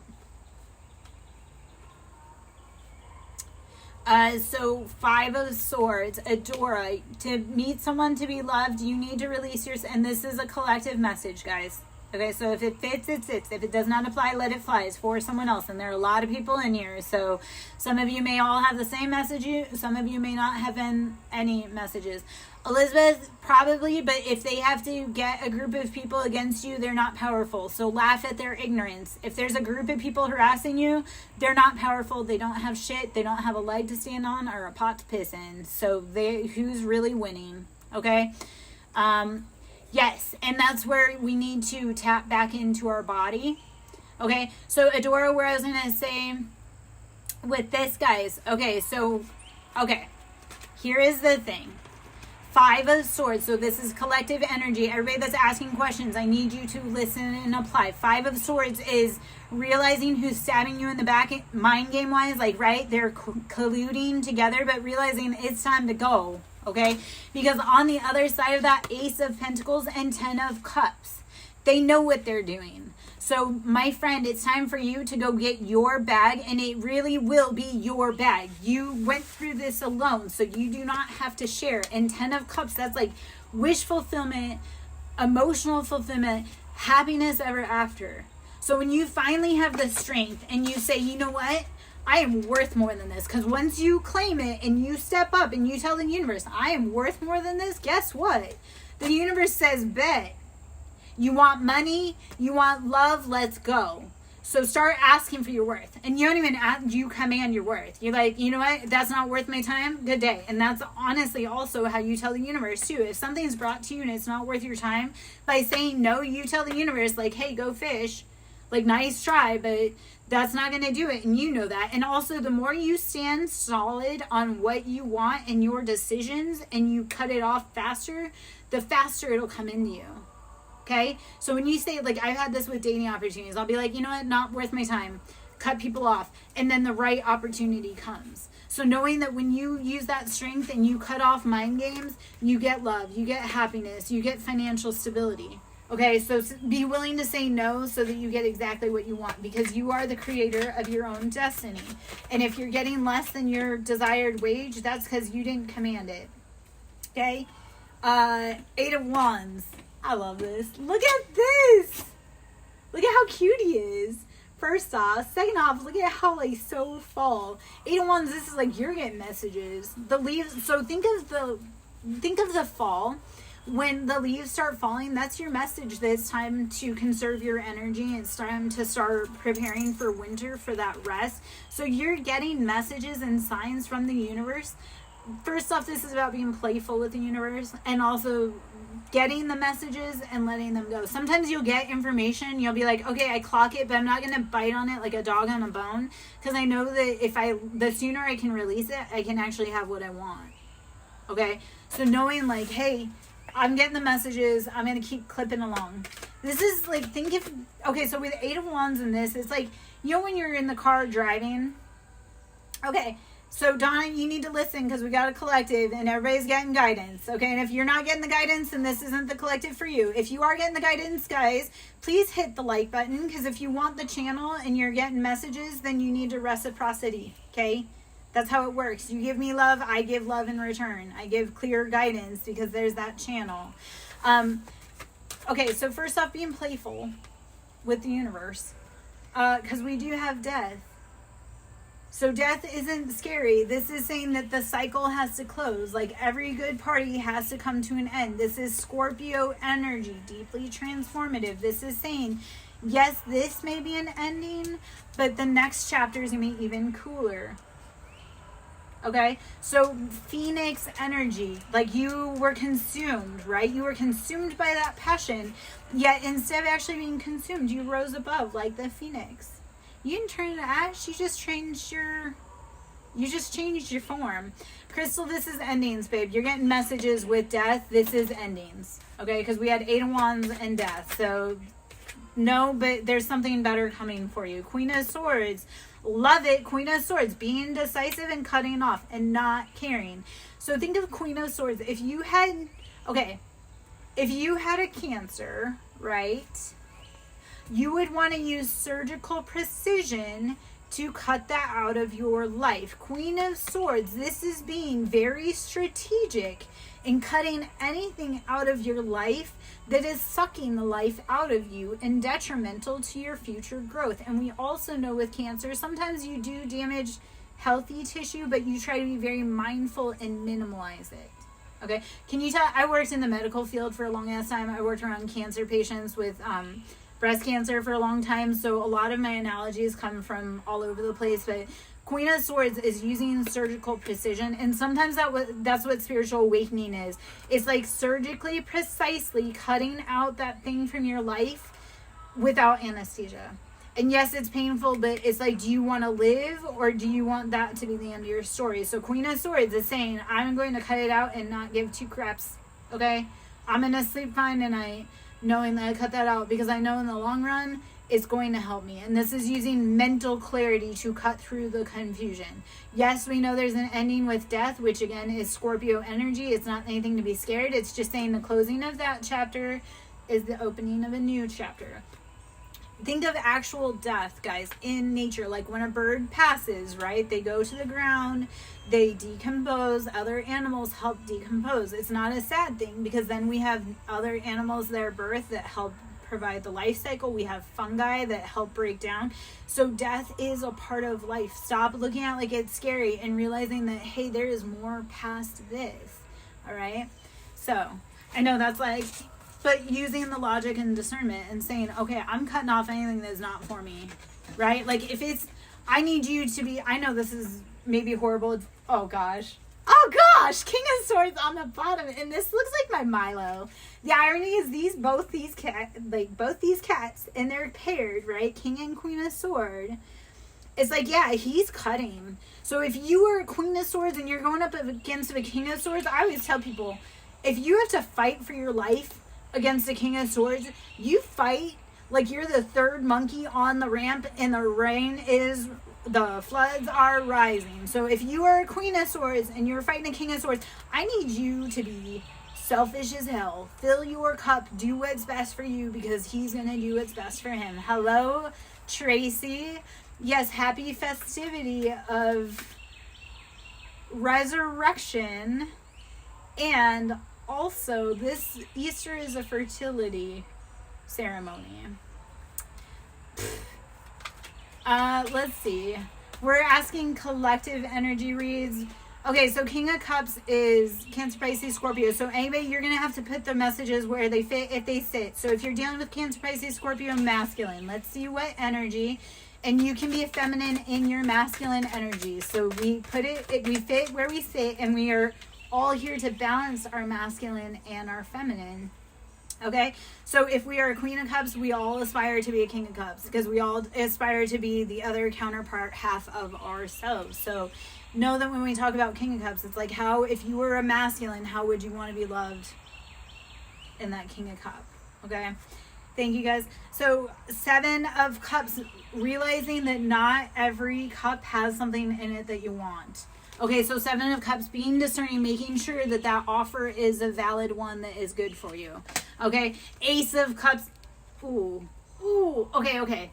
So 5 of Swords, Adora. To meet someone, to be loved, you need to release yourself. And this is a collective message, guys. Okay, so if it fits, it fits. If it does not apply, let it fly. It's for someone else. And there are a lot of people in here. So some of you may all have the same message. Some of you may not have any messages. Elizabeth, probably. But if they have to get a group of people against you, they're not powerful. So laugh at their ignorance. If there's a group of people harassing you, they're not powerful. They don't have shit. They don't have a leg to stand on or a pot to piss in. So who's really winning? Okay? Yes, and that's where we need to tap back into our body. Okay, so Adora, where I was going to say with this, guys. Okay, here is the thing. 5 of Swords, so this is collective energy. Everybody that's asking questions, I need you to listen and apply. 5 of Swords is realizing who's stabbing you in the back, mind game wise, like, right? They're colluding together, but realizing it's time to go. Okay, because on the other side of that, Ace of Pentacles and 10 of Cups, they know what they're doing. So my friend, it's time for you to go get your bag, and it really will be your bag. You went through this alone, so you do not have to share. And 10 of Cups, that's like wish fulfillment, emotional fulfillment, happiness ever after. So when you finally have the strength and you say, you know what? I am worth more than this. Because once you claim it and you step up and you tell the universe, I am worth more than this, guess what? The universe says, bet. You want money, you want love, let's go. So start asking for your worth. And you don't even ask, you command your worth. You're like, you know what? That's not worth my time. Good day. And that's honestly also how you tell the universe too. If something's brought to you and it's not worth your time, by saying no, you tell the universe like, hey, go fish. Like, nice try, but that's not going to do it. And you know that. And also, the more you stand solid on what you want and your decisions and you cut it off faster, the faster it'll come into you. Okay? So when you say, like, I've had this with dating opportunities, I'll be like, you know what? Not worth my time. Cut people off. And then the right opportunity comes. So knowing that when you use that strength and you cut off mind games, you get love, you get happiness, you get financial stability. Okay, so be willing to say no so that you get exactly what you want, because you are the creator of your own destiny. And if you're getting less than your desired wage, that's because you didn't command it. Okay? 8 of Wands. I love this. Look at this. Look at how cute he is. First off. Second off, look at how, like, so fall. 8 of Wands, this is like you're getting messages. The leaves, so think of the fall. When the leaves start falling, that's your message that it's time to conserve your energy. It's time to start preparing for winter, for that rest. So you're getting messages and signs from the universe. First off, this is about being playful with the universe and also getting the messages and letting them go. Sometimes you'll get information, you'll be like, okay, I clock it, but I'm not going to bite on it like a dog on a bone, because I know that the sooner I can release it, I can actually have what I want. Okay? So knowing, like, hey, I'm getting the messages, I'm going to keep clipping along. This is like, okay, so with 8 of Wands in this, it's like, you know when you're in the car driving? Okay, So Donna, you need to listen because we got a collective and everybody's getting guidance. Okay. And if you're not getting the guidance, then this isn't the collective for you. If you are getting the guidance, guys, please hit the like button, because if you want the channel and you're getting messages, then you need a reciprocity. Okay. That's how it works. You give me love, I give love in return. I give clear guidance because there's that channel. Okay. So first off, being playful with the universe, because we do have death. So death isn't scary. This is saying that the cycle has to close. Like every good party has to come to an end. This is Scorpio energy, deeply transformative. This is saying, yes, this may be an ending, but the next chapter is going to be even cooler. Okay? So Phoenix energy, like you were consumed, right? You were consumed by that passion, yet instead of actually being consumed, you rose above like the Phoenix. You didn't turn to ash. You just changed your form. Crystal, this is endings, babe. You're getting messages with death. This is endings. Okay? Because we had 8 of Wands and death. So, no, but there's something better coming for you. Queen of Swords. Love it. Queen of Swords. Being decisive and cutting off and not caring. So, think of Queen of Swords. If you had a Cancer, right? You would want to use surgical precision to cut that out of your life. Queen of Swords, this is being very strategic in cutting anything out of your life that is sucking the life out of you and detrimental to your future growth. And we also know with Cancer, sometimes you do damage healthy tissue, but you try to be very mindful and minimize it. Okay? Can you tell? I worked in the medical field for a long ass time. I worked around cancer patients with breast cancer for a long time, so a lot of my analogies come from all over the place, but Queen of Swords is using surgical precision, and sometimes that's what spiritual awakening is. It's like surgically, precisely cutting out that thing from your life without anesthesia. And yes, it's painful, but it's like, do you want to live, or do you want that to be the end of your story? So Queen of Swords is saying, I'm going to cut it out and not give 2 craps, okay? I'm going to sleep fine tonight, knowing that I cut that out, because I know in the long run it's going to help me. And this is using mental clarity to cut through the confusion. Yes, we know there's an ending with death, which again is Scorpio energy. It's not anything to be scared. It's just saying the closing of that chapter is the opening of a new chapter. Think of actual death, guys, in nature. Like when a bird passes, right? They go to the ground, they decompose, other animals help decompose. It's not a sad thing, because then we have other animals that are birthed that help provide the life cycle. We have fungi that help break down. So death is a part of life. Stop looking at it like it's scary and realizing that, hey, there is more past this. All right? So I know that's like, but using the logic and discernment and saying, okay, I'm cutting off anything that's not for me, right? Like if it's, I need you to be, I know this is maybe horrible. Oh gosh, King of Swords on the bottom. And this looks like my Milo. The irony is both these cats, and they're paired, right? King and Queen of Sword. It's like, yeah, he's cutting. So if you are a Queen of Swords and you're going up against a King of Swords, I always tell people, if you have to fight for your life against the King of Swords, you fight like you're the third monkey on the ramp and the floods are rising. So if you are a Queen of Swords and you're fighting a King of Swords, I need you to be selfish as hell. Fill your cup, do what's best for you, because he's gonna do what's best for him. Hello, Tracy. Yes, happy festivity of resurrection. And also, this Easter is a fertility ceremony. Let's see. We're asking collective energy reads. Okay, so King of Cups is Cancer, Pisces, Scorpio. So anybody, you're going to have to put the messages where they fit if they sit. So if you're dealing with Cancer, Pisces, Scorpio, masculine, let's see what energy. And you can be feminine in your masculine energy. So we fit where we sit, and we are all here to balance our masculine and our feminine. Okay, so if we are a Queen of Cups, we all aspire to be a King of Cups, because we all aspire to be the other counterpart half of ourselves. So know that when we talk about King of Cups, it's like, how, if you were a masculine, how would you want to be loved in that King of Cup? Okay, thank you guys. So 7 of Cups, realizing that not every cup has something in it that you want. Okay, so Seven of Cups, being discerning, making sure that that offer is a valid one that is good for you. Okay, Ace of Cups. Ooh, okay.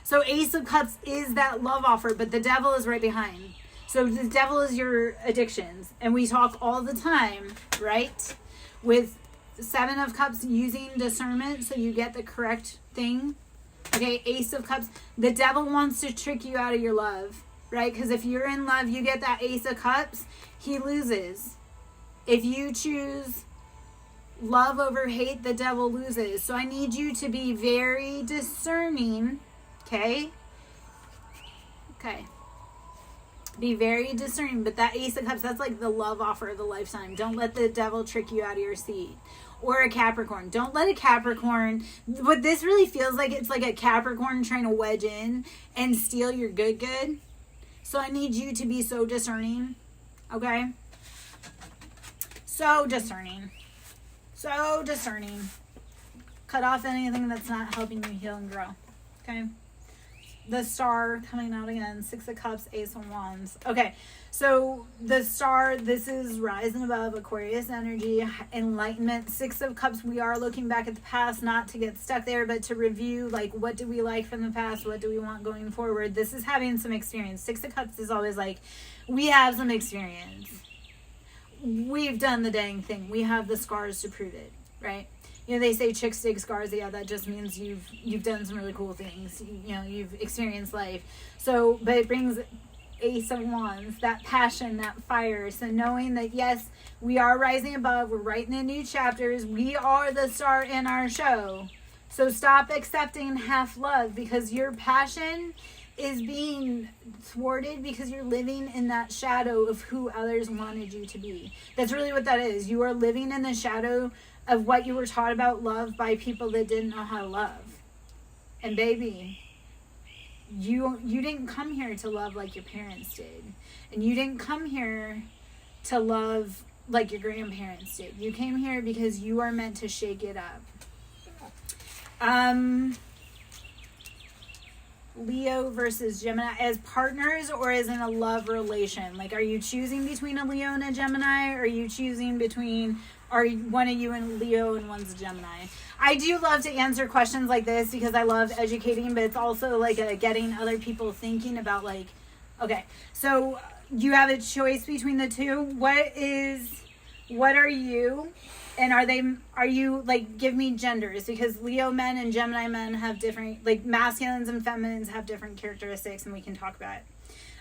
So Ace of Cups is that love offer, but the devil is right behind. So the devil is your addictions. And we talk all the time, right? With Seven of Cups, using discernment so you get the correct thing. Okay, Ace of Cups. The devil wants to trick you out of your love, right? Because if you're in love, you get that Ace of Cups, he loses. If you choose love over hate, the devil loses. So I need you to be very discerning, okay? Okay. Be very discerning. But that Ace of Cups, that's like the love offer of the lifetime. Don't let the devil trick you out of your seat. Or a Capricorn. Don't let a Capricorn... What this really feels like, it's like a Capricorn trying to wedge in and steal your good. So I need you to be so discerning. Okay? So discerning. So discerning. Cut off anything that's not helping you heal and grow. Okay? The Star coming out again. Six of Cups, Ace of Wands. Okay, so the Star, this is rising above, Aquarius energy, enlightenment. Six of Cups, we are looking back at the past, not to get stuck there, but to review, like, what do we like from the past? What do we want going forward? This is having some experience. Six of Cups is always like, we have some experience. We've done the dang thing. We have the scars to prove it, right? You know, they say chicks dig scars. Yeah, that just means you've done some really cool things. You know, you've experienced life. So, but it brings Ace of Wands, that passion, that fire. So knowing that, yes, we are rising above. We're writing the new chapters. We are the star in our show. So stop accepting half love, because your passion is being thwarted because you're living in that shadow of who others wanted you to be. That's really what that is. You are living in the shadow of what you were taught about love by people that didn't know how to love. And baby, you didn't come here to love like your parents did. And you didn't come here to love like your grandparents did. You came here because you are meant to shake it up. Leo versus Gemini, as partners or as in a love relation? Like, are you choosing between a Leo and a Gemini? Or are you choosing between, are one of you in Leo and one's a Gemini? I do love to answer questions like this because I love educating, but it's also like getting other people thinking about, like, okay, so you have a choice between the two. What are you? And are you, like, give me genders, because Leo men and Gemini men have different, like, masculines and feminines have different characteristics, and we can talk about it.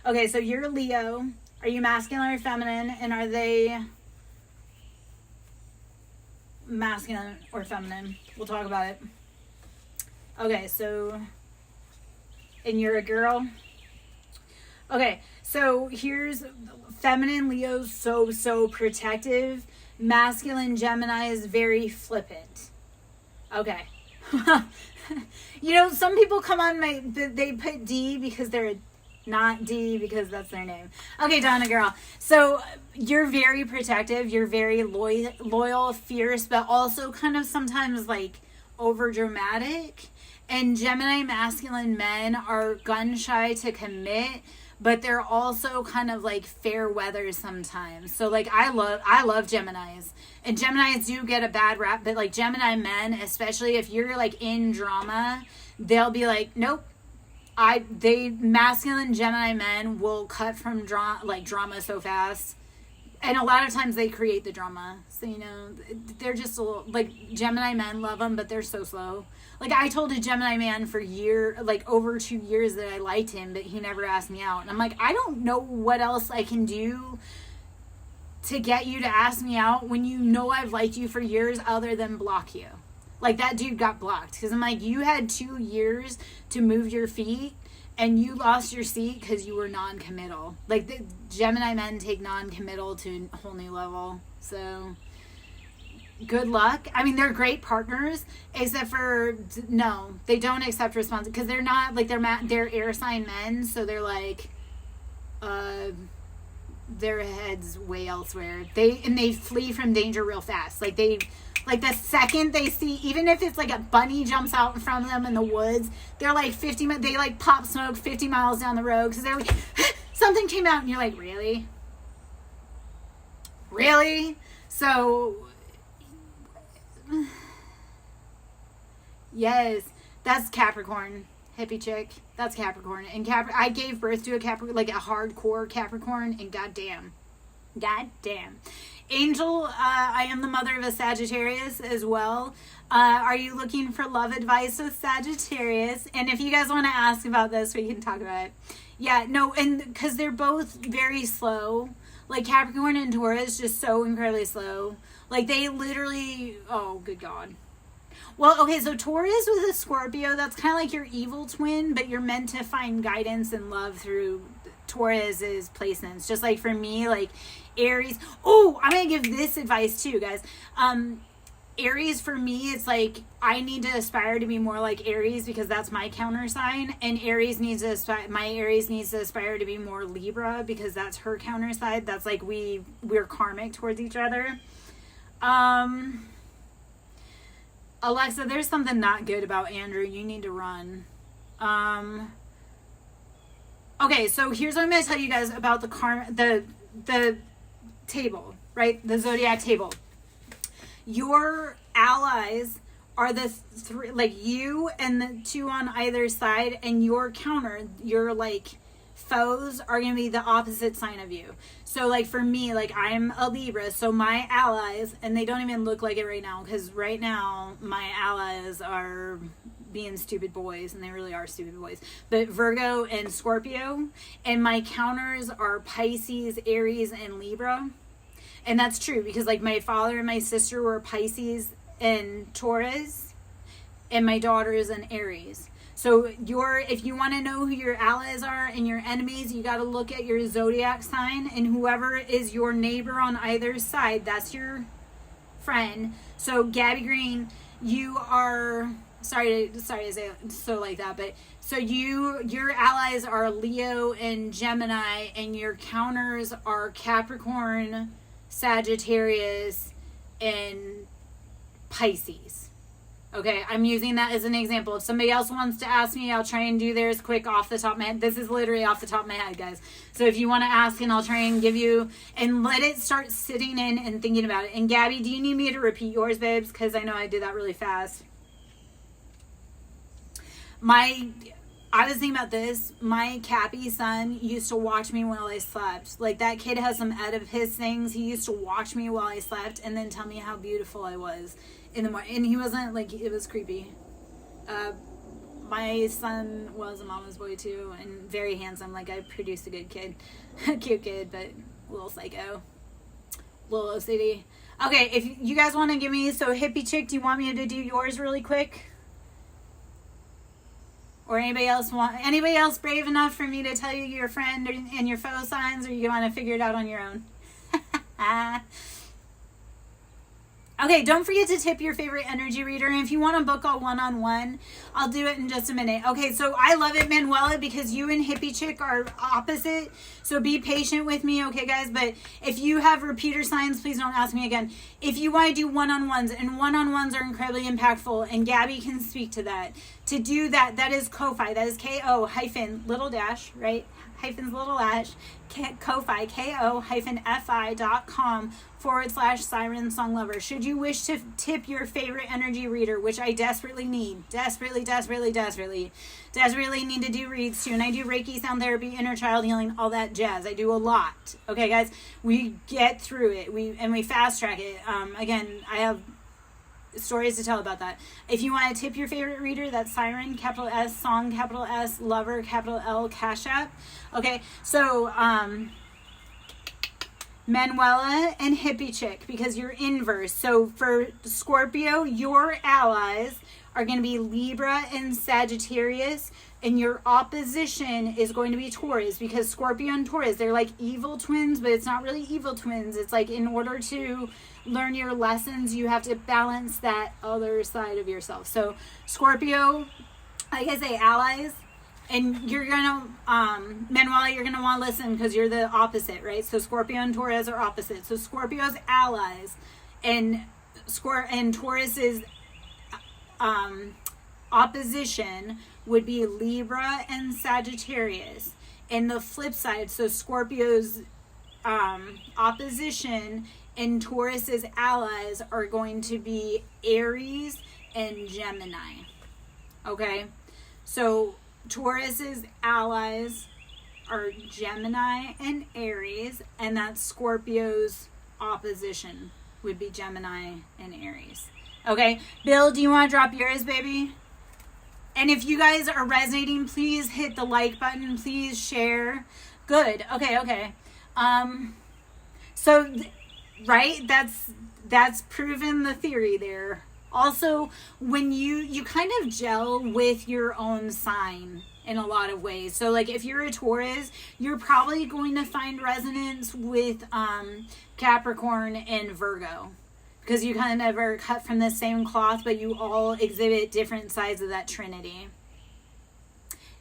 Okay, so you're Leo. Are you masculine or feminine? And are they masculine or feminine? We'll talk about it. Okay, so, and you're a girl. Okay, so here's feminine Leo's so protective. Masculine Gemini is very flippant. Okay. You know, some people come on they put D because they're not D because that's their name. Okay, Donna girl. So you're very protective. You're very loyal, fierce, but also kind of sometimes like over dramatic. And Gemini masculine men are gun shy to commit, but they're also kind of like fair weather sometimes. So like I love Geminis. And Geminis do get a bad rap, but like Gemini men, especially if you're like in drama, they'll be like, nope. Masculine Gemini men will cut from drama so fast. And a lot of times they create the drama. So, you know, they're just a little, like, Gemini men love them, but they're so slow. Like, I told a Gemini man for over 2 years that I liked him, but he never asked me out. And I'm like, I don't know what else I can do to get you to ask me out when you know I've liked you for years other than block you. Like, that dude got blocked. Because I'm like, you had 2 years to move your feet, and you lost your seat because you were non-committal. Like, the Gemini men take non-committal to a whole new level. So, good luck. I mean, they're great partners, except for, no, they don't accept responsibility. Because they're not, like, they're air sign men, so they're like, their head's way elsewhere. They flee from danger real fast. Like, the second they see, even if it's like a bunny jumps out in front of them in the woods, they're like they like pop smoke 50 miles down the road because they're like, something came out and you're like, really? So yes, that's Capricorn. Hippie chick, that's Capricorn. And I gave birth to a Capricorn, like a hardcore Capricorn, and goddamn. Angel, I am the mother of a Sagittarius as well. Are you looking for love advice with Sagittarius? And if you guys want to ask about this, we can talk about it. Yeah, no, and because they're both very slow. Like Capricorn and Taurus, just so incredibly slow. Like they literally, oh, good God. Well, okay, so Taurus with a Scorpio, that's kind of like your evil twin, but you're meant to find guidance and love through Taurus's placements. Just like for me, like Aries. Oh, I'm going to give this advice too, guys. Aries, for me, it's like I need to aspire to be more like Aries because that's my counter sign, and my Aries needs to aspire to be more Libra because that's her counter side. That's like we're karmic towards each other. Alexa, there's something not good about Andrew. You need to run. Okay, so here's what I'm going to tell you guys about the table, right? The zodiac table. Your allies are the three, like you and the two on either side, and your counter, your like foes are going to be the opposite sign of you. So like for me, like I'm a Libra, so my allies, and they don't even look like it right now, because right now my allies are being stupid boys, and they really are stupid boys, but Virgo and Scorpio, and my counters are Pisces, Aries, and Libra. And that's true because like my father and my sister were Pisces and Taurus, and my daughter is an Aries. So if you want to know who your allies are and your enemies, you got to look at your zodiac sign, and whoever is your neighbor on either side, that's your friend. So Gabby Green, you are sorry to say it so like that, but so your allies are Leo and Gemini, and your counters are Capricorn, Sagittarius, and Pisces. Okay, I'm using that as an example. If somebody else wants to ask me, I'll try and do theirs quick off the top of my head. This is literally off the top of my head, guys. So if you want to ask, and I'll try and give you, and let it start sitting in and thinking about it. And Gabby, do you need me to repeat yours, babes? Because I know I did that really fast. I was thinking about this. My Cappy son used to watch me while I slept. Like, that kid has some of his things. He used to watch me while I slept and then tell me how beautiful I was in the morning. And he wasn't, like, it was creepy. My son was a mama's boy, too, and very handsome. Like, I produced a good kid. A cute kid, but a little psycho. A little OCD. Okay, if you guys want to give me, so hippie chick, do you want me to do yours really quick? Or anybody else brave enough for me to tell you your friend and your foe signs, or you want to figure it out on your own? Okay, don't forget to tip your favorite energy reader. And if you want to book a one-on-one, I'll do it in just a minute. Okay, so I love it, Manuela, because you and Hippie Chick are opposite. So be patient with me, okay, guys? But if you have repeater signs, please don't ask me again. If you want to do one-on-ones, and one-on-ones are incredibly impactful, and Gabby can speak to that. To do that, that is Ko-Fi. That is K-O hyphen little dash, right? Hyphens little dash, Ko-Fi, KO-fi.com/Siren Song Lover. Should you wish to tip your favorite energy reader, which I desperately need, desperately need to do reads too, and I do Reiki, sound therapy, inner child healing, all that jazz. I do a lot. Okay, guys, we get through it. We fast track it. Again, I have stories to tell about that. If you want to tip your favorite reader, that's Siren, capital S, Song, capital S, Lover, capital L, Cash App. Okay, so Manuela and Hippie Chick, because you're inverse. So for Scorpio, your allies are going to be Libra and Sagittarius, and your opposition is going to be Taurus, because Scorpio and Taurus, they're like evil twins, but it's not really evil twins. It's like, in order to learn your lessons, you have to balance that other side of yourself. So Scorpio, like I say, allies, and you're gonna Manuela, you're gonna want to listen because you're the opposite, right? So Scorpio and Taurus are opposite. So Scorpio's allies and Taurus's opposition would be Libra and Sagittarius. And the flip side, so Scorpio's opposition and Taurus's allies are going to be Aries and Gemini. Okay? So Taurus's allies are Gemini and Aries, and that's Scorpio's opposition would be Gemini and Aries. Okay? Bill, do you want to drop yours, baby? And if you guys are resonating, please hit the like button. Please share. Good. Okay. Right? That's proven the theory there. Also, when you kind of gel with your own sign in a lot of ways. So like if you're a Taurus, you're probably going to find resonance with Capricorn and Virgo. Because you kind of are cut from the same cloth, but you all exhibit different sides of that trinity.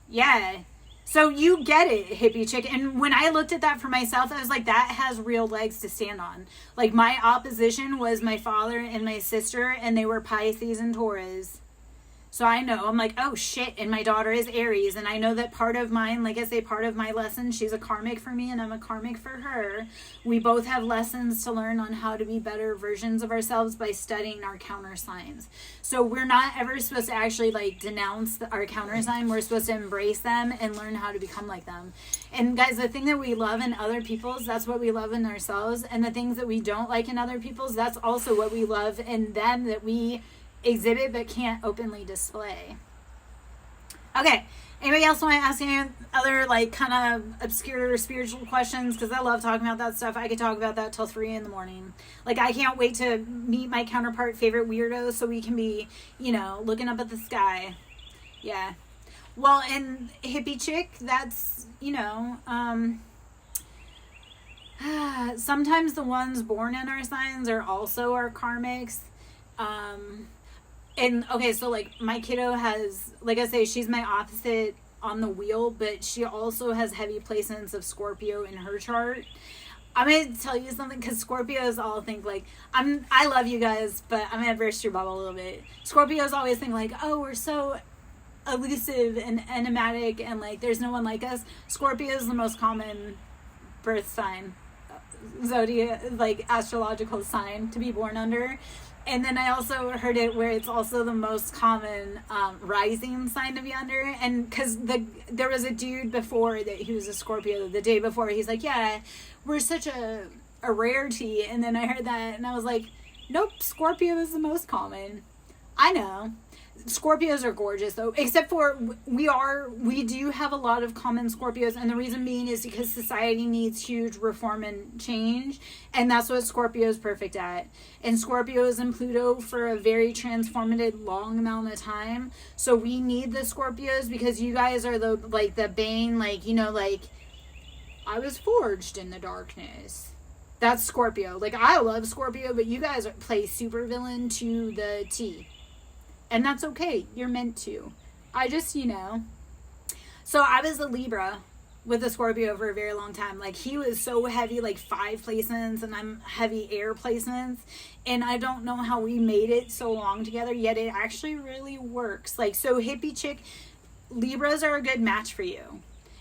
Yeah. So you get it, hippie chick. And when I looked at that for myself, I was like, that has real legs to stand on. Like my opposition was my father and my sister, and they were Pisces and Taurus. So I know, I'm like, oh shit, and my daughter is Aries, and I know that part of mine, like I say, part of my lesson, she's a karmic for me and I'm a karmic for her. We both have lessons to learn on how to be better versions of ourselves by studying our counter signs. So we're not ever supposed to actually like denounce our counter sign. We're supposed to embrace them and learn how to become like them. And guys, the thing that we love in other people's, that's what we love in ourselves. And the things that we don't like in other people's, that's also what we love in them that we exhibit but can't openly display. Okay, anybody else want to ask any other like kind of obscure spiritual questions? Because I love talking about that stuff. I could talk about that till 3 a.m. Like I can't wait to meet my counterpart favorite weirdos so we can be, looking up at the sky. Yeah. Well, and hippie chick, that's sometimes the ones born in our signs are also our karmics. And okay, so like my kiddo has, like I say, she's my opposite on the wheel, but she also has heavy placements of Scorpio in her chart. I'm going to tell you something, because Scorpios all think like, I love you guys, but I'm going to burst your bubble a little bit. Scorpios always think like, oh, we're so elusive and enigmatic and like there's no one like us. Scorpio is the most common birth sign, zodiac, like astrological sign to be born under. And then I also heard it where it's also the most common rising sign to be under. And because there was a dude before that he was a Scorpio the day before. He's like, yeah, we're such a rarity. And then I heard that and I was like, nope, Scorpio is the most common. I know. Scorpios are gorgeous though, except for we do have a lot of common Scorpios, and the reason being is because society needs huge reform and change, and that's what Scorpio is perfect at. And Scorpio is in Pluto for a very transformative long amount of time, so we need the Scorpios because you guys are the bane, like I was forged in the darkness. That's Scorpio. Like I love Scorpio, but you guys play supervillain to the T. And that's okay. You're meant to. I just, So I was a Libra with a Scorpio for a very long time. Like, he was so heavy, like 5 placements, and I'm heavy air placements. And I don't know how we made it so long together, yet it actually really works. Like, so hippie chick, Libras are a good match for you.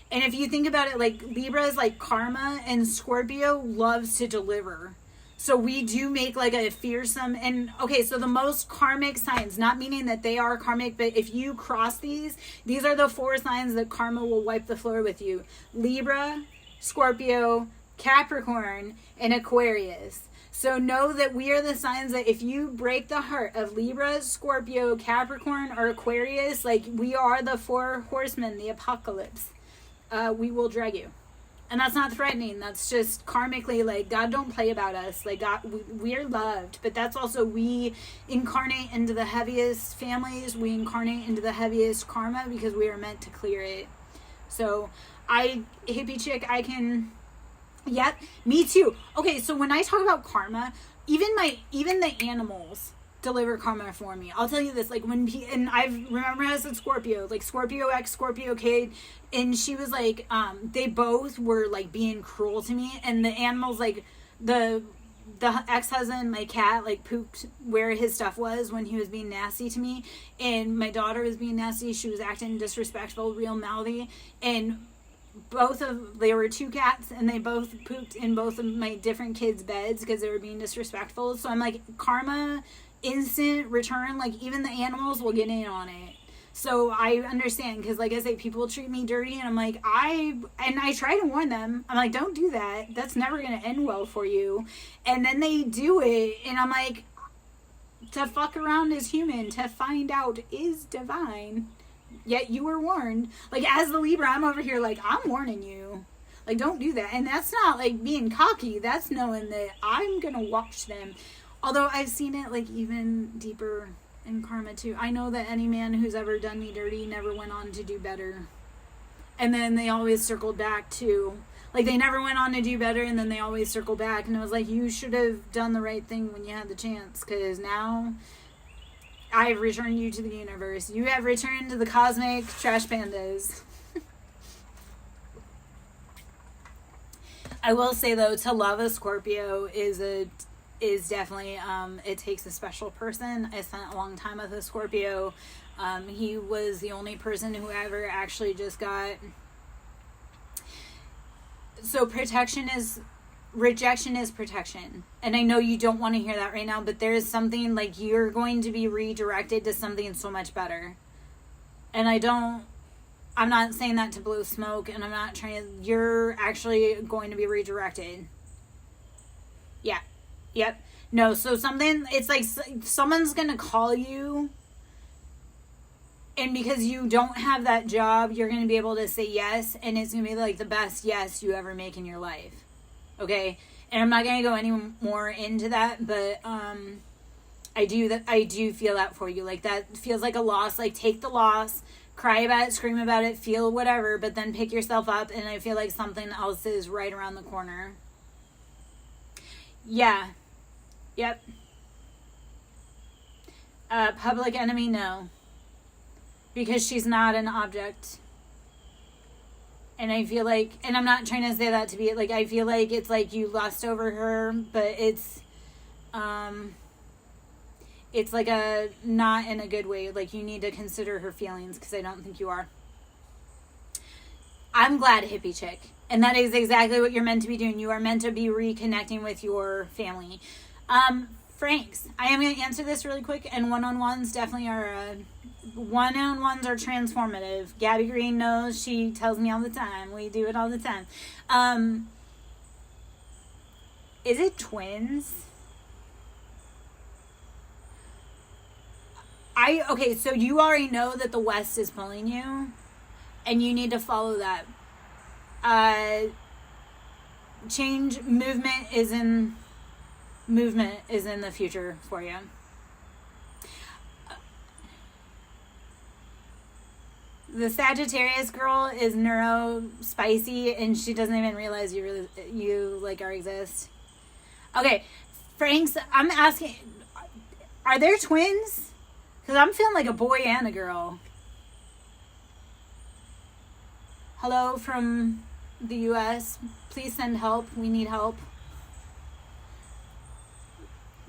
And if you think about it, like, Libra is like karma, and Scorpio loves to deliver. So we do make like a fearsome, and okay, so the most karmic signs, not meaning that they are karmic, but if you cross these are the 4 signs that karma will wipe the floor with you. Libra, Scorpio, Capricorn, and Aquarius. So know that we are the signs that if you break the heart of Libra, Scorpio, Capricorn, or Aquarius, like we are the 4 horsemen, the apocalypse. We will drag you. And that's not threatening. That's just karmically, like, God don't play about us. Like, God, we are loved. But that's also, we incarnate into the heaviest families. We incarnate into the heaviest karma because we are meant to clear it. So, hippie chick, I can, yep, me too. Okay, so when I talk about karma, even the animals deliver karma for me. I'll tell you this, like and I remember I said Scorpio, like Scorpio X, Scorpio K, and she was like, they both were like being cruel to me, and the animals, like the ex-husband, my cat, like pooped where his stuff was when he was being nasty to me, and my daughter was being nasty. She was acting disrespectful, real mouthy, and there were 2 cats, and they both pooped in both of my different kids' beds because they were being disrespectful. So I'm like, karma, instant return. Like, even the animals will get in on it. So I understand, because like I say, people treat me dirty, and I'm like, I try to warn them. I'm like, don't do that. That's never going to end well for you. And then they do it, and I'm like, to fuck around is human, to find out is divine. Yet you were warned. Like, as the Libra, I'm over here like, I'm warning you. Like, don't do that. And that's not like being cocky. That's knowing that I'm going to watch them. Although I've seen it like even deeper in karma too. I know that any man who's ever done me dirty never went on to do better. And then they always circled back to, like, they never went on to do better, and then they always circled back. And it was like, you should have done the right thing when you had the chance, because now I have returned you to the universe. You have returned to the cosmic trash pandas. I will say, though, to love a Scorpio is definitely, it takes a special person. I spent a long time with a Scorpio. He was the only person who ever actually just got... So rejection is protection. And I know you don't want to hear that right now, but there is something, like, you're going to be redirected to something so much better. And I'm not saying that to blow smoke, and I'm not trying to... You're actually going to be redirected. Yeah. Yep. No, so something, it's like someone's going to call you, and because you don't have that job, you're going to be able to say yes, and it's going to be like the best yes you ever make in your life. Okay? And I'm not going to go any more into that, but I do feel that for you. Like, that feels like a loss. Like, take the loss, cry about it, scream about it, feel whatever, but then pick yourself up, and I feel like something else is right around the corner. Yeah. Yep. Public enemy, no. Because she's not an object. And I feel like, and I'm not trying to say that to be, like, I feel like it's like you lust over her, but it's like a, not in a good way. Like, you need to consider her feelings, because I don't think you are. I'm glad, hippie chick. And that is exactly what you're meant to be doing. You are meant to be reconnecting with your family. Franks, I am going to answer this really quick, and one-on-ones definitely are, one-on-ones are transformative. Gabby Green knows, she tells me all the time. We do it all the time. Is it twins? Okay, so you already know that the West is pulling you, and you need to follow that. Change, movement is in the future for you. The Sagittarius girl is neuro spicy, and she doesn't even realize you like or exist. Okay, Franks, I'm asking, are there twins? Because I'm feeling like a boy and a girl. Hello from the U.S. Please send help. We need help.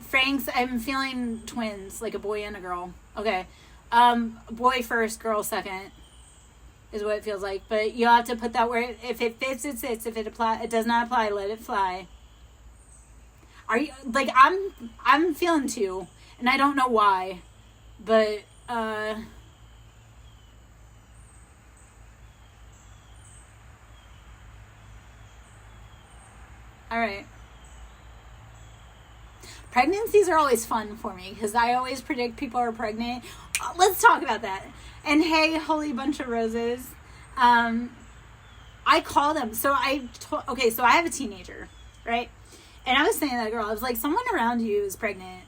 Franks, I'm feeling twins, like a boy and a girl. Okay. Boy first, girl second is what it feels like. But you'll have to put that where if it fits, it fits. If it does not apply, let it fly. Are you, like, I'm feeling two, and I don't know why, but all right. Pregnancies are always fun for me because I always predict people are pregnant. Let's talk about that. And hey, holy bunch of roses. I call them. So so I have a teenager, right? And I was saying to that girl, I was like, someone around you is pregnant.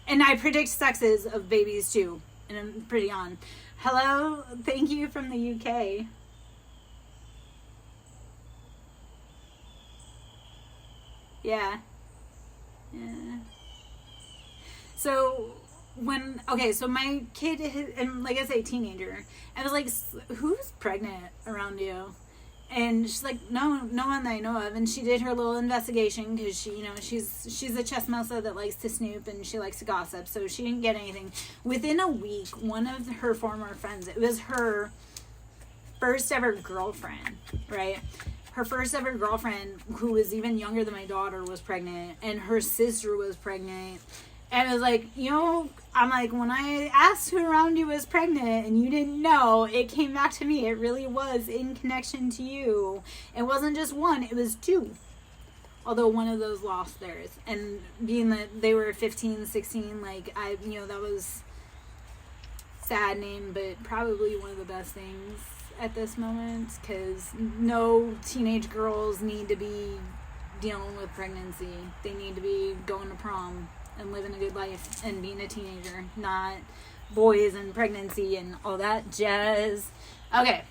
And I predict sexes of babies too. And I'm pretty on. Hello, thank you from the UK. Yeah. So so my kid is, and like I say, teenager. I was like, who's pregnant around you? And she's like, no one that I know of. And she did her little investigation because she's a chess mouser that likes to snoop and she likes to gossip. So she didn't get anything. Within a week, one of her former friends, it was her first ever girlfriend, right? Her first ever girlfriend, who was even younger than my daughter, was pregnant, and her sister was pregnant. And it was like, I'm like, when I asked who around you was pregnant and you didn't know, it came back to me. It really was in connection to you. It wasn't just one, it was two. Although one of those lost theirs. And being that they were 15, 16, like, that was saddening, but probably one of the best things at this moment, because no teenage girls need to be dealing with pregnancy. They need to be going to prom and living a good life and being a teenager, not boys and pregnancy and all that jazz. Okay,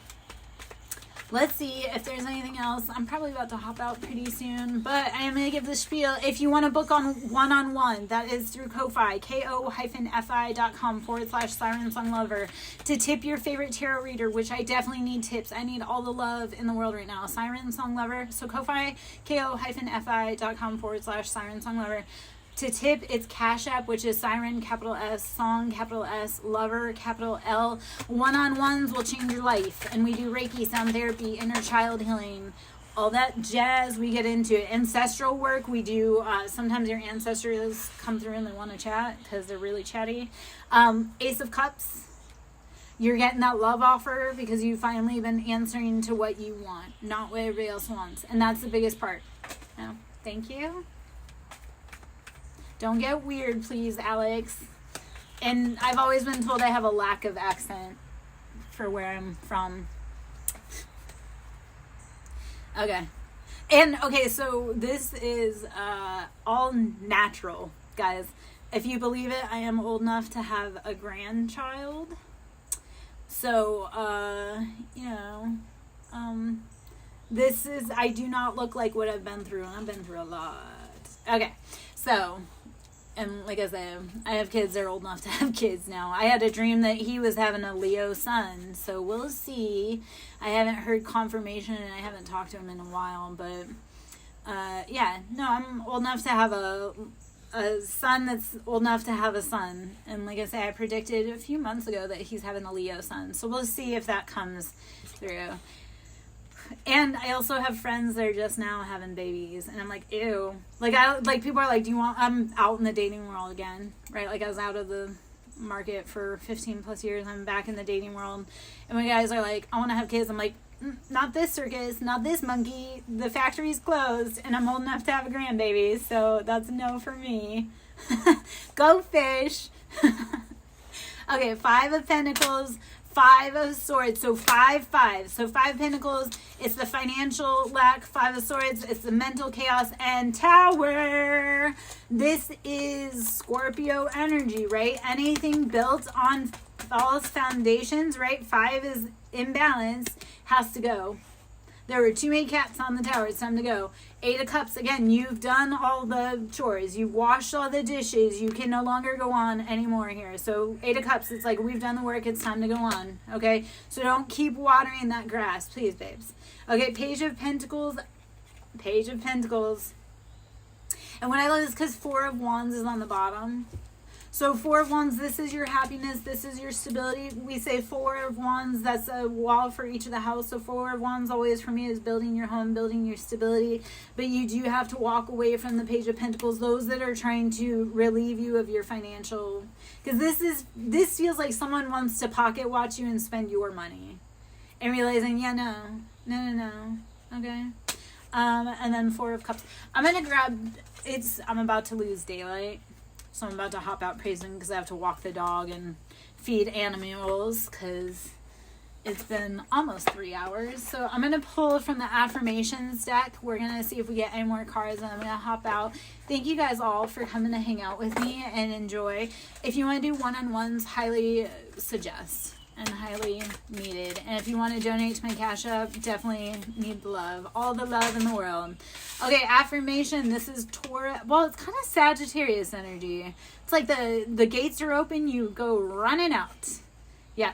let's see if there's anything else. I'm probably about to hop out pretty soon, but I am going to give the spiel. If you want to book on one-on-one, that is through Ko-Fi, ko-fi.com/SirenSongLover, to tip your favorite tarot reader, which I definitely need tips. I need all the love in the world right now. Siren Song Lover. So Ko-Fi, ko-fi.com/SirenSongLover. To tip, it's Cash App, which is Siren, capital S, Song, capital S, Lover, capital L. One-on-ones will change your life. And we do Reiki, sound therapy, inner child healing, all that jazz. We get into it. Ancestral work, we do. Sometimes your ancestors come through and they want to chat because they're really chatty. Ace of Cups, you're getting that love offer because you've finally been answering to what you want, not what everybody else wants. And that's the biggest part. Oh, thank you. Don't get weird, please, Alex. And I've always been told I have a lack of accent for where I'm from. Okay. And, okay, so this is all natural, guys. If you believe it, I am old enough to have a grandchild. So, this is, I do not look like what I've been through, and I've been through a lot. Okay, so... And like I said, I have kids. They're old enough to have kids now. I had a dream that he was having a Leo son. So we'll see. I haven't heard confirmation and I haven't talked to him in a while. But I'm old enough to have a son that's old enough to have a son. And like I said, I predicted a few months ago that he's having a Leo son. So we'll see if that comes through. And I also have friends that are just now having babies, and I'm like, ew. Like people are like, I'm out in the dating world again, right? Like I was out of the market for 15 plus years. I'm back in the dating world. And when guys are like, I want to have kids, I'm like, not this circus, not this monkey. The factory's closed, and I'm old enough to have a grandbaby, so that's a no for me. Go fish. Okay, 5 of Pentacles, 5 of Swords, so 5, 5. So 5 Pentacles, it's the financial lack. 5 of Swords, it's the mental chaos. And Tower, this is Scorpio energy, right? Anything built on false foundations, right? 5 is imbalance, has to go. There were too many cats on the tower. It's time to go. 8 of Cups. Again, you've done all the chores. You've washed all the dishes. You can no longer go on anymore here. So 8 of Cups. It's like, we've done the work. It's time to go on. Okay? So don't keep watering that grass. Please, babes. Okay, Page of Pentacles. Page of Pentacles. And what I love is because 4 of Wands is on the bottom. So 4 of Wands, this is your happiness, this is your stability. We say 4 of Wands, that's a wall for each of the house. So 4 of Wands always for me is building your home, building your stability. But you do have to walk away from the Page of Pentacles, those that are trying to relieve you of your financial... Because this feels like someone wants to pocket watch you and spend your money. And realizing, yeah, no. Okay. And then 4 of Cups. I'm going to grab... I'm about to lose daylight. So I'm about to hop out praising because I have to walk the dog and feed animals because it's been almost 3 hours. So I'm going to pull from the affirmations deck. We're going to see if we get any more cards, and I'm going to hop out. Thank you guys all for coming to hang out with me and enjoy. If you want to do one-on-ones, highly suggest and highly needed. And if you want to donate to my Cash App, definitely need the love. All the love in the world. Okay, affirmation. This is Taurus. Well, it's kind of Sagittarius energy. It's like the gates are open, you go running out. Yeah.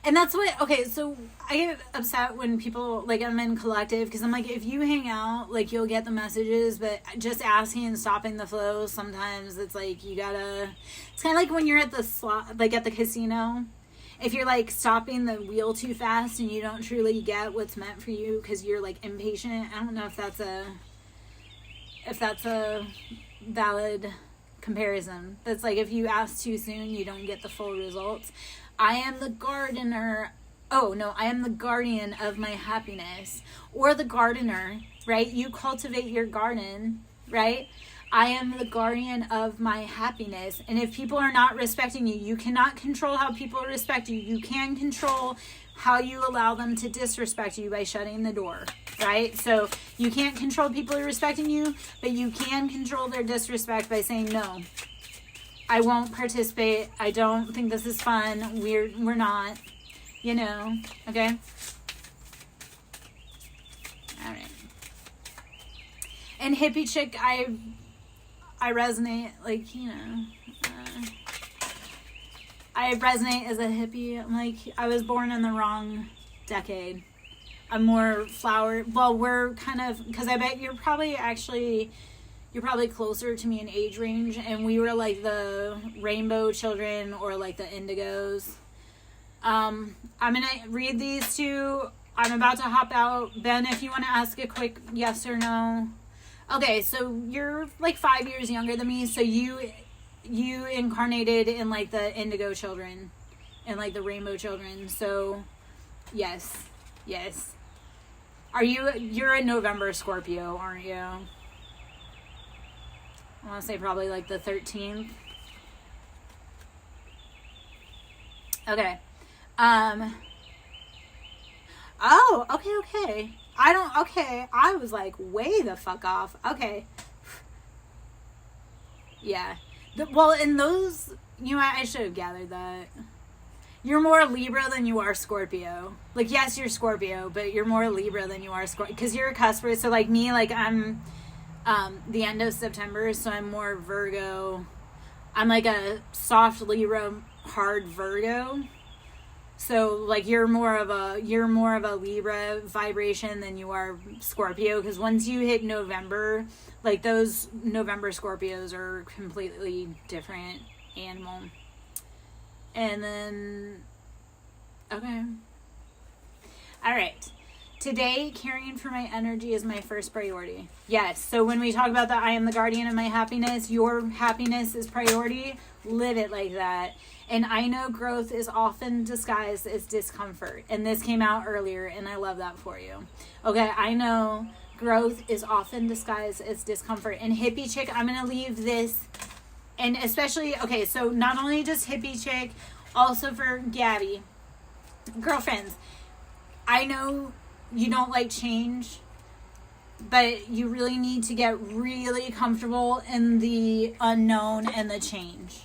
And that's what, okay, so I get upset when people, like, I'm in collective, because I'm like, if you hang out, like, you'll get the messages, but just asking and stopping the flow, sometimes it's like, you gotta, it's kind of like when you're at the slot, like, at the casino, if you're like stopping the wheel too fast and you don't truly get what's meant for you because you're like impatient. I don't know if that's a valid comparison. That's like if you ask too soon, you don't get the full results. I am the gardener. Oh no, I am the guardian of my happiness, or the gardener, right? You cultivate your garden, right? I am the guardian of my happiness. And if people are not respecting you, you cannot control how people respect you. You can control how you allow them to disrespect you by shutting the door, right? So you can't control people who are respecting you, but you can control their disrespect by saying, no, I won't participate. I don't think this is fun. We're not, you know, okay? All right. And hippie chick, I resonate, like, you know, I resonate as a hippie. I'm like, I was born in the wrong decade. I'm more flower. Well, we're kind of, because I bet you're probably closer to me in age range, and we were like the rainbow children or like the indigos. I'm going to read these two. I'm about to hop out. Ben, if you want to ask a quick yes or no. Okay, so you're like 5 years younger than me, so you incarnated in like the indigo children and like the rainbow children. So yes. You're a November Scorpio, aren't you? I want to say probably like the 13th. Okay. Oh, okay. I was like way the fuck off. Okay. Yeah. Well, in those, you know, I should have gathered that. You're more Libra than you are Scorpio. Like, yes, you're Scorpio, but you're more Libra than you are Scorpio. Because you're a cusper. So, like, me, like, I'm the end of September, so I'm more Virgo. I'm like a soft Libra, hard Virgo. So, like, you're more of a Libra vibration than you are Scorpio. Because once you hit November, like, those November Scorpios are completely different animal. And then, okay. All right. Today, caring for my energy is my first priority. Yes. So when we talk about that, I am the guardian of my happiness. Your happiness is priority. Live it like that. And I know growth is often disguised as discomfort. And this came out earlier, and I love that for you. Okay, I know growth is often disguised as discomfort. And hippie chick, I'm going to leave this. And especially, okay, so not only just hippie chick, also for Gabby. Girlfriends, I know you don't like change, but you really need to get really comfortable in the unknown and the change.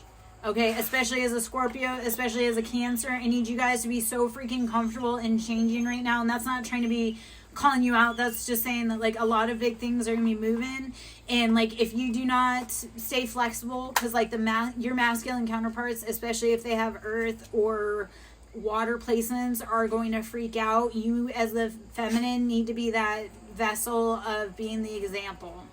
Okay, especially as a Scorpio, especially as a Cancer, I need you guys to be so freaking comfortable in changing right now. And that's not trying to be calling you out. That's just saying that, like, a lot of big things are going to be moving. And, like, if you do not stay flexible, because, like, your masculine counterparts, especially if they have earth or water placements, are going to freak out. You, as the feminine, need to be that vessel of being the example.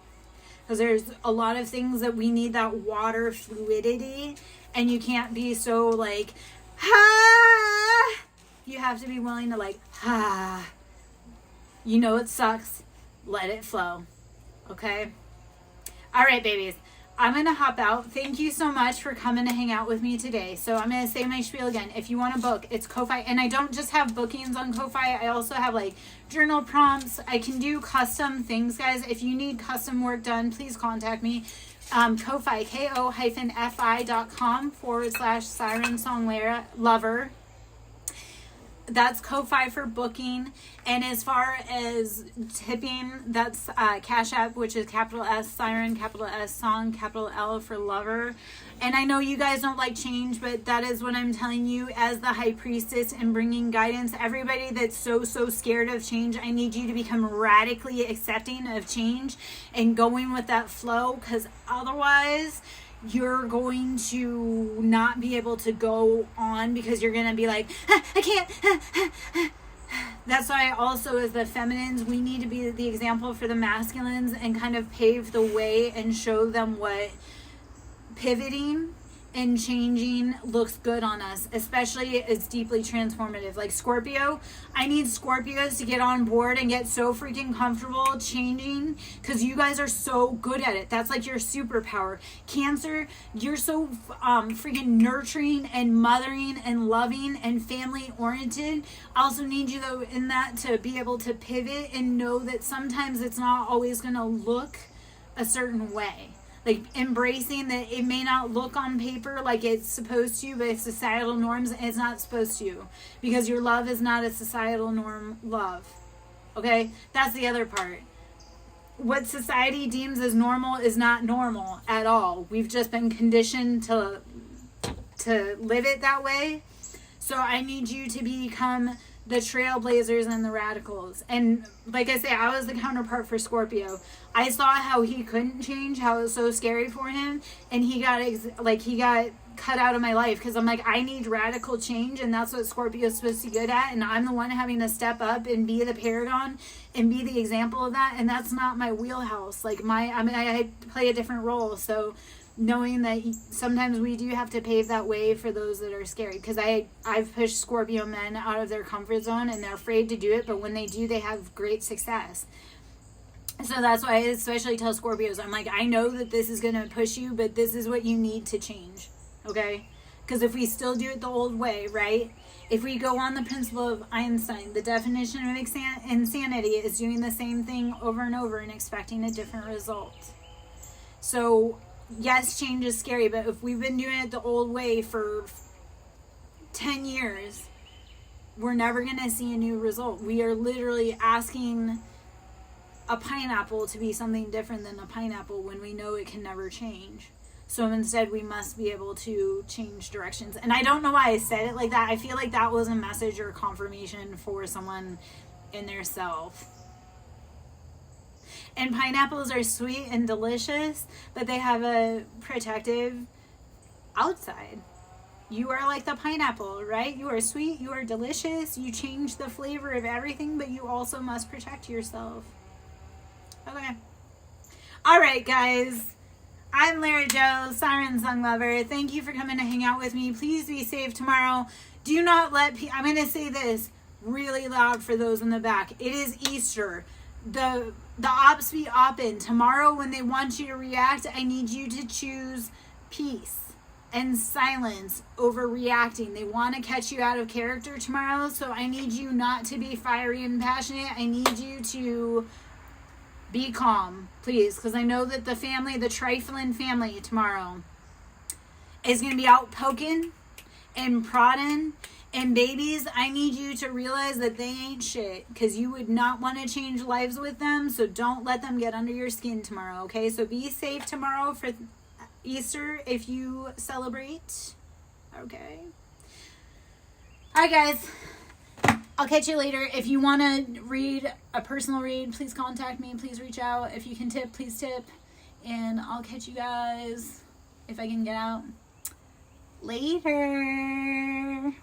Because there's a lot of things that we need that water fluidity. And you can't be so, like, ha! You have to be willing to, like, ha! You know it sucks. Let it flow. Okay? All right, babies. I'm going to hop out. Thank you so much for coming to hang out with me today. So I'm going to say my spiel again. If you want to book, it's Ko-Fi. And I don't just have bookings on Ko-Fi. I also have, like, journal prompts. I can do custom things, guys. If you need custom work done, please contact me. Ko-Fi, ko-fi.com/SirenSongLara Lover. That's Ko-Fi for booking. And as far as tipping, that's Cash App, which is capital S Siren, capital S Song, capital L for Lover. And I know you guys don't like change, but that is what I'm telling you as the High Priestess and bringing guidance. Everybody that's so scared of change, I need you to become radically accepting of change and going with that flow, because otherwise you're going to not be able to go on, because you're going to be like, I can't. That's why also as the feminines, we need to be the example for the masculines and kind of pave the way and show them what pivoting and changing looks good on us, especially it's deeply transformative. Like Scorpio, I need Scorpios to get on board and get so freaking comfortable changing, because you guys are so good at it. That's like your superpower. Cancer, you're so freaking nurturing and mothering and loving and family oriented. I also need you though in that to be able to pivot and know that sometimes it's not always going to look a certain way. Like embracing that it may not look on paper like it's supposed to, but it's societal norms, it's not supposed to, because your love is not a societal norm love. Okay? That's the other part. What society deems as normal is not normal at all. We've just been conditioned to live it that way. So I need you to become the trailblazers and the radicals. And like I say, I was the counterpart for Scorpio. I saw how he couldn't change, how it was so scary for him, and he got cut out of my life, because I'm like, I need radical change, and that's what Scorpio is supposed to be good at, and I'm the one having to step up and be the paragon and be the example of that, and that's not my wheelhouse. Like I play a different role, so knowing that sometimes we do have to pave that way for those that are scary, because I've pushed Scorpio men out of their comfort zone and they're afraid to do it, but when they do, they have great success. So that's why I especially tell Scorpios, I'm like, I know that this is going to push you, but this is what you need to change, okay? Because if we still do it the old way, right? If we go on the principle of Einstein, the definition of insanity is doing the same thing over and over and expecting a different result. So yes, change is scary, but if we've been doing it the old way for 10 years, we're never going to see a new result. We are literally asking a pineapple to be something different than a pineapple when we know it can never change. So instead, we must be able to change directions. And I don't know why I said it like that. I feel like that was a message or confirmation for someone in their self. And pineapples are sweet and delicious, but they have a protective outside. You are like the pineapple, right? You are sweet, you are delicious, you change the flavor of everything, but you also must protect yourself. Okay. All right, guys. I'm Lara Jo, Siren Song Lover. Thank you for coming to hang out with me. Please be safe tomorrow. Do not let I'm going to say this really loud for those in the back. It is Easter. The ops be oppin'. Tomorrow when they want you to react, I need you to choose peace and silence over reacting. They want to catch you out of character tomorrow, so I need you not to be fiery and passionate. I need you to be calm, please, because I know that the trifling family tomorrow is going to be out poking and prodding. And babies, I need you to realize that they ain't shit, because you would not want to change lives with them, so don't let them get under your skin tomorrow, okay? So be safe tomorrow for Easter if you celebrate, okay? All right, guys. I'll catch you later. If you want to read a personal read, please contact me. Please reach out. If you can tip, please tip. And I'll catch you guys if I can get out later.